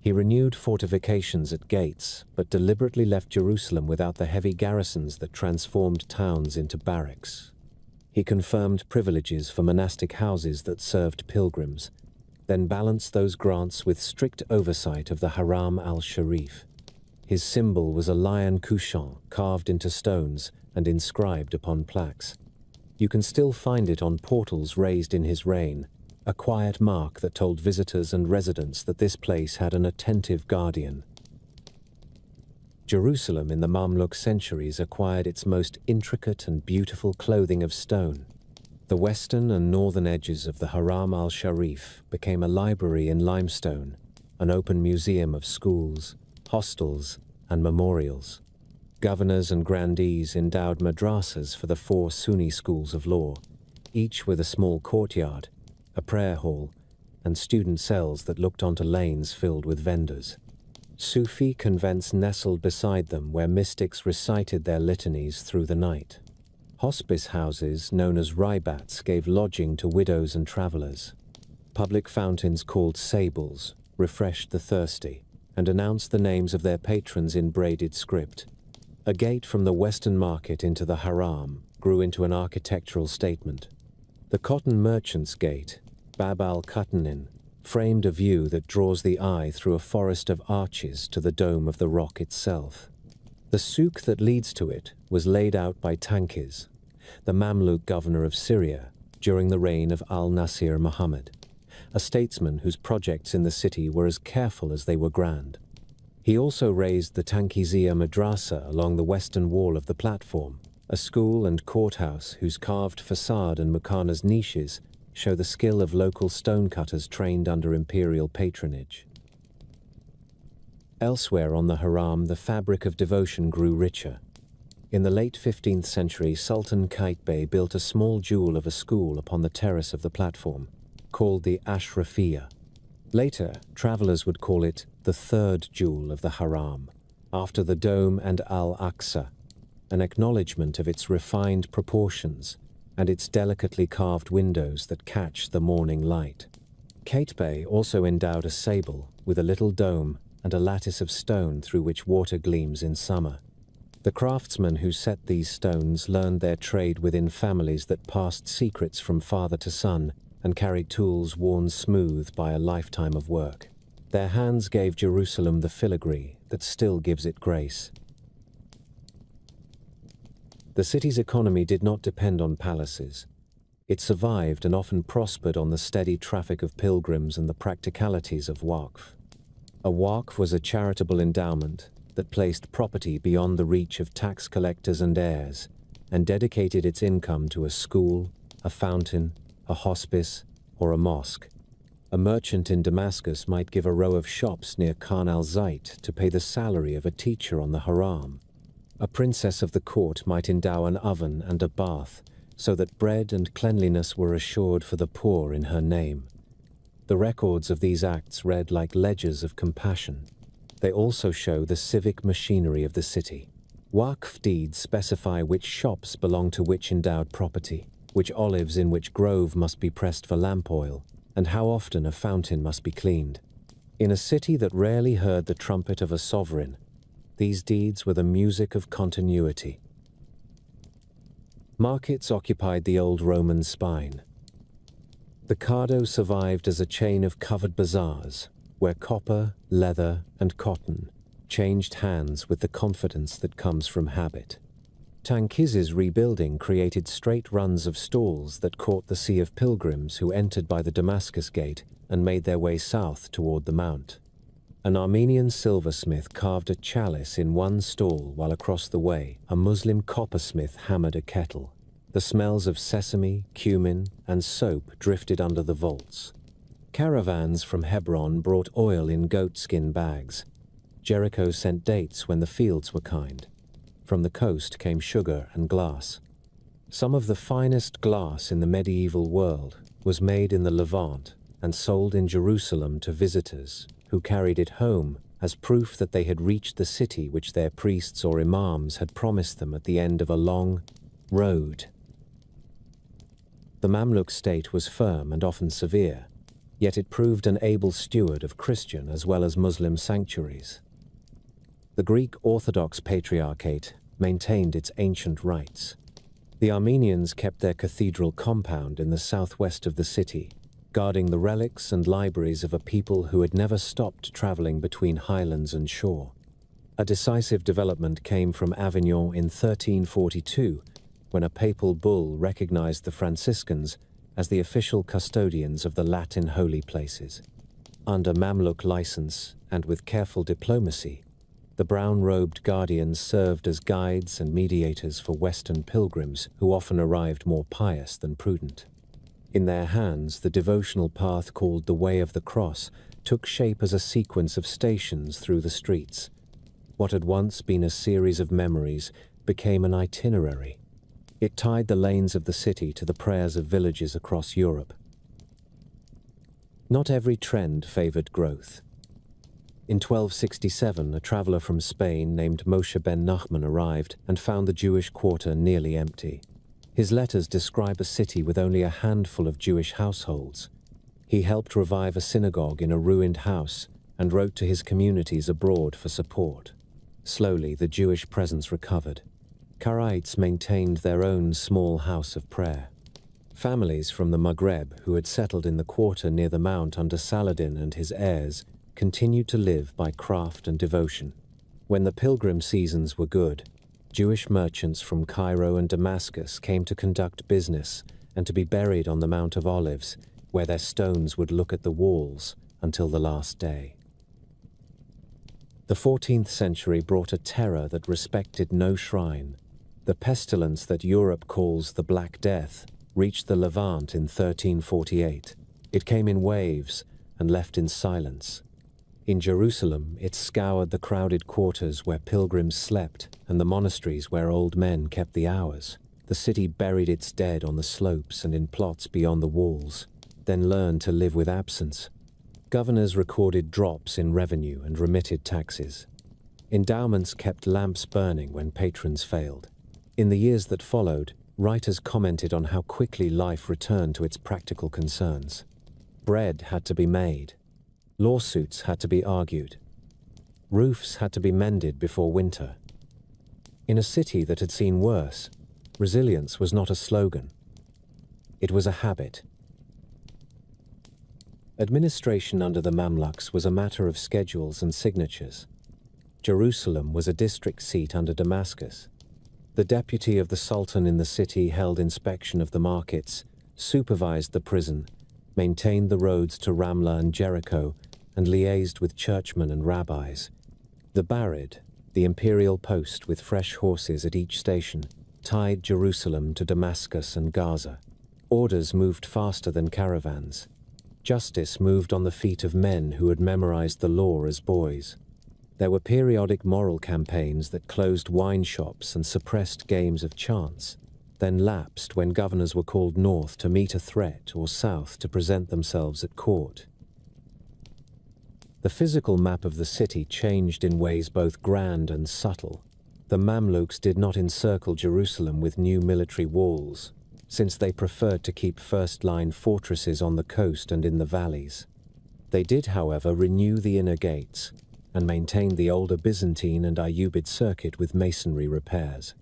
He renewed fortifications at gates, but deliberately left Jerusalem without the heavy garrisons that transformed towns into barracks. He confirmed privileges for monastic houses that served pilgrims, then balanced those grants with strict oversight of the Haram al-Sharif. His symbol was a lion couchant carved into stones and inscribed upon plaques. You can still find it on portals raised in his reign, a quiet mark that told visitors and residents that this place had an attentive guardian. Jerusalem in the Mamluk centuries acquired its most intricate and beautiful clothing of stone. The western and northern edges of the Haram al-Sharif became a library in limestone, an open museum of schools, hostels, and memorials. Governors and grandees endowed madrasas for the 4 Sunni schools of law, each with a small courtyard, a prayer hall, and student cells that looked onto lanes filled with vendors. Sufi convents nestled beside them where mystics recited their litanies through the night. Hospice houses, known as raibats, gave lodging to widows and travelers. Public fountains called sables refreshed the thirsty and announced the names of their patrons in braided script. A gate from the western market into the haram grew into an architectural statement. The cotton merchant's gate, Bab al-Qatanin, framed a view that draws the eye through a forest of arches to the dome of the rock itself. The souk that leads to it was laid out by Tankiz, the Mamluk governor of Syria during the reign of al-Nasir Muhammad, a statesman whose projects in the city were as careful as they were grand. He also raised the Tankizia Madrasa along the western wall of the platform, a school and courthouse whose carved facade and muqarnas niches show the skill of local stonecutters trained under imperial patronage. Elsewhere on the haram, the fabric of devotion grew richer. In the late 15th century, Sultan Qaitbay built a small jewel of a school upon the terrace of the platform, called the Ashrafiyya. Later, travelers would call it the third jewel of the haram, after the dome and Al-Aqsa, an acknowledgement of its refined proportions and its delicately carved windows that catch the morning light. Qaitbay also endowed a sable with a little dome and a lattice of stone through which water gleams in summer. The craftsmen who set these stones learned their trade within families that passed secrets from father to son and carried tools worn smooth by a lifetime of work. Their hands gave Jerusalem the filigree that still gives it grace. The city's economy did not depend on palaces. It survived and often prospered on the steady traffic of pilgrims and the practicalities of waqf. A waqf was a charitable endowment that placed property beyond the reach of tax collectors and heirs and dedicated its income to a school, a fountain, a hospice, or a mosque. A merchant in Damascus might give a row of shops near Khan al-Zayt to pay the salary of a teacher on the haram. A princess of the court might endow an oven and a bath so that bread and cleanliness were assured for the poor in her name. The records of these acts read like ledgers of compassion. They also show the civic machinery of the city. Waqf deeds specify which shops belong to which endowed property, which olives in which grove must be pressed for lamp oil, and how often a fountain must be cleaned. In a city that rarely heard the trumpet of a sovereign, these deeds were the music of continuity. Markets occupied the old Roman spine. The Cardo survived as a chain of covered bazaars, where copper, leather, and cotton changed hands with the confidence that comes from habit. Tankiz's rebuilding created straight runs of stalls that caught the sea of pilgrims who entered by the Damascus Gate and made their way south toward the mount. An Armenian silversmith carved a chalice in one stall while across the way a Muslim coppersmith hammered a kettle. The smells of sesame, cumin, and soap drifted under the vaults. Caravans from Hebron brought oil in goatskin bags. Jericho sent dates when the fields were kind. From the coast came sugar and glass. Some of the finest glass in the medieval world was made in the Levant and sold in Jerusalem to visitors who carried it home as proof that they had reached the city which their priests or imams had promised them at the end of a long road. The Mamluk state was firm and often severe, yet it proved an able steward of Christian as well as Muslim sanctuaries. The Greek Orthodox Patriarchate maintained its ancient rites. The Armenians kept their cathedral compound in the southwest of the city, guarding the relics and libraries of a people who had never stopped traveling between highlands and shore. A decisive development came from Avignon in 1342, when a papal bull recognized the Franciscans as the official custodians of the Latin holy places. Under Mamluk license and with careful diplomacy, the brown-robed guardians served as guides and mediators for Western pilgrims who often arrived more pious than prudent. In their hands, the devotional path called the Way of the Cross took shape as a sequence of stations through the streets. What had once been a series of memories became an itinerary. It tied the lanes of the city to the prayers of villages across Europe. Not every trend favored growth. In 1267, a traveler from Spain named Moshe ben Nachman arrived and found the Jewish quarter nearly empty. His letters describe a city with only a handful of Jewish households. He helped revive a synagogue in a ruined house and wrote to his communities abroad for support. Slowly, the Jewish presence recovered. Karaites maintained their own small house of prayer. Families from the Maghreb who had settled in the quarter near the mount under Saladin and his heirs continued to live by craft and devotion. When the pilgrim seasons were good, Jewish merchants from Cairo and Damascus came to conduct business and to be buried on the Mount of Olives, where their stones would look at the walls until the last day. The 14th century brought a terror that respected no shrine. The pestilence that Europe calls the Black Death reached the Levant in 1348. It came in waves and left in silence. In Jerusalem, it scoured the crowded quarters where pilgrims slept and the monasteries where old men kept the hours. The city buried its dead on the slopes and in plots beyond the walls, then learned to live with absence. Governors recorded drops in revenue and remitted taxes. Endowments kept lamps burning when patrons failed. In the years that followed, writers commented on how quickly life returned to its practical concerns. Bread had to be made. Lawsuits had to be argued. Roofs had to be mended before winter. In a city that had seen worse, resilience was not a slogan. It was a habit. Administration under the Mamluks was a matter of schedules and signatures. Jerusalem was a district seat under Damascus. The deputy of the Sultan in the city held inspection of the markets, supervised the prison, maintained the roads to Ramlah and Jericho, and liaised with churchmen and rabbis. The Barid, the imperial post with fresh horses at each station, tied Jerusalem to Damascus and Gaza. Orders moved faster than caravans. Justice moved on the feet of men who had memorized the law as boys. There were periodic moral campaigns that closed wine shops and suppressed games of chance, then lapsed when governors were called north to meet a threat or south to present themselves at court. The physical map of the city changed in ways both grand and subtle. The Mamluks did not encircle Jerusalem with new military walls, since they preferred to keep first-line fortresses on the coast and in the valleys. They did, however, renew the inner gates and maintained the older Byzantine and Ayyubid circuit with masonry repairs.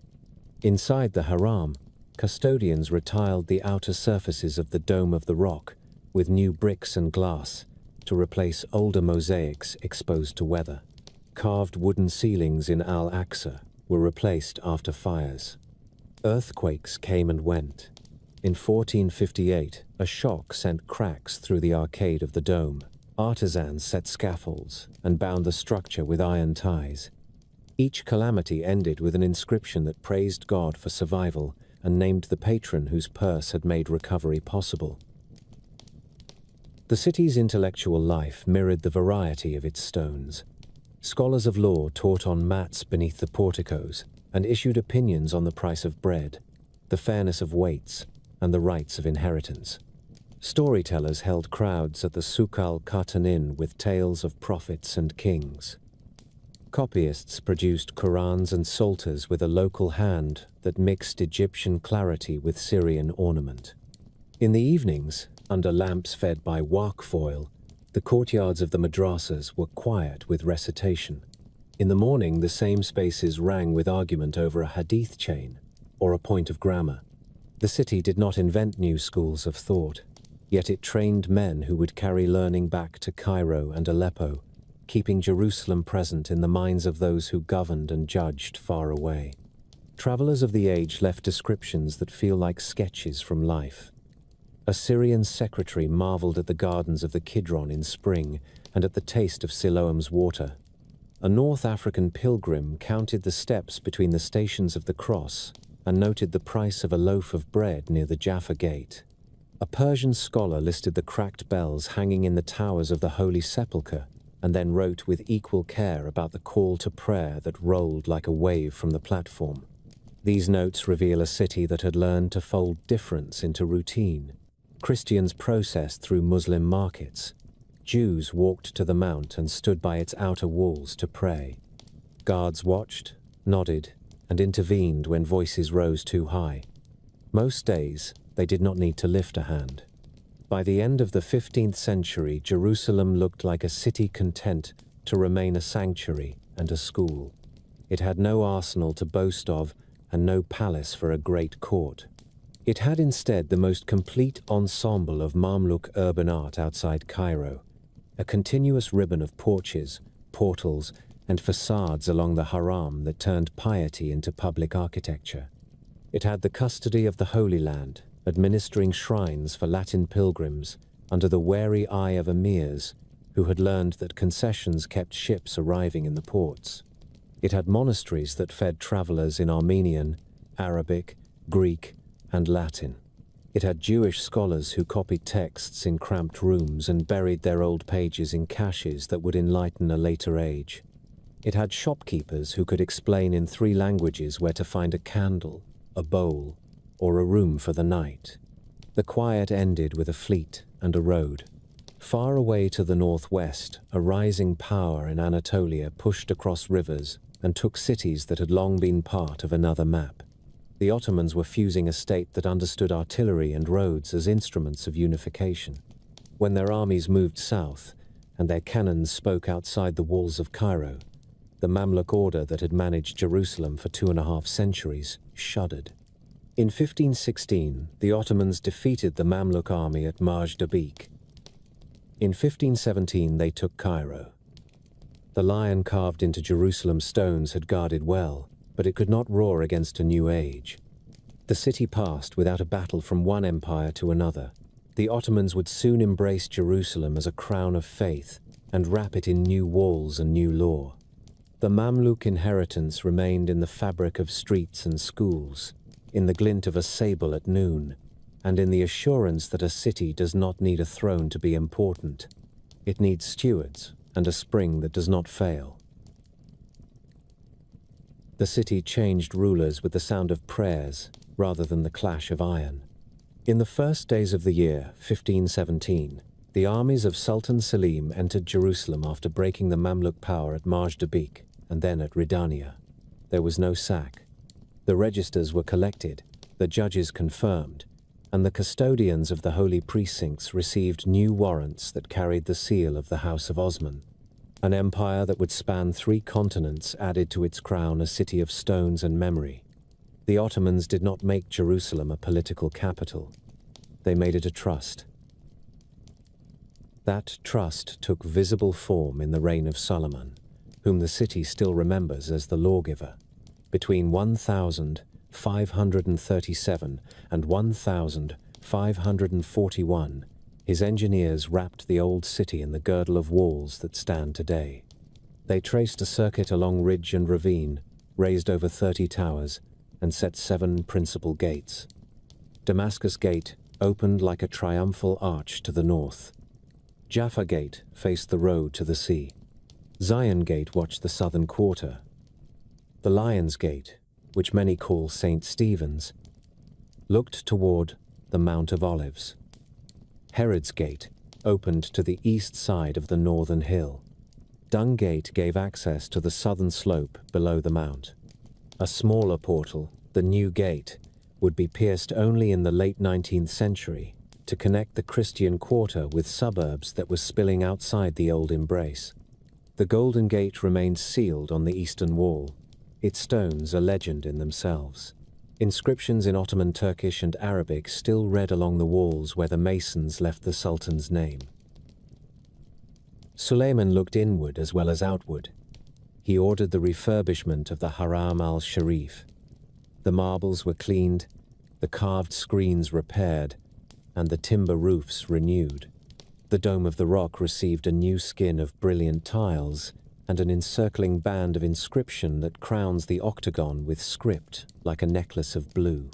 Inside the Haram, custodians retiled the outer surfaces of the Dome of the Rock with new bricks and glass to replace older mosaics exposed to weather. Carved wooden ceilings in Al-Aqsa were replaced after fires. Earthquakes came and went. In 1458, a shock sent cracks through the arcade of the dome. Artisans set scaffolds and bound the structure with iron ties. Each calamity ended with an inscription that praised God for survival and named the patron whose purse had made recovery possible. The city's intellectual life mirrored the variety of its stones. Scholars of law taught on mats beneath the porticos and issued opinions on the price of bread, the fairness of weights, and the rights of inheritance. Storytellers held crowds at the Souk al-Qatanin with tales of prophets and kings. Copyists produced Qurans and Psalters with a local hand that mixed Egyptian clarity with Syrian ornament. In the evenings, under lamps fed by wak foil, the courtyards of the madrasas were quiet with recitation. In the morning, the same spaces rang with argument over a hadith chain or a point of grammar. The city did not invent new schools of thought, yet it trained men who would carry learning back to Cairo and Aleppo, keeping Jerusalem present in the minds of those who governed and judged far away. Travelers of the age left descriptions that feel like sketches from life. A Syrian secretary marveled at the gardens of the Kidron in spring and at the taste of Siloam's water. A North African pilgrim counted the steps between the stations of the cross and noted the price of a loaf of bread near the Jaffa Gate. A Persian scholar listed the cracked bells hanging in the towers of the Holy Sepulchre and then wrote with equal care about the call to prayer that rolled like a wave from the platform. These notes reveal a city that had learned to fold difference into routine. Christians processed through Muslim markets. Jews walked to the mount and stood by its outer walls to pray. Guards watched, nodded, and intervened when voices rose too high. Most days, they did not need to lift a hand. By the end of the 15th century, Jerusalem looked like a city content to remain a sanctuary and a school. It had no arsenal to boast of and no palace for a great court. It had instead the most complete ensemble of Mamluk urban art outside Cairo, a continuous ribbon of porches, portals, and facades along the Haram that turned piety into public architecture. It had the custody of the Holy Land, administering shrines for Latin pilgrims under the wary eye of emirs who had learned that concessions kept ships arriving in the ports. It had monasteries that fed travelers in Armenian, Arabic, Greek, and Latin. It had Jewish scholars who copied texts in cramped rooms and buried their old pages in caches that would enlighten a later age. It had shopkeepers who could explain in 3 languages where to find a candle, a bowl, or a room for the night. The quiet ended with a fleet and a road. Far away to the northwest, a rising power in Anatolia pushed across rivers and took cities that had long been part of another map. The Ottomans were fusing a state that understood artillery and roads as instruments of unification. When their armies moved south and their cannons spoke outside the walls of Cairo, the Mamluk order that had managed Jerusalem for 2.5 centuries shuddered. In 1516, the Ottomans defeated the Mamluk army at Majd-Dabik. In 1517, they took Cairo. The lion carved into Jerusalem stones had guarded well, but it could not roar against a new age. The city passed without a battle from one empire to another. The Ottomans would soon embrace Jerusalem as a crown of faith and wrap it in new walls and new law. The Mamluk inheritance remained in the fabric of streets and schools, in the glint of a sable at noon, and in the assurance that a city does not need a throne to be important. It needs stewards and a spring that does not fail. The city changed rulers with the sound of prayers rather than the clash of iron. In the first days of the year, 1517, the armies of Sultan Selim entered Jerusalem after breaking the Mamluk power at Majd-Dabik and then at Ridania. There was no sack. The registers were collected, the judges confirmed, and the custodians of the holy precincts received new warrants that carried the seal of the House of Osman. An empire that would span 3 continents added to its crown a city of stones and memory. The Ottomans did not make Jerusalem a political capital. They made it a trust. That trust took visible form in the reign of Solomon, whom the city still remembers as the lawgiver. Between 1537 and 1541, his engineers wrapped the old city in the girdle of walls that stand today. They traced a circuit along ridge and ravine, raised over 30 towers, and set 7 principal gates. Damascus Gate opened like a triumphal arch to the north. Jaffa Gate faced the road to the sea. Zion Gate watched the southern quarter. The Lion's Gate, which many call St. Stephen's, looked toward the Mount of Olives. Herod's Gate opened to the east side of the northern hill. Dung Gate gave access to the southern slope below the mount. A smaller portal, the New Gate, would be pierced only in the late 19th century to connect the Christian quarter with suburbs that were spilling outside the old embrace. The Golden Gate remained sealed on the eastern wall, its stones a legend in themselves. Inscriptions in Ottoman Turkish and Arabic still read along the walls where the masons left the Sultan's name. Suleiman looked inward as well as outward. He ordered the refurbishment of the Haram al-Sharif. The marbles were cleaned, the carved screens repaired, and the timber roofs renewed. The Dome of the Rock received a new skin of brilliant tiles and an encircling band of inscription that crowns the octagon with script like a necklace of blue.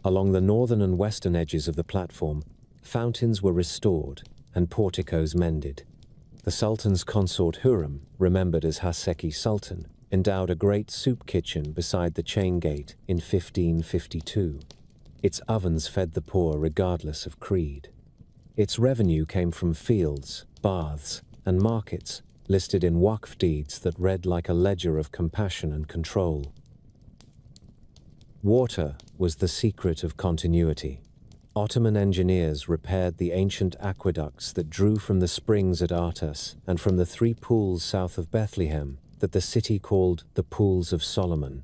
Along the northern and western edges of the platform, fountains were restored and porticos mended. The Sultan's consort Hurrem, remembered as Haseki Sultan, endowed a great soup kitchen beside the chain gate in 1552. Its ovens fed the poor regardless of creed. Its revenue came from fields, baths, and markets, listed in Waqf deeds that read like a ledger of compassion and control. Water was the secret of continuity. Ottoman engineers repaired the ancient aqueducts that drew from the springs at Artas and from the 3 pools south of Bethlehem that the city called the Pools of Solomon.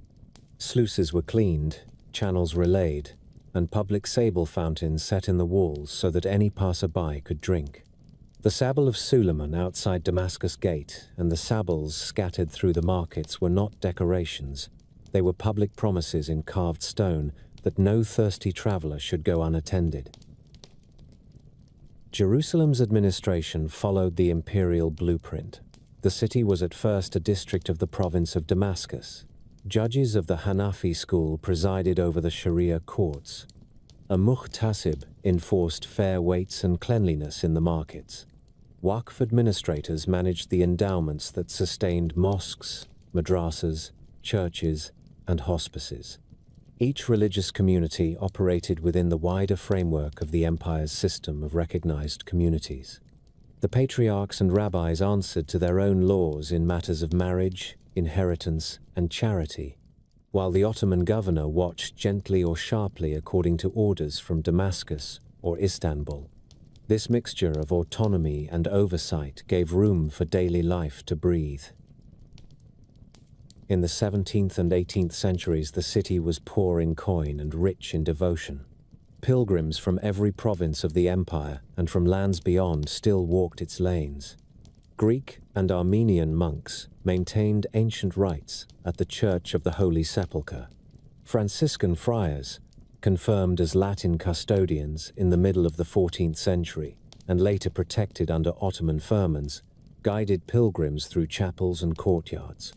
Sluices were cleaned, channels relayed, and public sable fountains set in the walls so that any passerby could drink. The Sabal of Suleiman outside Damascus Gate and the sabals scattered through the markets were not decorations. They were public promises in carved stone that no thirsty traveler should go unattended. Jerusalem's administration followed the imperial blueprint. The city was at first a district of the province of Damascus. Judges of the Hanafi school presided over the Sharia courts. A muhtasib enforced fair weights and cleanliness in the markets. Waqf administrators managed the endowments that sustained mosques, madrasas, churches, and hospices. Each religious community operated within the wider framework of the empire's system of recognized communities. The patriarchs and rabbis answered to their own laws in matters of marriage, inheritance, and charity, while the Ottoman governor watched gently or sharply according to orders from Damascus or Istanbul. This mixture of autonomy and oversight gave room for daily life to breathe. In the 17th and 18th centuries, the city was poor in coin and rich in devotion. Pilgrims from every province of the empire and from lands beyond still walked its lanes. Greek and Armenian monks maintained ancient rites at the Church of the Holy Sepulchre. Franciscan friars, confirmed as Latin custodians in the middle of the 14th century and later protected under Ottoman firmans, guided pilgrims through chapels and courtyards.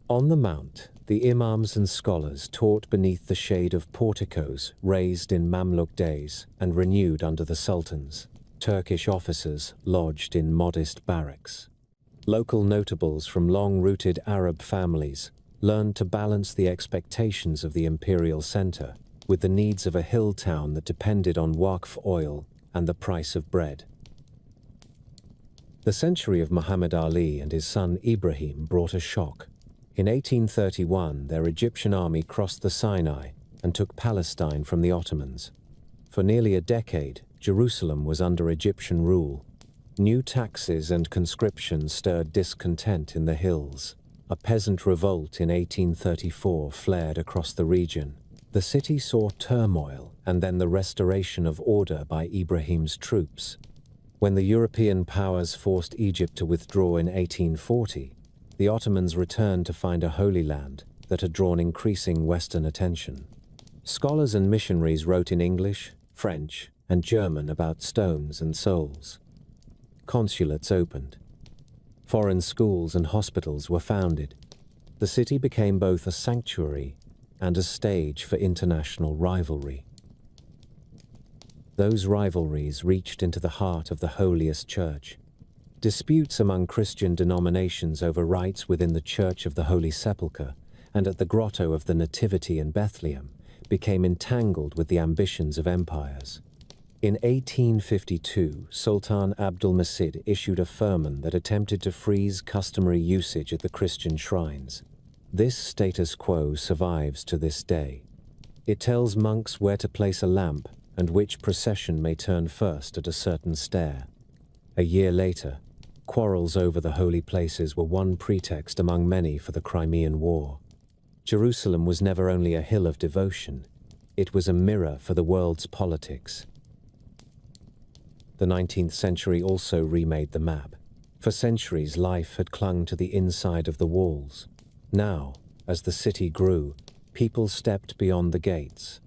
On the mount, the imams and scholars taught beneath the shade of porticos raised in Mamluk days and renewed under the sultans. Turkish officers lodged in modest barracks. Local notables from long-rooted Arab families learned to balance the expectations of the imperial center with the needs of a hill town that depended on Waqf oil and the price of bread. The century of Muhammad Ali and his son Ibrahim brought a shock. In 1831, their Egyptian army crossed the Sinai and took Palestine from the Ottomans. For nearly a decade, Jerusalem was under Egyptian rule. New taxes and conscription stirred discontent in the hills. A peasant revolt in 1834 flared across the region. The city saw turmoil and then the restoration of order by Ibrahim's troops. When the European powers forced Egypt to withdraw in 1840, the Ottomans returned to find a Holy Land that had drawn increasing Western attention. Scholars and missionaries wrote in English, French, and German about stones and souls. Consulates opened. Foreign schools and hospitals were founded. The city became both a sanctuary and a stage for international rivalry. Those rivalries reached into the heart of the holiest church. Disputes among Christian denominations over rites within the Church of the Holy Sepulchre and at the Grotto of the Nativity in Bethlehem became entangled with the ambitions of empires. In 1852, Sultan Abdul-Masih issued a firman that attempted to freeze customary usage at the Christian shrines. This status quo survives to this day. It tells monks where to place a lamp and which procession may turn first at a certain stair. A year later, quarrels over the holy places were one pretext among many for the Crimean War. Jerusalem was never only a hill of devotion, it was a mirror for the world's politics. The 19th century also remade the map. For centuries, life had clung to the inside of the walls. Now, as the city grew, people stepped beyond the gates.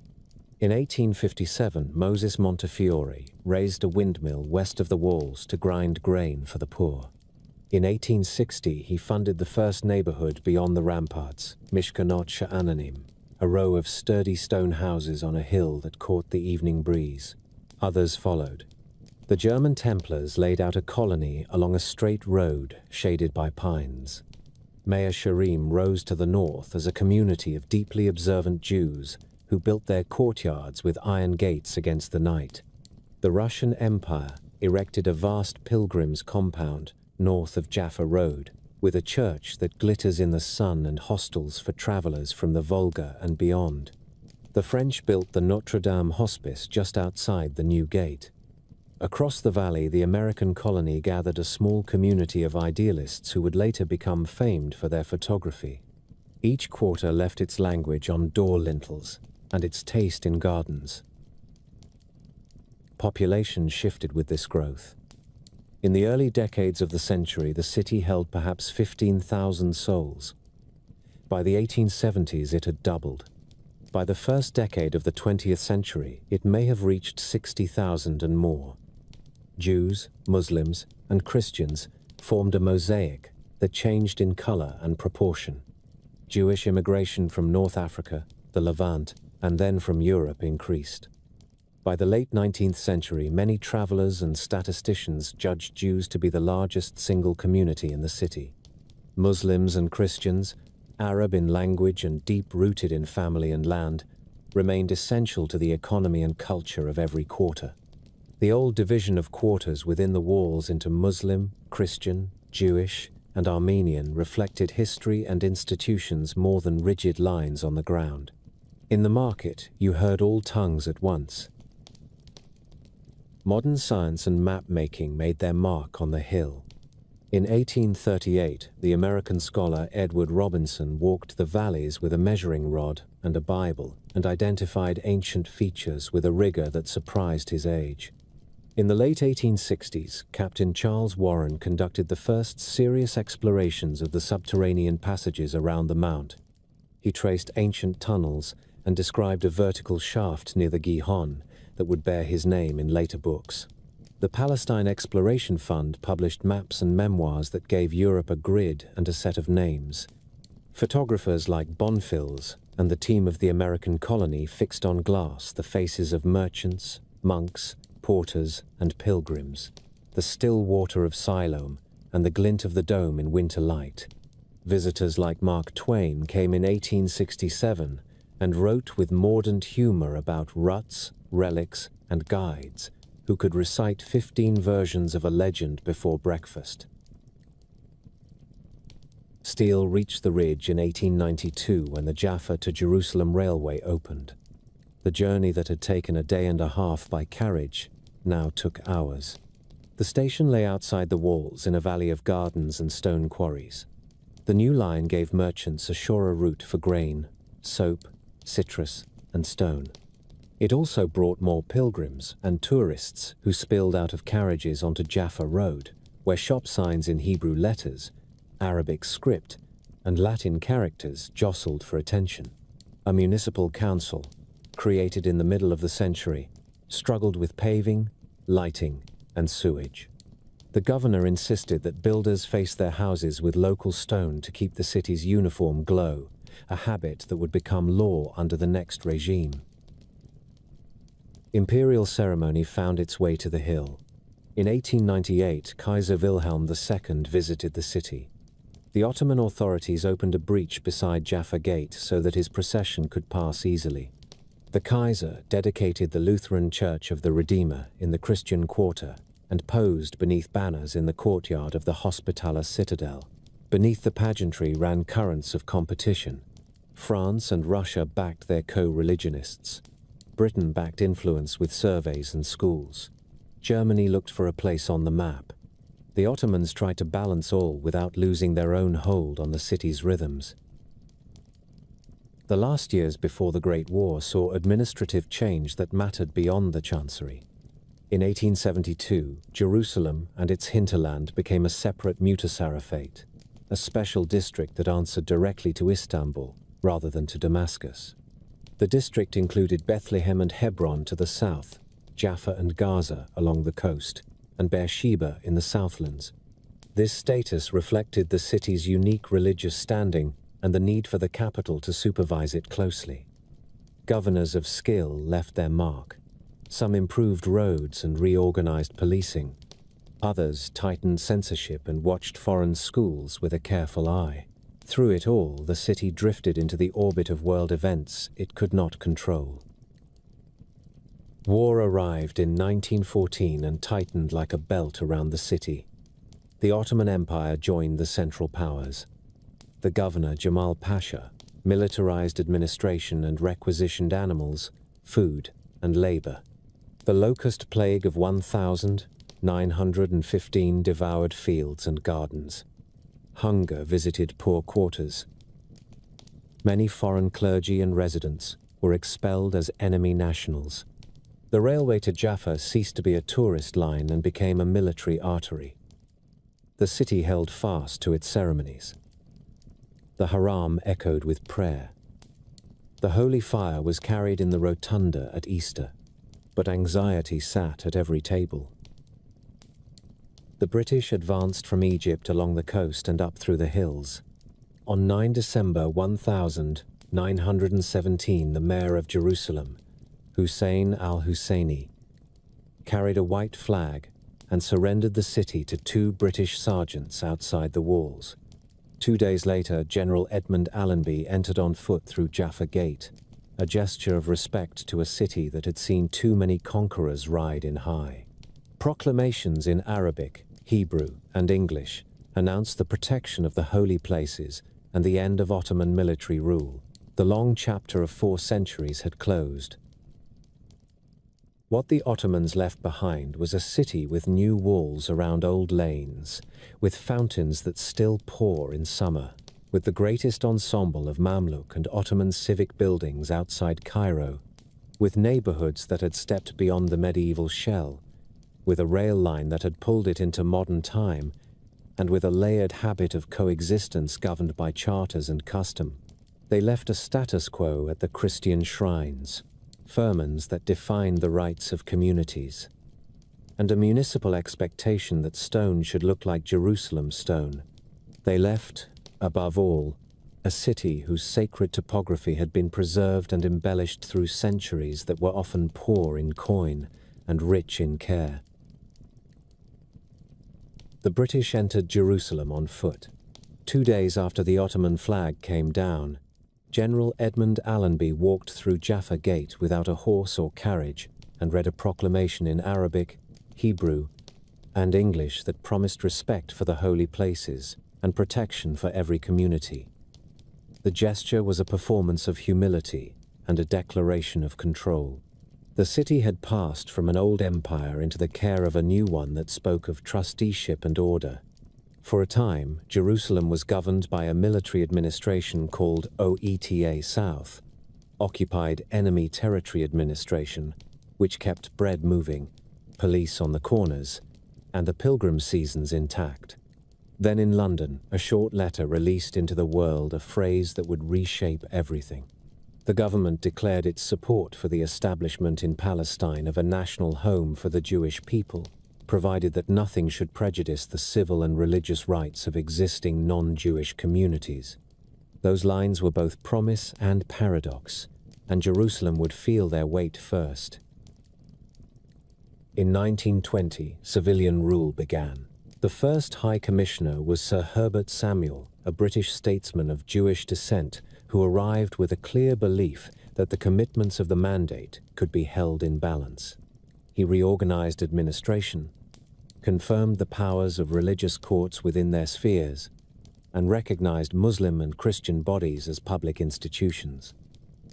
In 1857, Moses Montefiore raised a windmill west of the walls to grind grain for the poor. In 1860, he funded the first neighborhood beyond the ramparts, Mishkanot Sha'ananim, a row of sturdy stone houses on a hill that caught the evening breeze. Others followed. The German Templars laid out a colony along a straight road shaded by pines. Mea Shearim rose to the north as a community of deeply observant Jews who built their courtyards with iron gates against the night. The Russian Empire erected a vast pilgrims' compound north of Jaffa Road, with a church that glitters in the sun and hostels for travelers from the Volga and beyond. The French built the Notre Dame Hospice just outside the new gate. Across the valley, the American colony gathered a small community of idealists who would later become famed for their photography. Each quarter left its language on door lintels and its taste in gardens. Population shifted with this growth. In the early decades of the century, the city held perhaps 15,000 souls. By the 1870s, it had doubled. By the first decade of the 20th century, it may have reached 60,000 and more. Jews, Muslims, and Christians formed a mosaic that changed in color and proportion. Jewish immigration from North Africa, the Levant, and then from Europe increased. By the late 19th century, many travelers and statisticians judged Jews to be the largest single community in the city. Muslims and Christians, Arab in language and deep-rooted in family and land, remained essential to the economy and culture of every quarter. The old division of quarters within the walls into Muslim, Christian, Jewish, and Armenian reflected history and institutions more than rigid lines on the ground. In the market, you heard all tongues at once. Modern science and map-making made their mark on the hill. In 1838, the American scholar Edward Robinson walked the valleys with a measuring rod and a Bible and identified ancient features with a rigor that surprised his age. In the late 1860s, Captain Charles Warren conducted the first serious explorations of the subterranean passages around the mount. He traced ancient tunnels and described a vertical shaft near the Gihon that would bear his name in later books. The Palestine Exploration Fund published maps and memoirs that gave Europe a grid and a set of names. Photographers like Bonfils and the team of the American colony fixed on glass the faces of merchants, monks, porters, and pilgrims, the still water of Siloam, and the glint of the dome in winter light. Visitors like Mark Twain came in 1867 and wrote with mordant humor about ruts, relics, and guides who could recite 15 versions of a legend before breakfast. Steel reached the ridge in 1892 when the Jaffa to Jerusalem railway opened. The journey that had taken a day and a half by carriage now took hours. The station lay outside the walls in a valley of gardens and stone quarries. The new line gave merchants a surer route for grain, soap, citrus, and stone. It also brought more pilgrims and tourists who spilled out of carriages onto Jaffa Road, where shop signs in Hebrew letters, Arabic script, and Latin characters jostled for attention. A municipal council, created in the middle of the century, struggled with paving, lighting, and sewage. The governor insisted that builders face their houses with local stone to keep the city's uniform glow, a habit that would become law under the next regime. Imperial ceremony found its way to the hill. In 1898, Kaiser Wilhelm II visited the city. The Ottoman authorities opened a breach beside Jaffa Gate so that his procession could pass easily. The Kaiser dedicated the Lutheran Church of the Redeemer in the Christian quarter and posed beneath banners in the courtyard of the Hospitaller Citadel. Beneath the pageantry ran currents of competition. France and Russia backed their co-religionists. Britain backed influence with surveys and schools. Germany looked for a place on the map. The Ottomans tried to balance all without losing their own hold on the city's rhythms. The last years before the Great War saw administrative change that mattered beyond the Chancery. In 1872, Jerusalem and its hinterland became a separate mutasarrafate, a special district that answered directly to Istanbul rather than to Damascus. The district included Bethlehem and Hebron to the south, Jaffa and Gaza along the coast, and Beersheba in the southlands. This status reflected the city's unique religious standing and the need for the capital to supervise it closely. Governors of skill left their mark. Some improved roads and reorganized policing. Others tightened censorship and watched foreign schools with a careful eye. Through it all, the city drifted into the orbit of world events it could not control. War arrived in 1914 and tightened like a belt around the city. The Ottoman Empire joined the Central Powers. The governor, Jamal Pasha, militarized administration and requisitioned animals, food, and labor. The locust plague of 1,915 devoured fields and gardens. Hunger visited poor quarters. Many foreign clergy and residents were expelled as enemy nationals. The railway to Jaffa ceased to be a tourist line and became a military artery. The city held fast to its ceremonies. The Haram echoed with prayer. The holy fire was carried in the rotunda at Easter, but anxiety sat at every table. The British advanced from Egypt along the coast and up through the hills. On 9 December 1917, the mayor of Jerusalem, Hussein al-Husseini, carried a white flag and surrendered the city to 2 British sergeants outside the walls. 2 days later, General Edmund Allenby entered on foot through Jaffa Gate, a gesture of respect to a city that had seen too many conquerors ride in high. Proclamations in Arabic, Hebrew, and English announced the protection of the holy places and the end of Ottoman military rule. The long chapter of 4 centuries had closed. What the Ottomans left behind was a city with new walls around old lanes, with fountains that still pour in summer, with the greatest ensemble of Mamluk and Ottoman civic buildings outside Cairo, with neighborhoods that had stepped beyond the medieval shell, with a rail line that had pulled it into modern time, and with a layered habit of coexistence governed by charters and custom. They left a status quo at the Christian shrines, firmans that defined the rights of communities, and a municipal expectation that stone should look like Jerusalem stone. They left, above all, a city whose sacred topography had been preserved and embellished through centuries that were often poor in coin and rich in care. The British entered Jerusalem on foot. 2 days after the Ottoman flag came down, General Edmund Allenby walked through Jaffa Gate without a horse or carriage and read a proclamation in Arabic, Hebrew, and English that promised respect for the holy places and protection for every community. The gesture was a performance of humility and a declaration of control. The city had passed from an old empire into the care of a new one that spoke of trusteeship and order. For a time, Jerusalem was governed by a military administration called OETA South, Occupied Enemy Territory Administration, which kept bread moving, police on the corners, and the pilgrim seasons intact. Then in London, a short letter released into the world a phrase that would reshape everything. The government declared its support for the establishment in Palestine of a national home for the Jewish people, provided that nothing should prejudice the civil and religious rights of existing non-Jewish communities. Those lines were both promise and paradox, and Jerusalem would feel their weight first. In 1920, civilian rule began. The first High Commissioner was Sir Herbert Samuel, a British statesman of Jewish descent who arrived with a clear belief that the commitments of the mandate could be held in balance. He reorganized administration, confirmed the powers of religious courts within their spheres, and recognized Muslim and Christian bodies as public institutions.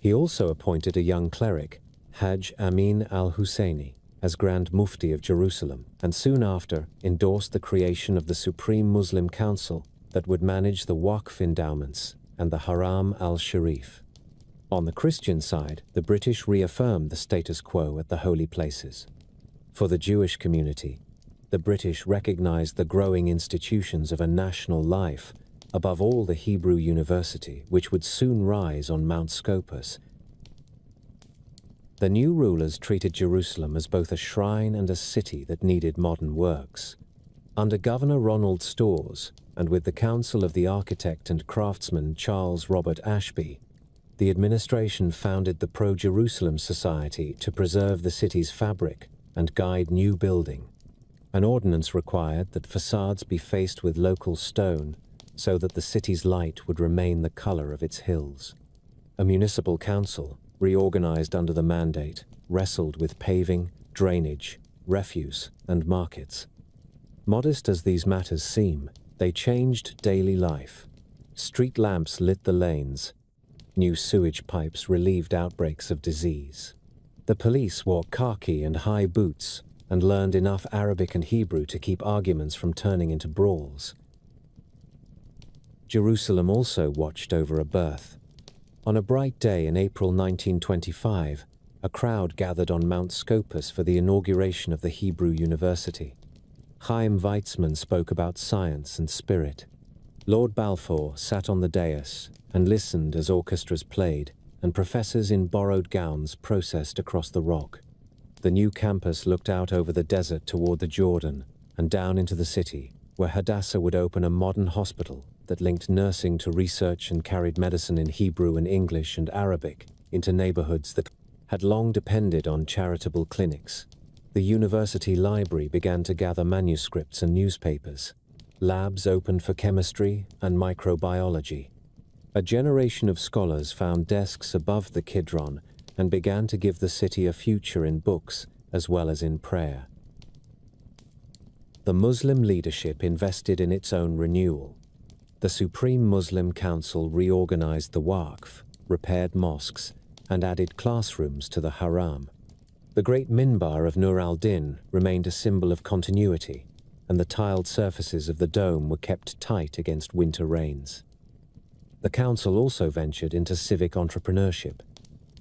He also appointed a young cleric, Hajj Amin al-Husseini, as Grand Mufti of Jerusalem, and soon after endorsed the creation of the Supreme Muslim Council that would manage the Waqf endowments and the Haram al-Sharif. On the Christian side, the British reaffirmed the status quo at the holy places. For the Jewish community, the British recognized the growing institutions of a national life, above all the Hebrew University, which would soon rise on Mount Scopus. The new rulers treated Jerusalem as both a shrine and a city that needed modern works. Under Governor Ronald Storrs, and with the counsel of the architect and craftsman Charles Robert Ashby, the administration founded the Pro-Jerusalem Society to preserve the city's fabric and guide new building. An ordinance required that facades be faced with local stone so that the city's light would remain the color of its hills. A municipal council, reorganized under the mandate, wrestled with paving, drainage, refuse, and markets. Modest as these matters seem, they changed daily life. Street lamps lit the lanes. New sewage pipes relieved outbreaks of disease. The police wore khaki and high boots and learned enough Arabic and Hebrew to keep arguments from turning into brawls. Jerusalem also watched over a birth. On a bright day in April 1925, a crowd gathered on Mount Scopus for the inauguration of the Hebrew University. Chaim Weizmann spoke about science and spirit. Lord Balfour sat on the dais and listened as orchestras played and professors in borrowed gowns processed across the rock. The new campus looked out over the desert toward the Jordan and down into the city, where Hadassah would open a modern hospital that linked nursing to research and carried medicine in Hebrew and English and Arabic into neighborhoods that had long depended on charitable clinics. The university library began to gather manuscripts and newspapers. Labs opened for chemistry and microbiology. A generation of scholars found desks above the Kidron and began to give the city a future in books as well as in prayer. The Muslim leadership invested in its own renewal. The Supreme Muslim Council reorganized the Waqf, repaired mosques, and added classrooms to the Haram. The great minbar of Nur al-Din remained a symbol of continuity, and the tiled surfaces of the dome were kept tight against winter rains. The council also ventured into civic entrepreneurship.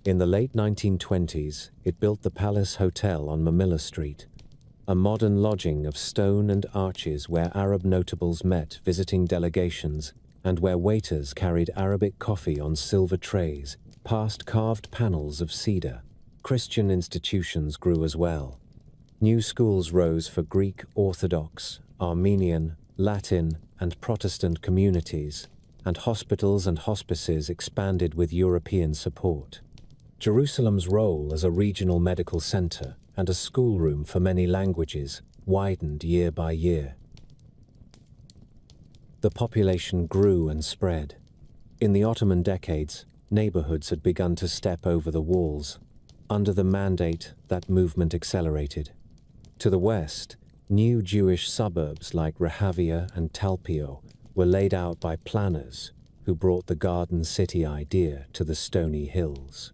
In the late 1920s, it built the Palace Hotel on Mamilla Street, a modern lodging of stone and arches where Arab notables met visiting delegations and where waiters carried Arabic coffee on silver trays past carved panels of cedar. Christian institutions grew as well. New schools rose for Greek Orthodox, Armenian, Latin, and Protestant communities, and hospitals and hospices expanded with European support. Jerusalem's role as a regional medical center and a schoolroom for many languages widened year by year. The population grew and spread. In the Ottoman decades, neighborhoods had begun to step over the walls. Under the mandate, that movement accelerated. To the west, new Jewish suburbs like Rehavia and Talpio were laid out by planners who brought the Garden City idea to the stony hills.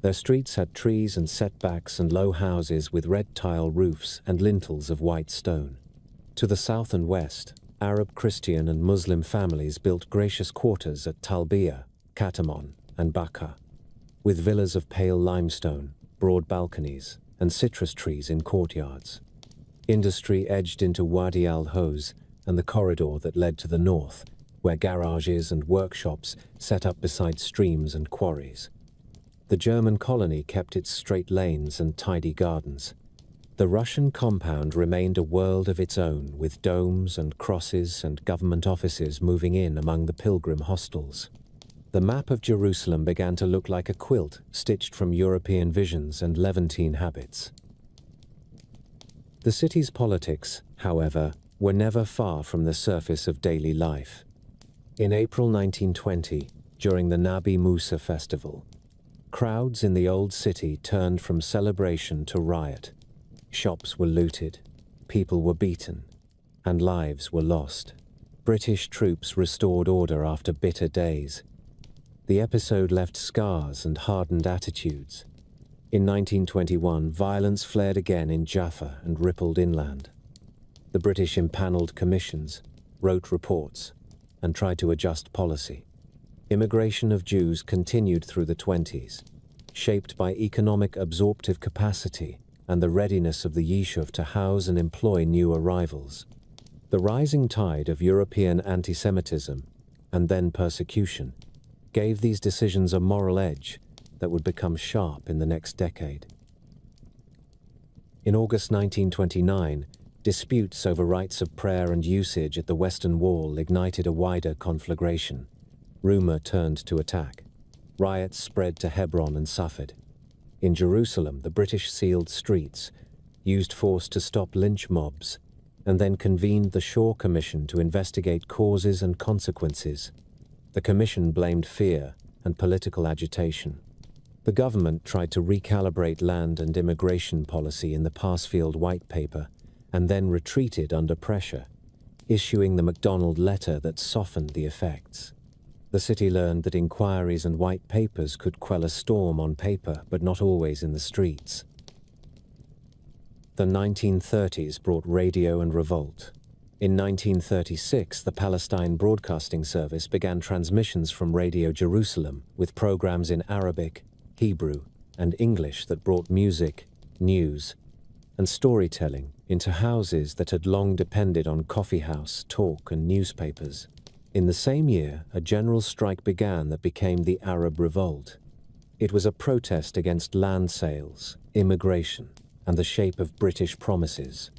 Their streets had trees and setbacks and low houses with red tile roofs and lintels of white stone. To the south and west, Arab, Christian, and Muslim families built gracious quarters at Talbiya, Katamon, and Bakka, with villas of pale limestone, broad balconies, and citrus trees in courtyards. Industry edged into Wadi al-Hoz and the corridor that led to the north, where garages and workshops set up beside streams and quarries. The German colony kept its straight lanes and tidy gardens. The Russian compound remained a world of its own, with domes and crosses and government offices moving in among the pilgrim hostels. The map of Jerusalem began to look like a quilt stitched from European visions and Levantine habits. The city's politics, however, were never far from the surface of daily life. In April 1920, during the Nabi Musa festival, crowds in the old city turned from celebration to riot. Shops were looted, people were beaten, and lives were lost. British troops restored order after bitter days. The episode left scars and hardened attitudes. In 1921, violence flared again in Jaffa and rippled inland. The British impaneled commissions, wrote reports, and tried to adjust policy. Immigration of Jews continued through the 20s, shaped by economic absorptive capacity and the readiness of the Yishuv to house and employ new arrivals. The rising tide of European anti-Semitism, and then persecution, gave these decisions a moral edge that would become sharp in the next decade. In August 1929, disputes over rights of prayer and usage at the Western Wall ignited a wider conflagration. Rumor turned to attack. Riots spread to Hebron and Safed. In Jerusalem, the British sealed streets, used force to stop lynch mobs, and then convened the Shaw Commission to investigate causes and consequences. The commission blamed fear and political agitation. The government tried to recalibrate land and immigration policy in the Passfield White Paper and then retreated under pressure, issuing the MacDonald Letter that softened the effects. The city learned that inquiries and white papers could quell a storm on paper, but not always in the streets. The 1930s brought radio and revolt. In 1936, the Palestine Broadcasting Service began transmissions from Radio Jerusalem with programs in Arabic, Hebrew, and English that brought music, news, and storytelling into houses that had long depended on coffeehouse, talk, and newspapers. In the same year, a general strike began that became the Arab Revolt. It was a protest against land sales, immigration, and the shape of British promises.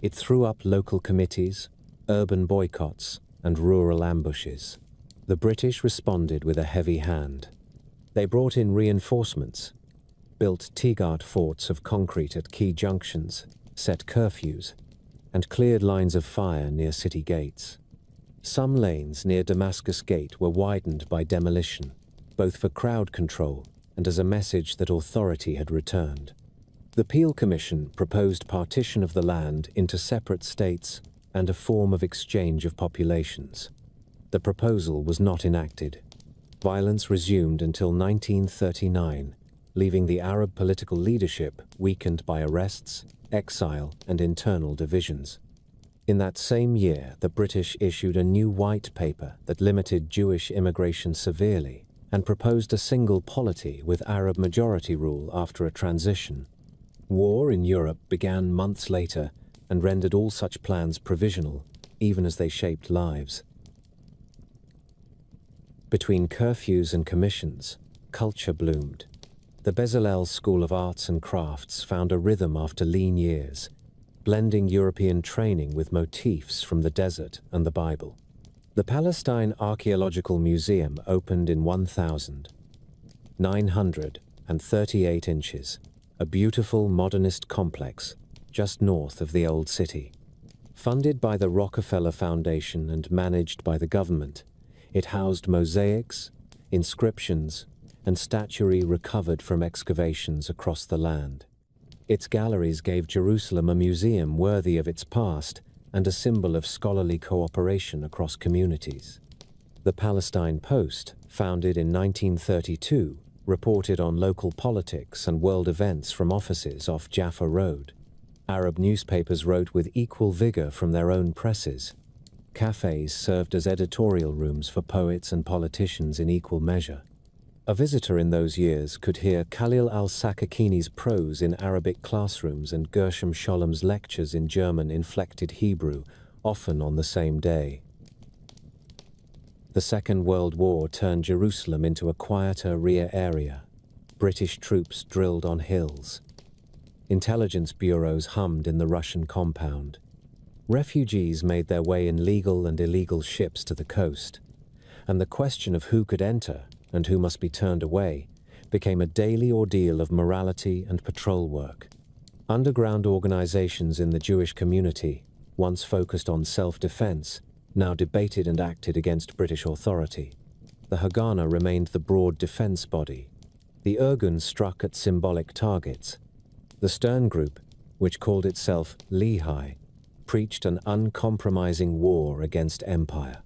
It threw up local committees, urban boycotts, and rural ambushes. The British responded with a heavy hand. They brought in reinforcements, built Teagart forts of concrete at key junctions, set curfews, and cleared lines of fire near city gates. Some lanes near Damascus Gate were widened by demolition, both for crowd control and as a message that authority had returned. The Peel Commission proposed partition of the land into separate states and a form of exchange of populations. The proposal was not enacted. Violence resumed until 1939, leaving the Arab political leadership weakened by arrests, exile, and internal divisions. In that same year, the British issued a new white paper that limited Jewish immigration severely and proposed a single polity with Arab majority rule after a transition. War in Europe began months later and rendered all such plans provisional, even as they shaped lives. Between curfews and commissions, culture bloomed. The Bezalel School of Arts and Crafts found a rhythm after lean years, blending European training with motifs from the desert and the Bible. The Palestine Archaeological Museum opened in 1,938 inches, a beautiful modernist complex just north of the old city. Funded by the Rockefeller Foundation and managed by the government, it housed mosaics, inscriptions, and statuary recovered from excavations across the land. Its galleries gave Jerusalem a museum worthy of its past and a symbol of scholarly cooperation across communities. The Palestine Post, founded in 1932, reported on local politics and world events from offices off Jaffa Road. Arab newspapers wrote with equal vigor from their own presses. Cafes served as editorial rooms for poets and politicians in equal measure. A visitor in those years could hear Khalil al-Sakakini's prose in Arabic classrooms and Gershom Schollem's lectures in German inflected Hebrew, often on the same day. The Second World War turned Jerusalem into a quieter rear area. British troops drilled on hills. Intelligence bureaus hummed in the Russian compound. Refugees made their way in legal and illegal ships to the coast, and the question of who could enter and who must be turned away became a daily ordeal of morality and patrol work. Underground organizations in the Jewish community, once focused on self-defense, now debated and acted against British authority. The Haganah remained the broad defense body. The Irgun struck at symbolic targets. The Stern Group, which called itself Lehi, preached an uncompromising war against empire.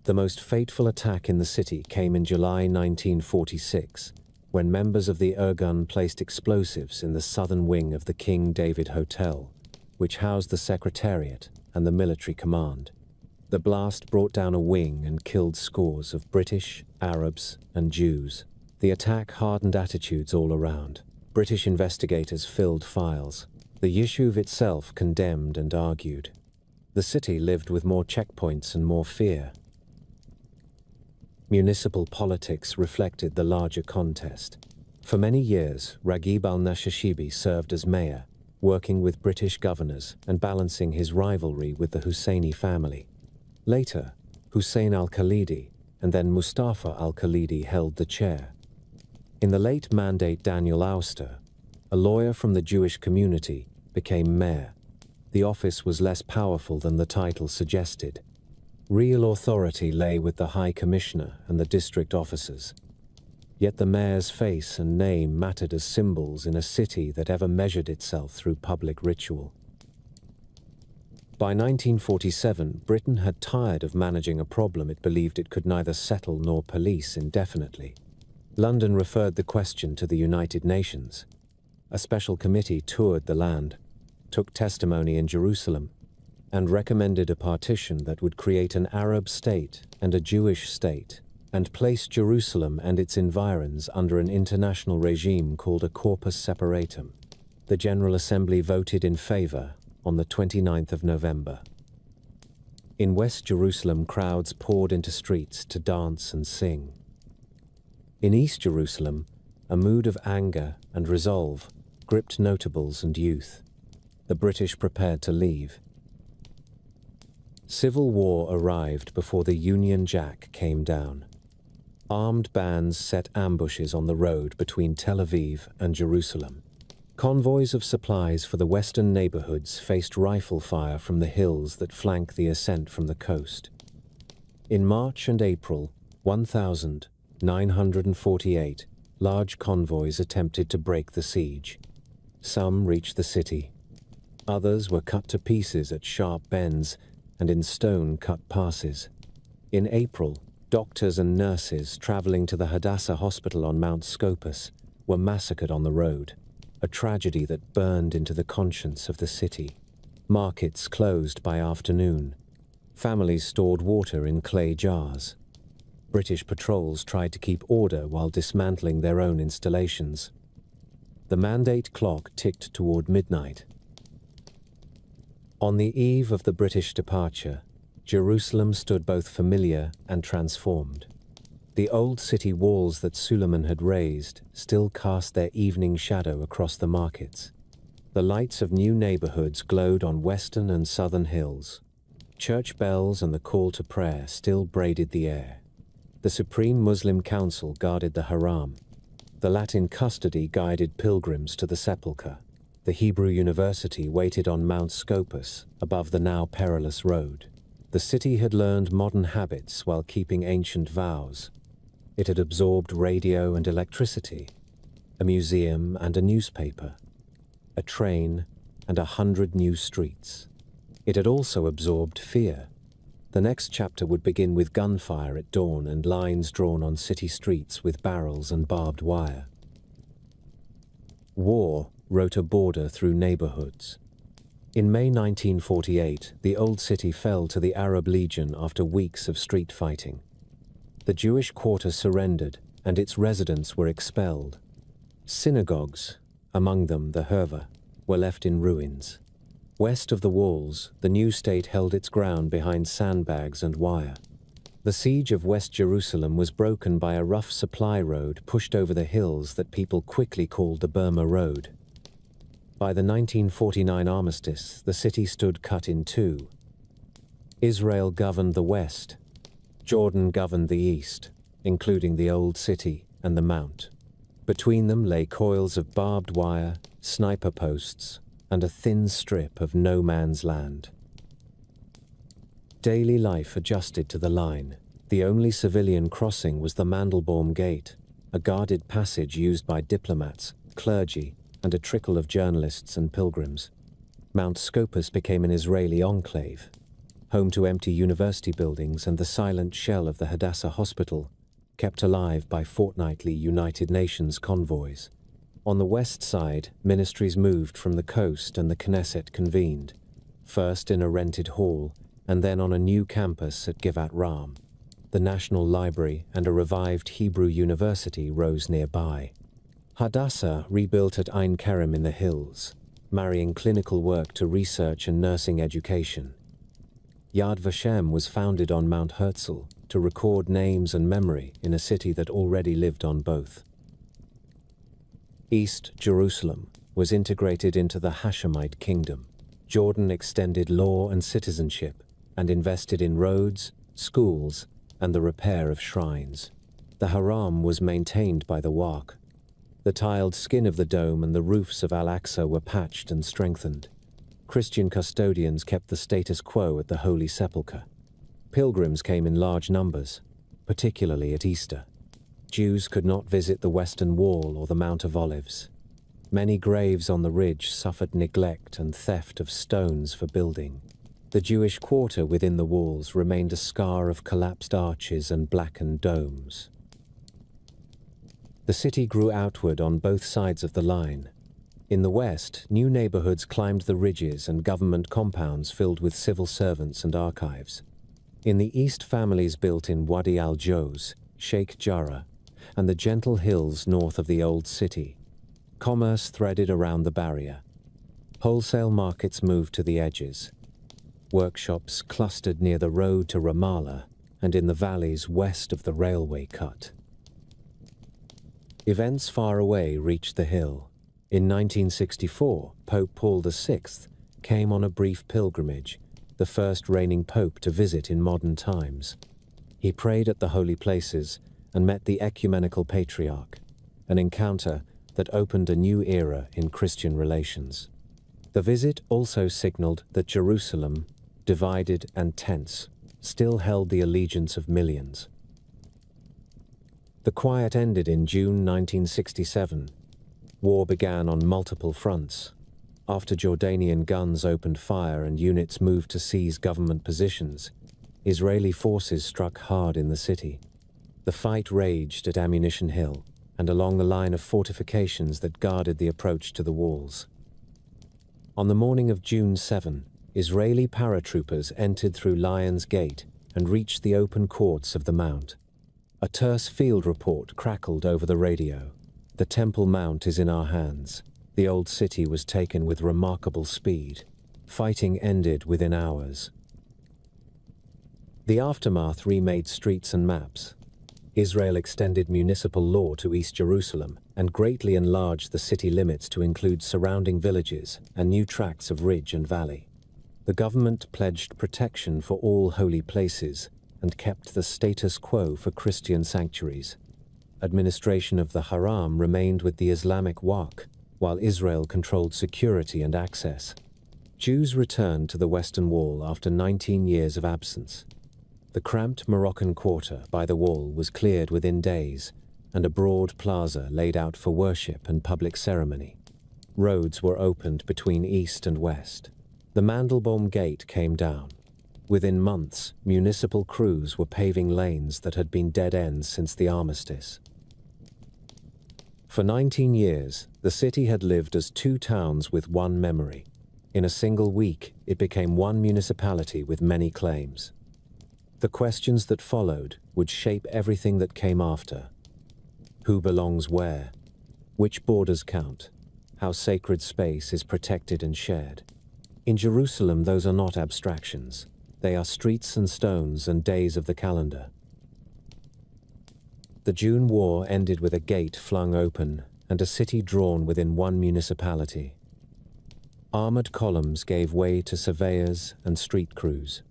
The most fateful attack in the city came in July 1946, when members of the Irgun placed explosives in the southern wing of the King David Hotel, which housed the Secretariat and the military command. The blast brought down a wing and killed scores of British, Arabs, and Jews. The attack hardened attitudes all around. British investigators filled files. The Yishuv itself condemned and argued. The city lived with more checkpoints and more fear. Municipal politics reflected the larger contest. For many years, Raghib al-Nashashibi served as mayor, working with British governors and balancing his rivalry with the Husseini family. Later, Hussein al-Khalidi and then Mustafa al-Khalidi held the chair. In the late mandate, Daniel Auster, a lawyer from the Jewish community, became mayor. The office was less powerful than the title suggested. Real authority lay with the High Commissioner and the district officers. Yet the mayor's face and name mattered as symbols in a city that ever measured itself through public ritual. By 1947, Britain had tired of managing a problem it believed it could neither settle nor police indefinitely. London referred the question to the United Nations. A special committee toured the land, took testimony in Jerusalem, and recommended a partition that would create an Arab state and a Jewish state, and place Jerusalem and its environs under an international regime called a corpus separatum. The General Assembly voted in favor on the 29th of November. In West Jerusalem, crowds poured into streets to dance and sing. In East Jerusalem, a mood of anger and resolve gripped notables and youth. The British prepared to leave. Civil war arrived before the Union Jack came down. Armed bands set ambushes on the road between Tel Aviv and Jerusalem. Convoys of supplies for the western neighborhoods faced rifle fire from the hills that flank the ascent from the coast. In March and April 1948, large convoys attempted to break the siege. Some reached the city. Others were cut to pieces at sharp bends and in stone-cut passes. In April, doctors and nurses traveling to the Hadassah Hospital on Mount Scopus were massacred on the road, a tragedy that burned into the conscience of the city. Markets closed by afternoon. Families stored water in clay jars. British patrols tried to keep order while dismantling their own installations. The mandate clock ticked toward midnight. On the eve of the British departure, Jerusalem stood both familiar and transformed. The old city walls that Suleiman had raised still cast their evening shadow across the markets. The lights of new neighborhoods glowed on western and southern hills. Church bells and the call to prayer still braided the air. The Supreme Muslim Council guarded the Haram. The Latin custody guided pilgrims to the sepulchre. The Hebrew University waited on Mount Scopus, above the now perilous road. The city had learned modern habits while keeping ancient vows. It had absorbed radio and electricity, a museum and a newspaper, a train and 100 new streets. It had also absorbed fear. The next chapter would begin with gunfire at dawn and lines drawn on city streets with barrels and barbed wire. War wrote a border through neighborhoods. In May 1948, the old city fell to the Arab Legion after weeks of street fighting. The Jewish quarter surrendered, and its residents were expelled. Synagogues, among them the Herva, were left in ruins. West of the walls, the new state held its ground behind sandbags and wire. The siege of West Jerusalem was broken by a rough supply road pushed over the hills that people quickly called the Burma Road. By the 1949 armistice, the city stood cut in two. Israel governed the west. Jordan governed the east, including the old city and the Mount. Between them lay coils of barbed wire, sniper posts, and a thin strip of no man's land. Daily life adjusted to the line. The only civilian crossing was the Mandelbaum Gate, a guarded passage used by diplomats, clergy, and a trickle of journalists and pilgrims. Mount Scopus became an Israeli enclave, home to empty university buildings and the silent shell of the Hadassah Hospital, kept alive by fortnightly United Nations convoys. On the west side, ministries moved from the coast and the Knesset convened, first in a rented hall and then on a new campus at Givat Ram. The National Library and a revived Hebrew University rose nearby. Hadassah rebuilt at Ein Kerem in the hills, marrying clinical work to research and nursing education. Yad Vashem was founded on Mount Herzl to record names and memory in a city that already lived on both. East Jerusalem was integrated into the Hashemite kingdom. Jordan extended law and citizenship and invested in roads, schools, and the repair of shrines. The Haram was maintained by the Waqf. The tiled skin of the dome and the roofs of Al-Aqsa were patched and strengthened. Christian custodians kept the status quo at the Holy Sepulchre. Pilgrims came in large numbers, particularly at Easter. Jews could not visit the Western Wall or the Mount of Olives. Many graves on the ridge suffered neglect and theft of stones for building. The Jewish quarter within the walls remained a scar of collapsed arches and blackened domes. The city grew outward on both sides of the line. In the west, new neighborhoods climbed the ridges and government compounds filled with civil servants and archives. In the east, families built in Wadi al-Jawz, Sheikh Jarrah, and the gentle hills north of the old city. Commerce threaded around the barrier. Wholesale markets moved to the edges. Workshops clustered near the road to Ramallah and in the valleys west of the railway cut. Events far away reached the hill. In 1964, Pope Paul VI came on a brief pilgrimage, the first reigning pope to visit in modern times. He prayed at the holy places and met the ecumenical patriarch, an encounter that opened a new era in Christian relations. The visit also signaled that Jerusalem, divided and tense, still held the allegiance of millions. The quiet ended in June 1967. War began on multiple fronts. After Jordanian guns opened fire and units moved to seize government positions, Israeli forces struck hard in the city. The fight raged at Ammunition Hill and along the line of fortifications that guarded the approach to the walls. On the morning of June 7, Israeli paratroopers entered through Lion's Gate and reached the open courts of the Mount. A terse field report crackled over the radio. The Temple Mount is in our hands. The old city was taken with remarkable speed. Fighting ended within hours. The aftermath remade streets and maps. Israel extended municipal law to East Jerusalem and greatly enlarged the city limits to include surrounding villages and new tracts of ridge and valley. The government pledged protection for all holy places and kept the status quo for Christian sanctuaries. Administration of the Haram remained with the Islamic Waqf, while Israel controlled security and access. Jews returned to the Western Wall after 19 years of absence. The cramped Moroccan quarter by the wall was cleared within days, and a broad plaza laid out for worship and public ceremony. Roads were opened between east and west. The Mandelbaum Gate came down. Within months, municipal crews were paving lanes that had been dead ends since the armistice. For 19 years, the city had lived as two towns with one memory. In a single week, it became one municipality with many claims. The questions that followed would shape everything that came after. Who belongs where? Which borders count? How sacred space is protected and shared? In Jerusalem, those are not abstractions. They are streets and stones and days of the calendar. The June War ended with a gate flung open and a city drawn within one municipality. Armored columns gave way to surveyors and street crews.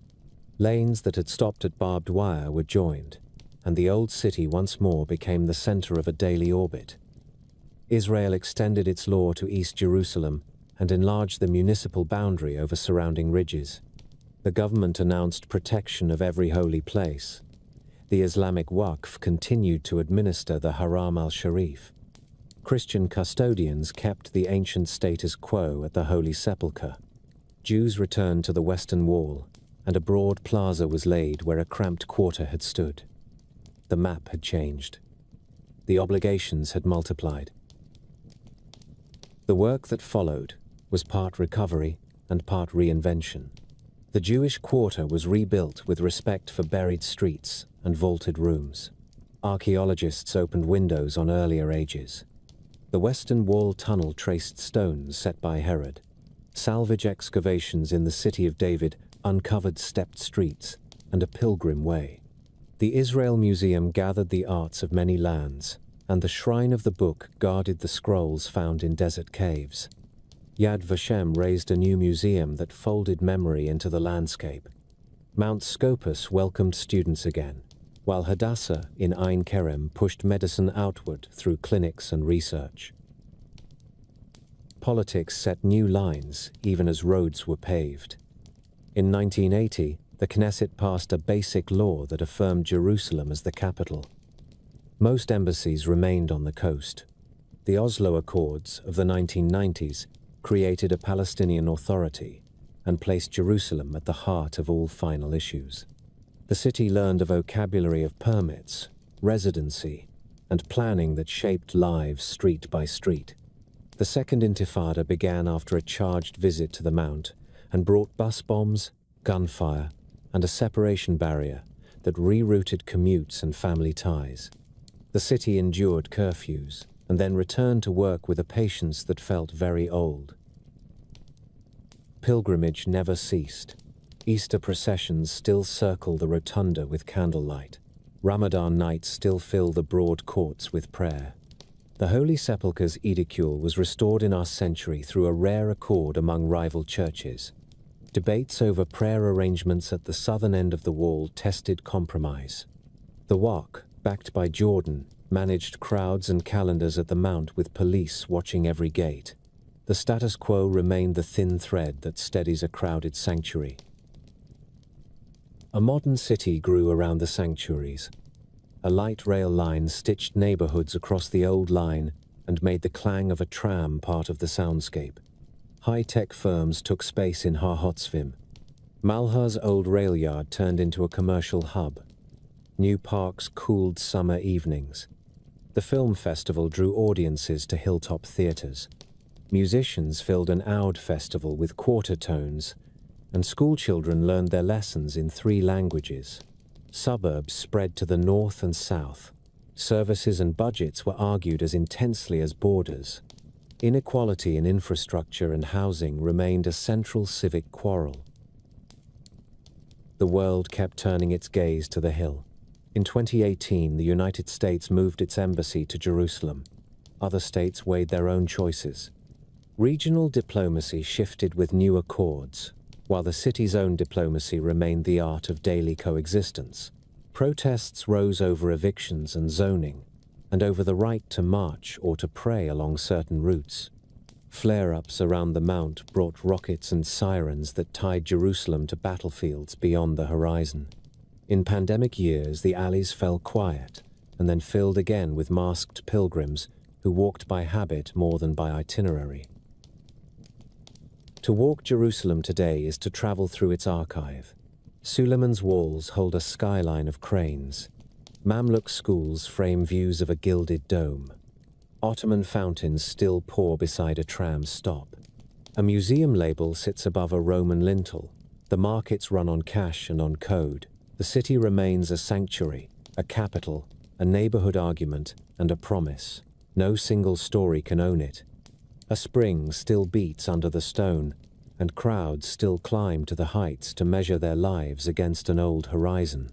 Lanes that had stopped at barbed wire were joined, and the old city once more became the center of a daily orbit. Israel extended its law to East Jerusalem and enlarged the municipal boundary over surrounding ridges. The government announced protection of every holy place. The Islamic Waqf continued to administer the Haram al-Sharif. Christian custodians kept the ancient status quo at the Holy Sepulchre. Jews returned to the Western Wall, and a broad plaza was laid where a cramped quarter had stood. The map had changed. The obligations had multiplied. The work that followed was part recovery and part reinvention. The Jewish quarter was rebuilt with respect for buried streets and vaulted rooms. Archaeologists opened windows on earlier ages. The Western Wall tunnel traced stones set by Herod. Salvage excavations in the city of David uncovered stepped streets and a pilgrim way. The Israel Museum gathered the arts of many lands, and the Shrine of the Book guarded the scrolls found in desert caves. Yad Vashem raised a new museum that folded memory into the landscape. Mount Scopus welcomed students again, while Hadassah in Ein Kerem pushed medicine outward through clinics and research. Politics set new lines even as roads were paved. In 1980, the Knesset passed a basic law that affirmed Jerusalem as the capital. Most embassies remained on the coast. The Oslo Accords of the 1990s created a Palestinian Authority and placed Jerusalem at the heart of all final issues. The city learned a vocabulary of permits, residency, and planning that shaped lives street by street. The Second Intifada began after a charged visit to the Mount and brought bus bombs, gunfire, and a separation barrier that rerouted commutes and family ties. The city endured curfews and then returned to work with a patience that felt very old. Pilgrimage never ceased. Easter processions still circle the rotunda with candlelight. Ramadan nights still fill the broad courts with prayer. The Holy Sepulchre's edicule was restored in our century through a rare accord among rival churches. Debates over prayer arrangements at the southern end of the wall tested compromise. The Waqf, backed by Jordan, managed crowds and calendars at the Mount with police watching every gate. The status quo remained the thin thread that steadies a crowded sanctuary. A modern city grew around the sanctuaries. A light rail line stitched neighborhoods across the old line and made the clang of a tram part of the soundscape. High-tech firms took space in Har Hatzvim. Malhar's old rail yard turned into a commercial hub. New parks cooled summer evenings. The film festival drew audiences to hilltop theaters. Musicians filled an oud festival with quarter tones, and schoolchildren learned their lessons in 3 languages. Suburbs spread to the north and south. Services and budgets were argued as intensely as borders. Inequality in infrastructure and housing remained a central civic quarrel. The world kept turning its gaze to the Hill. In 2018, the United States moved its embassy to Jerusalem. Other states weighed their own choices. Regional diplomacy shifted with new accords, while the city's own diplomacy remained the art of daily coexistence. Protests rose over evictions and zoning, and over the right to march or to pray along certain routes. Flare-ups around the Mount brought rockets and sirens that tied Jerusalem to battlefields beyond the horizon. In pandemic years, the alleys fell quiet, and then filled again with masked pilgrims who walked by habit more than by itinerary. To walk Jerusalem today is to travel through its archive. Suleiman's walls hold a skyline of cranes. Mamluk schools frame views of a gilded dome. Ottoman fountains still pour beside a tram stop. A museum label sits above a Roman lintel. The markets run on cash and on code. The city remains a sanctuary, a capital, a neighborhood argument, and a promise. No single story can own it. A spring still beats under the stone, and crowds still climb to the heights to measure their lives against an old horizon.